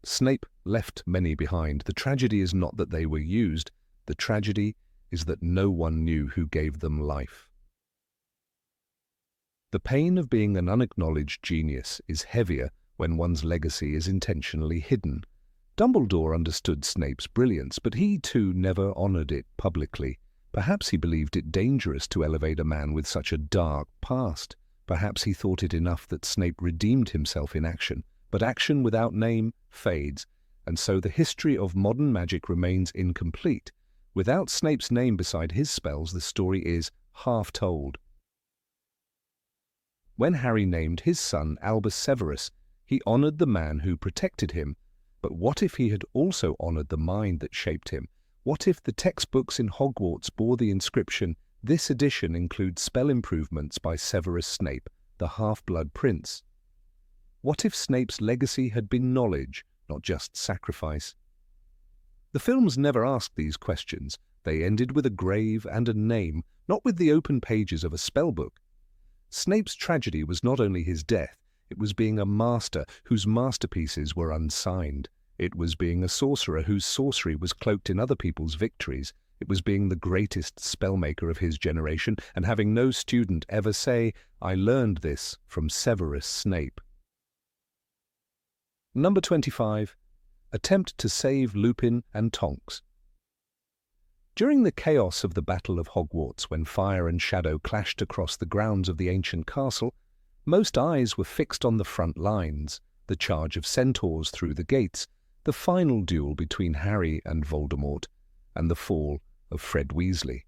Snape left many behind. The tragedy is not that they were used. The tragedy is that no one knew who gave them life. The pain of being an unacknowledged genius is heavier when one's legacy is intentionally hidden. Dumbledore understood Snape's brilliance, but he too never honored it publicly. Perhaps he believed it dangerous to elevate a man with such a dark past. Perhaps he thought it enough that Snape redeemed himself in action. But action without name fades, and so the history of modern magic remains incomplete. Without Snape's name beside his spells, the story is half told. When Harry named his son Albus Severus, he honored the man who protected him. But what if he had also honored the mind that shaped him? What if the textbooks in Hogwarts bore the inscription, "This edition includes spell improvements by Severus Snape, the half-blood prince"? What if Snape's legacy had been knowledge, not just sacrifice? The films never asked these questions. They ended with a grave and a name, not with the open pages of a spellbook. Snape's tragedy was not only his death, it was being a master whose masterpieces were unsigned. It was being a sorcerer whose sorcery was cloaked in other people's victories. It was being the greatest spellmaker of his generation and having no student ever say, "I learned this from Severus Snape." Number 25. Attempt to save Lupin and Tonks. During the chaos of the Battle of Hogwarts, when fire and shadow clashed across the grounds of the ancient castle, most eyes were fixed on the front lines, the charge of centaurs through the gates, the final duel between Harry and Voldemort, and the fall of Fred Weasley.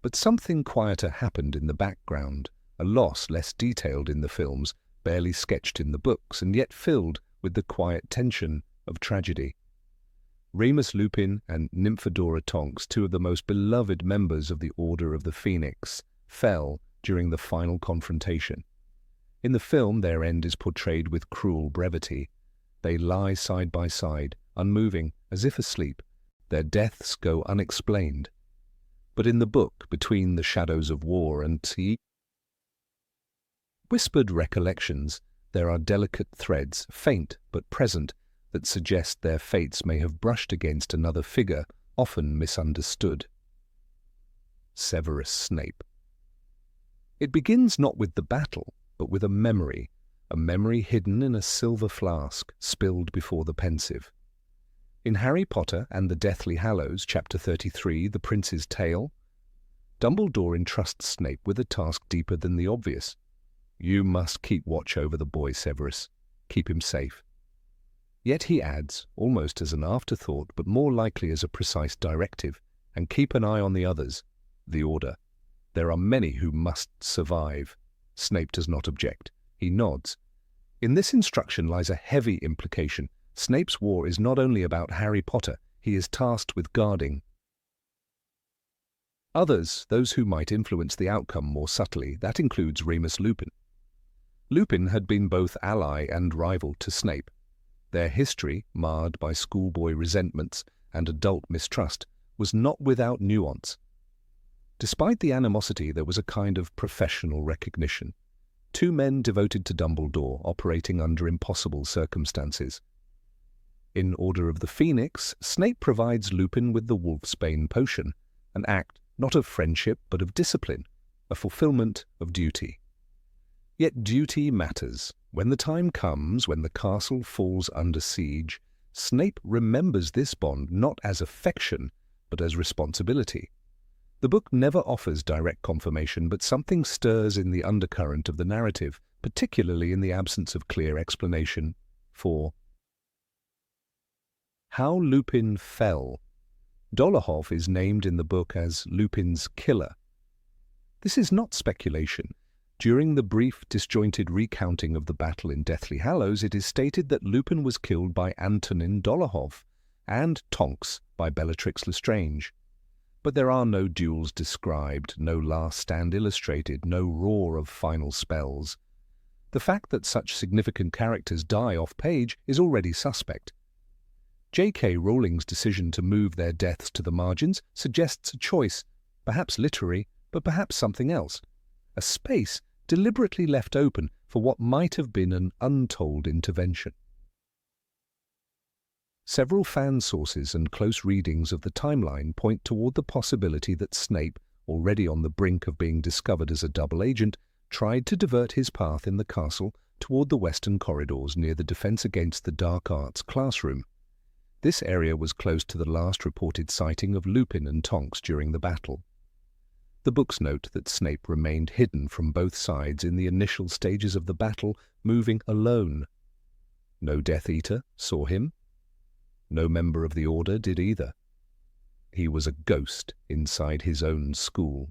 But something quieter happened in the background, a loss less detailed in the films, barely sketched in the books, and yet filled with the quiet tension of tragedy. Remus Lupin and Nymphadora Tonks, two of the most beloved members of the Order of the Phoenix, fell during the final confrontation. In the film, their end is portrayed with cruel brevity. They lie side by side, unmoving, as if asleep. Their deaths go unexplained. But in the book, Between the Shadows of War and Whispered Recollections, there are delicate threads, faint but present, that suggest their fates may have brushed against another figure, often misunderstood. Severus Snape. It begins not with the battle, but with a memory hidden in a silver flask, spilled before the pensive. In Harry Potter and the Deathly Hallows, Chapter 33, The Prince's Tale, Dumbledore entrusts Snape with a task deeper than the obvious. You must keep watch over the boy, Severus. Keep him safe. Yet he adds, almost as an afterthought, but more likely as a precise directive, and keep an eye on the others, the Order. There are many who must survive. Snape does not object. He nods. In this instruction lies a heavy implication. Snape's war is not only about Harry Potter, he is tasked with guarding others, those who might influence the outcome more subtly. That includes Remus Lupin. Lupin had been both ally and rival to Snape. Their history, marred by schoolboy resentments and adult mistrust, was not without nuance. Despite the animosity, there was a kind of professional recognition. Two men devoted to Dumbledore, operating under impossible circumstances. In Order of the Phoenix, Snape provides Lupin with the Wolfsbane potion, an act not of friendship but of discipline, a fulfillment of duty. Yet duty matters. When the time comes, when the castle falls under siege, Snape remembers this bond not as affection, but as responsibility. The book never offers direct confirmation, but something stirs in the undercurrent of the narrative, particularly in the absence of clear explanation. 4. How Lupin fell. Dolohov is named in the book as Lupin's killer. This is not speculation. During the brief, disjointed recounting of the battle in Deathly Hallows, it is stated that Lupin was killed by Antonin Dolohov and Tonks by Bellatrix Lestrange. But there are no duels described, no last stand illustrated, no roar of final spells. The fact that such significant characters die off-page is already suspect. J.K. Rowling's decision to move their deaths to the margins suggests a choice, perhaps literary, but perhaps something else. A space deliberately left open for what might have been an untold intervention. Several fan sources and close readings of the timeline point toward the possibility that Snape, already on the brink of being discovered as a double agent, tried to divert his path in the castle toward the western corridors near the Defense Against the Dark Arts classroom. This area was close to the last reported sighting of Lupin and Tonks during the battle. The books note that Snape remained hidden from both sides in the initial stages of the battle, moving alone. No Death Eater saw him. No member of the Order did either. He was a ghost inside his own school.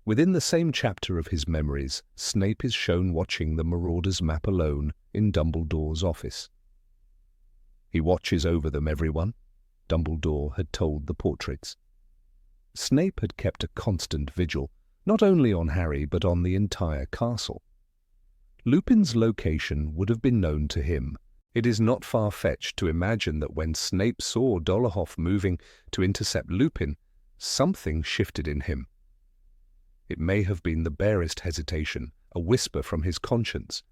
Within the same chapter of his memories, Snape is shown watching the Marauders map alone in Dumbledore's office. He watches over them, everyone. Dumbledore had told the portraits. Snape had kept a constant vigil, not only on Harry but on the entire castle. Lupin's location would have been known to him. It is not far-fetched to imagine that when Snape saw Dolohov moving to intercept Lupin, something shifted in him. It may have been the barest hesitation, a whisper from his conscience,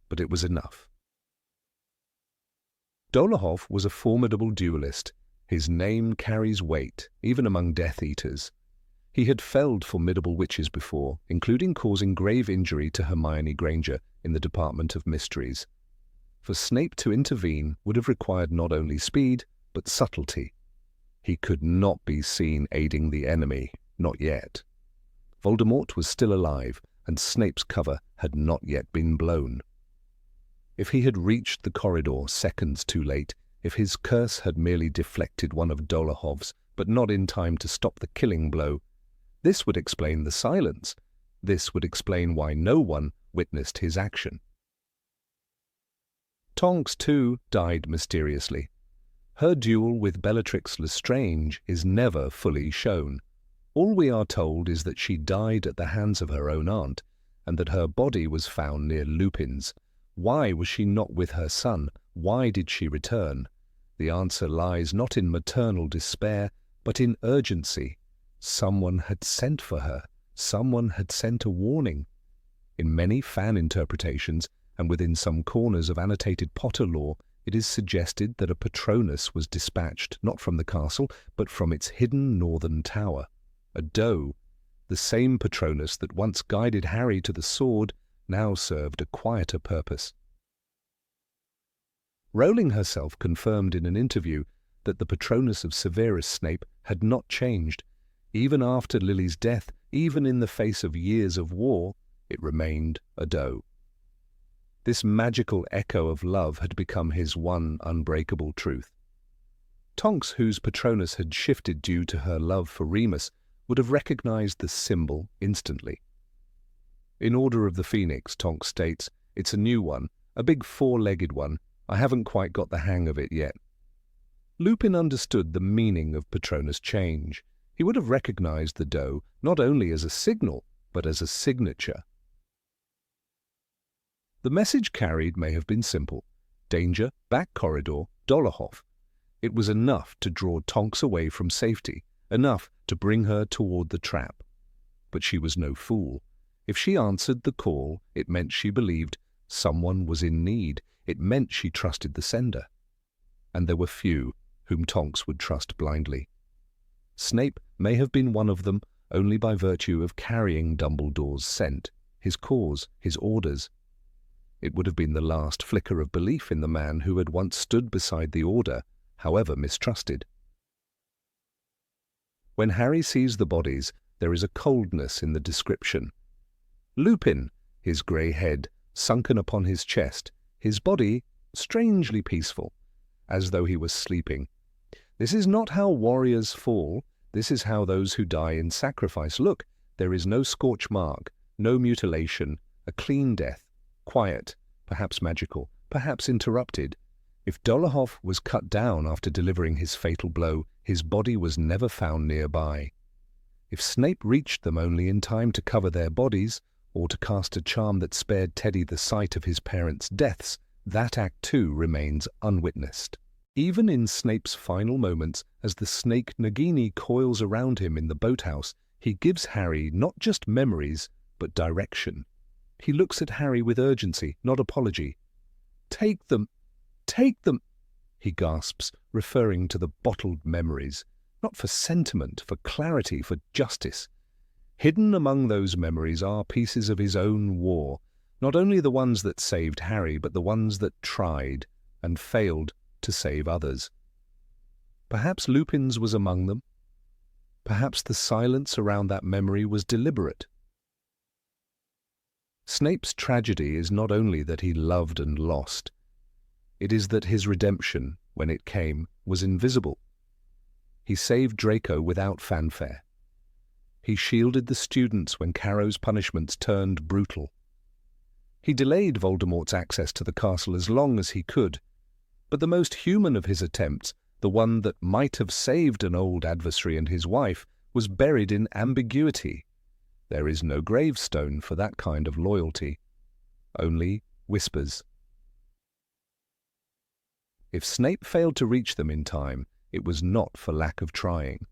but it was enough. Dolohov was a formidable duelist. His name carries weight, even among Death Eaters. He had felled formidable witches before, including causing grave injury to Hermione Granger in the Department of Mysteries. For Snape to intervene would have required not only speed, but subtlety. He could not be seen aiding the enemy, not yet. Voldemort was still alive, and Snape's cover had not yet been blown. If he had reached the corridor seconds too late, if his curse had merely deflected one of Dolohov's, but not in time to stop the killing blow, this would explain the silence. This would explain why no one witnessed his action. Tonks, too, died mysteriously. Her duel with Bellatrix Lestrange is never fully shown. All we are told is that she died at the hands of her own aunt, and that her body was found near Lupin's. Why was she not with her son? Why did she return? The answer lies not in maternal despair, but in urgency. Someone had sent for her. Someone had sent a warning. In many fan interpretations, and within some corners of annotated Potter lore, it is suggested that a Patronus was dispatched not from the castle, but from its hidden northern tower. A doe, the same Patronus that once guided Harry to the sword, now served a quieter purpose. Rowling herself confirmed in an interview that the Patronus of Severus Snape had not changed. Even after Lily's death, even in the face of years of war, it remained a doe. This magical echo of love had become his one unbreakable truth. Tonks, whose Patronus had shifted due to her love for Remus, would have recognized the symbol instantly. In Order of the Phoenix, Tonks states, "It's a new one, a big four-legged one. I haven't quite got the hang of it yet." Lupin understood the meaning of Patronus change. He would have recognized the doe not only as a signal, but as a signature. The message carried may have been simple. Danger, back corridor, Dolohov. It was enough to draw Tonks away from safety, enough to bring her toward the trap. But she was no fool. If she answered the call, it meant she believed someone was in need. It meant she trusted the sender. And there were few whom Tonks would trust blindly. Snape may have been one of them only by virtue of carrying Dumbledore's scent, his cause, his orders. It would have been the last flicker of belief in the man who had once stood beside the Order, however mistrusted. When Harry sees the bodies, there is a coldness in the description. Lupin, his grey head sunken upon his chest, his body strangely peaceful, as though he was sleeping. This is not how warriors fall. This is how those who die in sacrifice look. There is no scorch mark, no mutilation, a clean death, quiet, perhaps magical, perhaps interrupted. If Dolohov was cut down after delivering his fatal blow, his body was never found nearby. If Snape reached them only in time to cover their bodies, or to cast a charm that spared Teddy the sight of his parents' deaths, that act too remains unwitnessed. Even in Snape's final moments, as the snake Nagini coils around him in the boathouse, he gives Harry not just memories, but direction. He looks at Harry with urgency, not apology. "Take them! Take them!" he gasps, referring to the bottled memories, not for sentiment, for clarity, for justice. Hidden among those memories are pieces of his own war, not only the ones that saved Harry, but the ones that tried and failed to save others. Perhaps Lupin's was among them. Perhaps the silence around that memory was deliberate. Snape's tragedy is not only that he loved and lost. It is that his redemption, when it came, was invisible. He saved Draco without fanfare. He shielded the students when Carrow's punishments turned brutal. He delayed Voldemort's access to the castle as long as he could, but the most human of his attempts, the one that might have saved an old adversary and his wife, was buried in ambiguity. There is no gravestone for that kind of loyalty, only whispers. If Snape failed to reach them in time, it was not for lack of trying.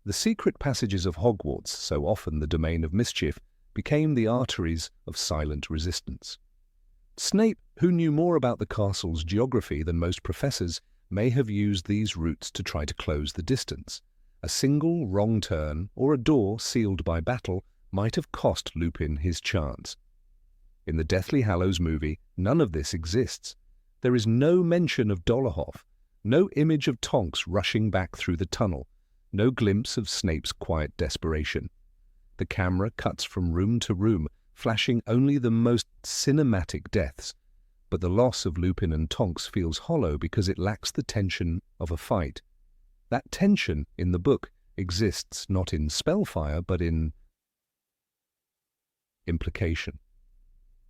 The secret passages of Hogwarts, so often the domain of mischief, became the arteries of silent resistance. Snape, who knew more about the castle's geography than most professors, may have used these routes to try to close the distance. A single wrong turn, or a door sealed by battle, might have cost Lupin his chance. In the Deathly Hallows movie, none of this exists. There is no mention of Dolohov, no image of Tonks rushing back through the tunnel, no glimpse of Snape's quiet desperation. The camera cuts from room to room, flashing only the most cinematic deaths, but the loss of Lupin and Tonks feels hollow because it lacks the tension of a fight. That tension in the book exists not in spellfire, but in implication.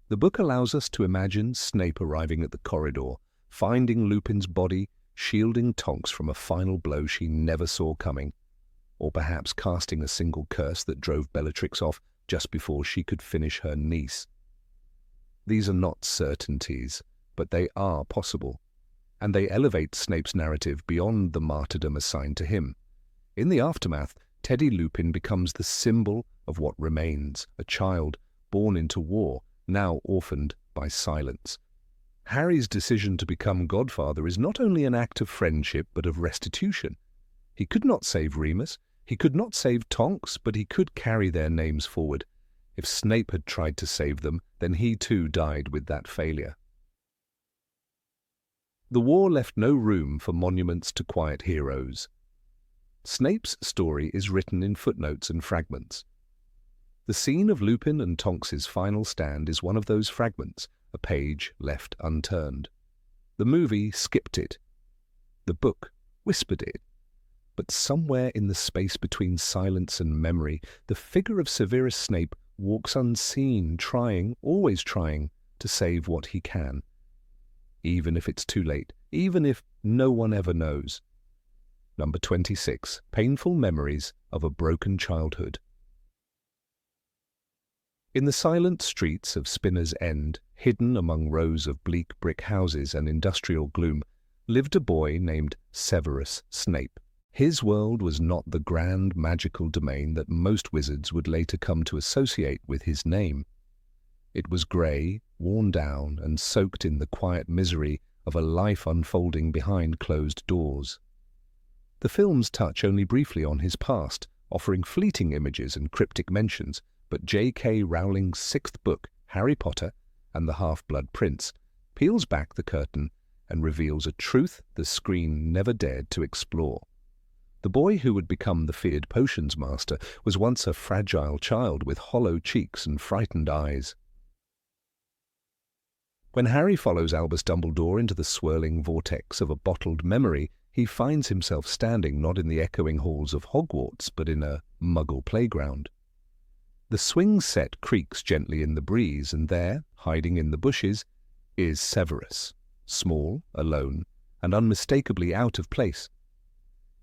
The book allows us to imagine Snape arriving at the corridor, finding Lupin's body, shielding Tonks from a final blow she never saw coming, or perhaps casting a single curse that drove Bellatrix off just before she could finish her niece. These are not certainties, but they are possible, and they elevate Snape's narrative beyond the martyrdom assigned to him. In the aftermath, Teddy Lupin becomes the symbol of what remains, a child born into war, now orphaned by silence. Harry's decision to become godfather is not only an act of friendship, but of restitution. He could not save Remus, he could not save Tonks, but he could carry their names forward. If Snape had tried to save them, then he too died with that failure. The war left no room for monuments to quiet heroes. Snape's story is written in footnotes and fragments. The scene of Lupin and Tonks's final stand is one of those fragments, a page left unturned. The movie skipped it. The book whispered it. But somewhere in the space between silence and memory, the figure of Severus Snape walks unseen, trying, always trying, to save what he can. Even if it's too late, even if no one ever knows. Number 26, Painful Memories of a Broken Childhood. In the silent streets of Spinner's End, hidden among rows of bleak brick houses and industrial gloom, lived a boy named Severus Snape. His world was not the grand magical domain that most wizards would later come to associate with his name. It was grey, worn down, and soaked in the quiet misery of a life unfolding behind closed doors. The films touch only briefly on his past, offering fleeting images and cryptic mentions, but J.K. Rowling's sixth book, Harry Potter and the Half-Blood Prince, peels back the curtain and reveals a truth the screen never dared to explore. The boy who would become the feared potions master was once a fragile child with hollow cheeks and frightened eyes. When Harry follows Albus Dumbledore into the swirling vortex of a bottled memory, he finds himself standing not in the echoing halls of Hogwarts, but in a Muggle playground. The swing set creaks gently in the breeze, and there, hiding in the bushes, is Severus, small, alone, and unmistakably out of place.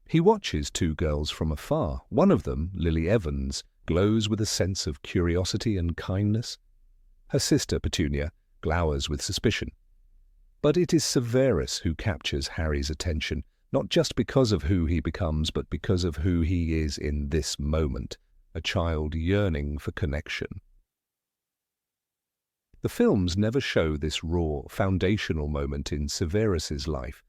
He watches two girls from afar. One of them, Lily Evans, glows with a sense of curiosity and kindness. Her sister, Petunia, glowers with suspicion. But it is Severus who captures Harry's attention, not just because of who he becomes, but because of who he is in this moment, a child yearning for connection. The films never show this raw, foundational moment in Severus's life.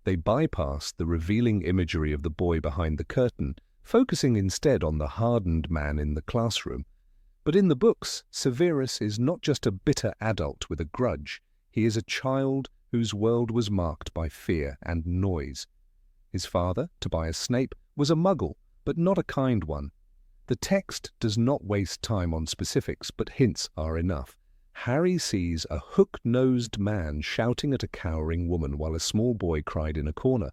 They bypass the revealing imagery of the boy behind the curtain, focusing instead on the hardened man in the classroom. But in the books, Severus is not just a bitter adult with a grudge. He is a child whose world was marked by fear and noise. His father, Tobias Snape, was a muggle, but not a kind one. The text does not waste time on specifics, but hints are enough. Harry sees a hook-nosed man shouting at a cowering woman while a small boy cried in a corner.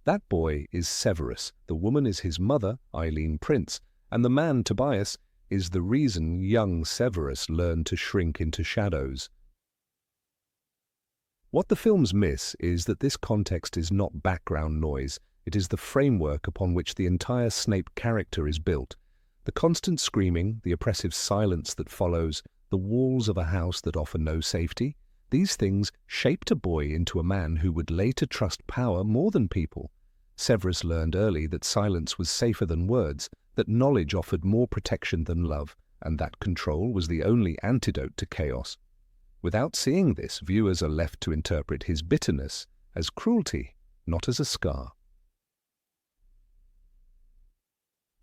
That boy is Severus, the woman is his mother, Eileen Prince, and the man, Tobias, is the reason young Severus learned to shrink into shadows. What the films miss is that this context is not background noise, it is the framework upon which the entire Snape character is built. The constant screaming, the oppressive silence that follows, the walls of a house that offer no safety, these things shaped a boy into a man who would later trust power more than people. Severus learned early that silence was safer than words, that knowledge offered more protection than love, and that control was the only antidote to chaos. Without seeing this, viewers are left to interpret his bitterness as cruelty, not as a scar.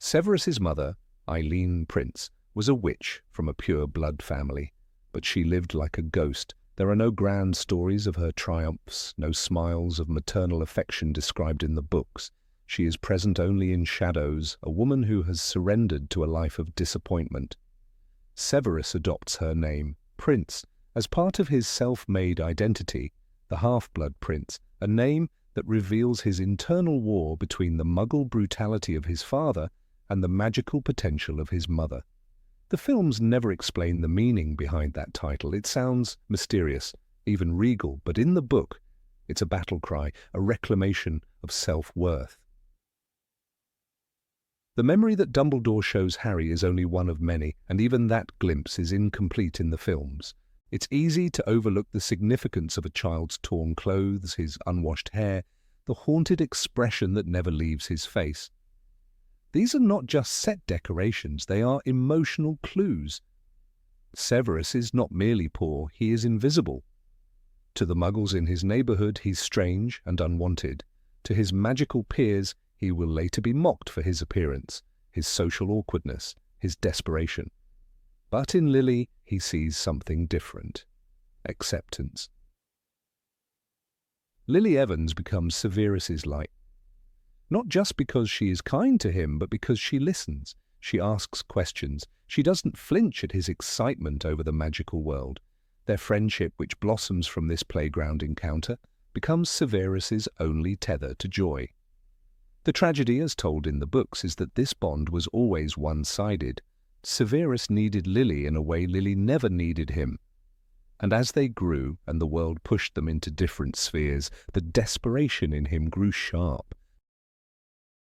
Severus's mother, Eileen Prince, was a witch from a pure blood family, but she lived like a ghost. There are no grand stories of her triumphs, no smiles of maternal affection described in the books. She is present only in shadows, a woman who has surrendered to a life of disappointment. Severus adopts her name, Prince, as part of his self-made identity, the half-blood prince, a name that reveals his internal war between the muggle brutality of his father and the magical potential of his mother. The films never explain the meaning behind that title. It sounds mysterious, even regal, but in the book, it's a battle cry, a reclamation of self-worth. The memory that Dumbledore shows Harry is only one of many, and even that glimpse is incomplete in the films. It's easy to overlook the significance of a child's torn clothes, his unwashed hair, the haunted expression that never leaves his face. These are not just set decorations, they are emotional clues. Severus is not merely poor, he is invisible. To the muggles in his neighborhood, he's strange and unwanted. To his magical peers, he will later be mocked for his appearance, his social awkwardness, his desperation. But in Lily, he sees something different. Acceptance. Lily Evans becomes Severus's light. Not just because she is kind to him, but because she listens. She asks questions. She doesn't flinch at his excitement over the magical world. Their friendship, which blossoms from this playground encounter, becomes Severus's only tether to joy. The tragedy, as told in the books, is that this bond was always one-sided. Severus needed Lily in a way Lily never needed him. And as they grew and the world pushed them into different spheres, the desperation in him grew sharp.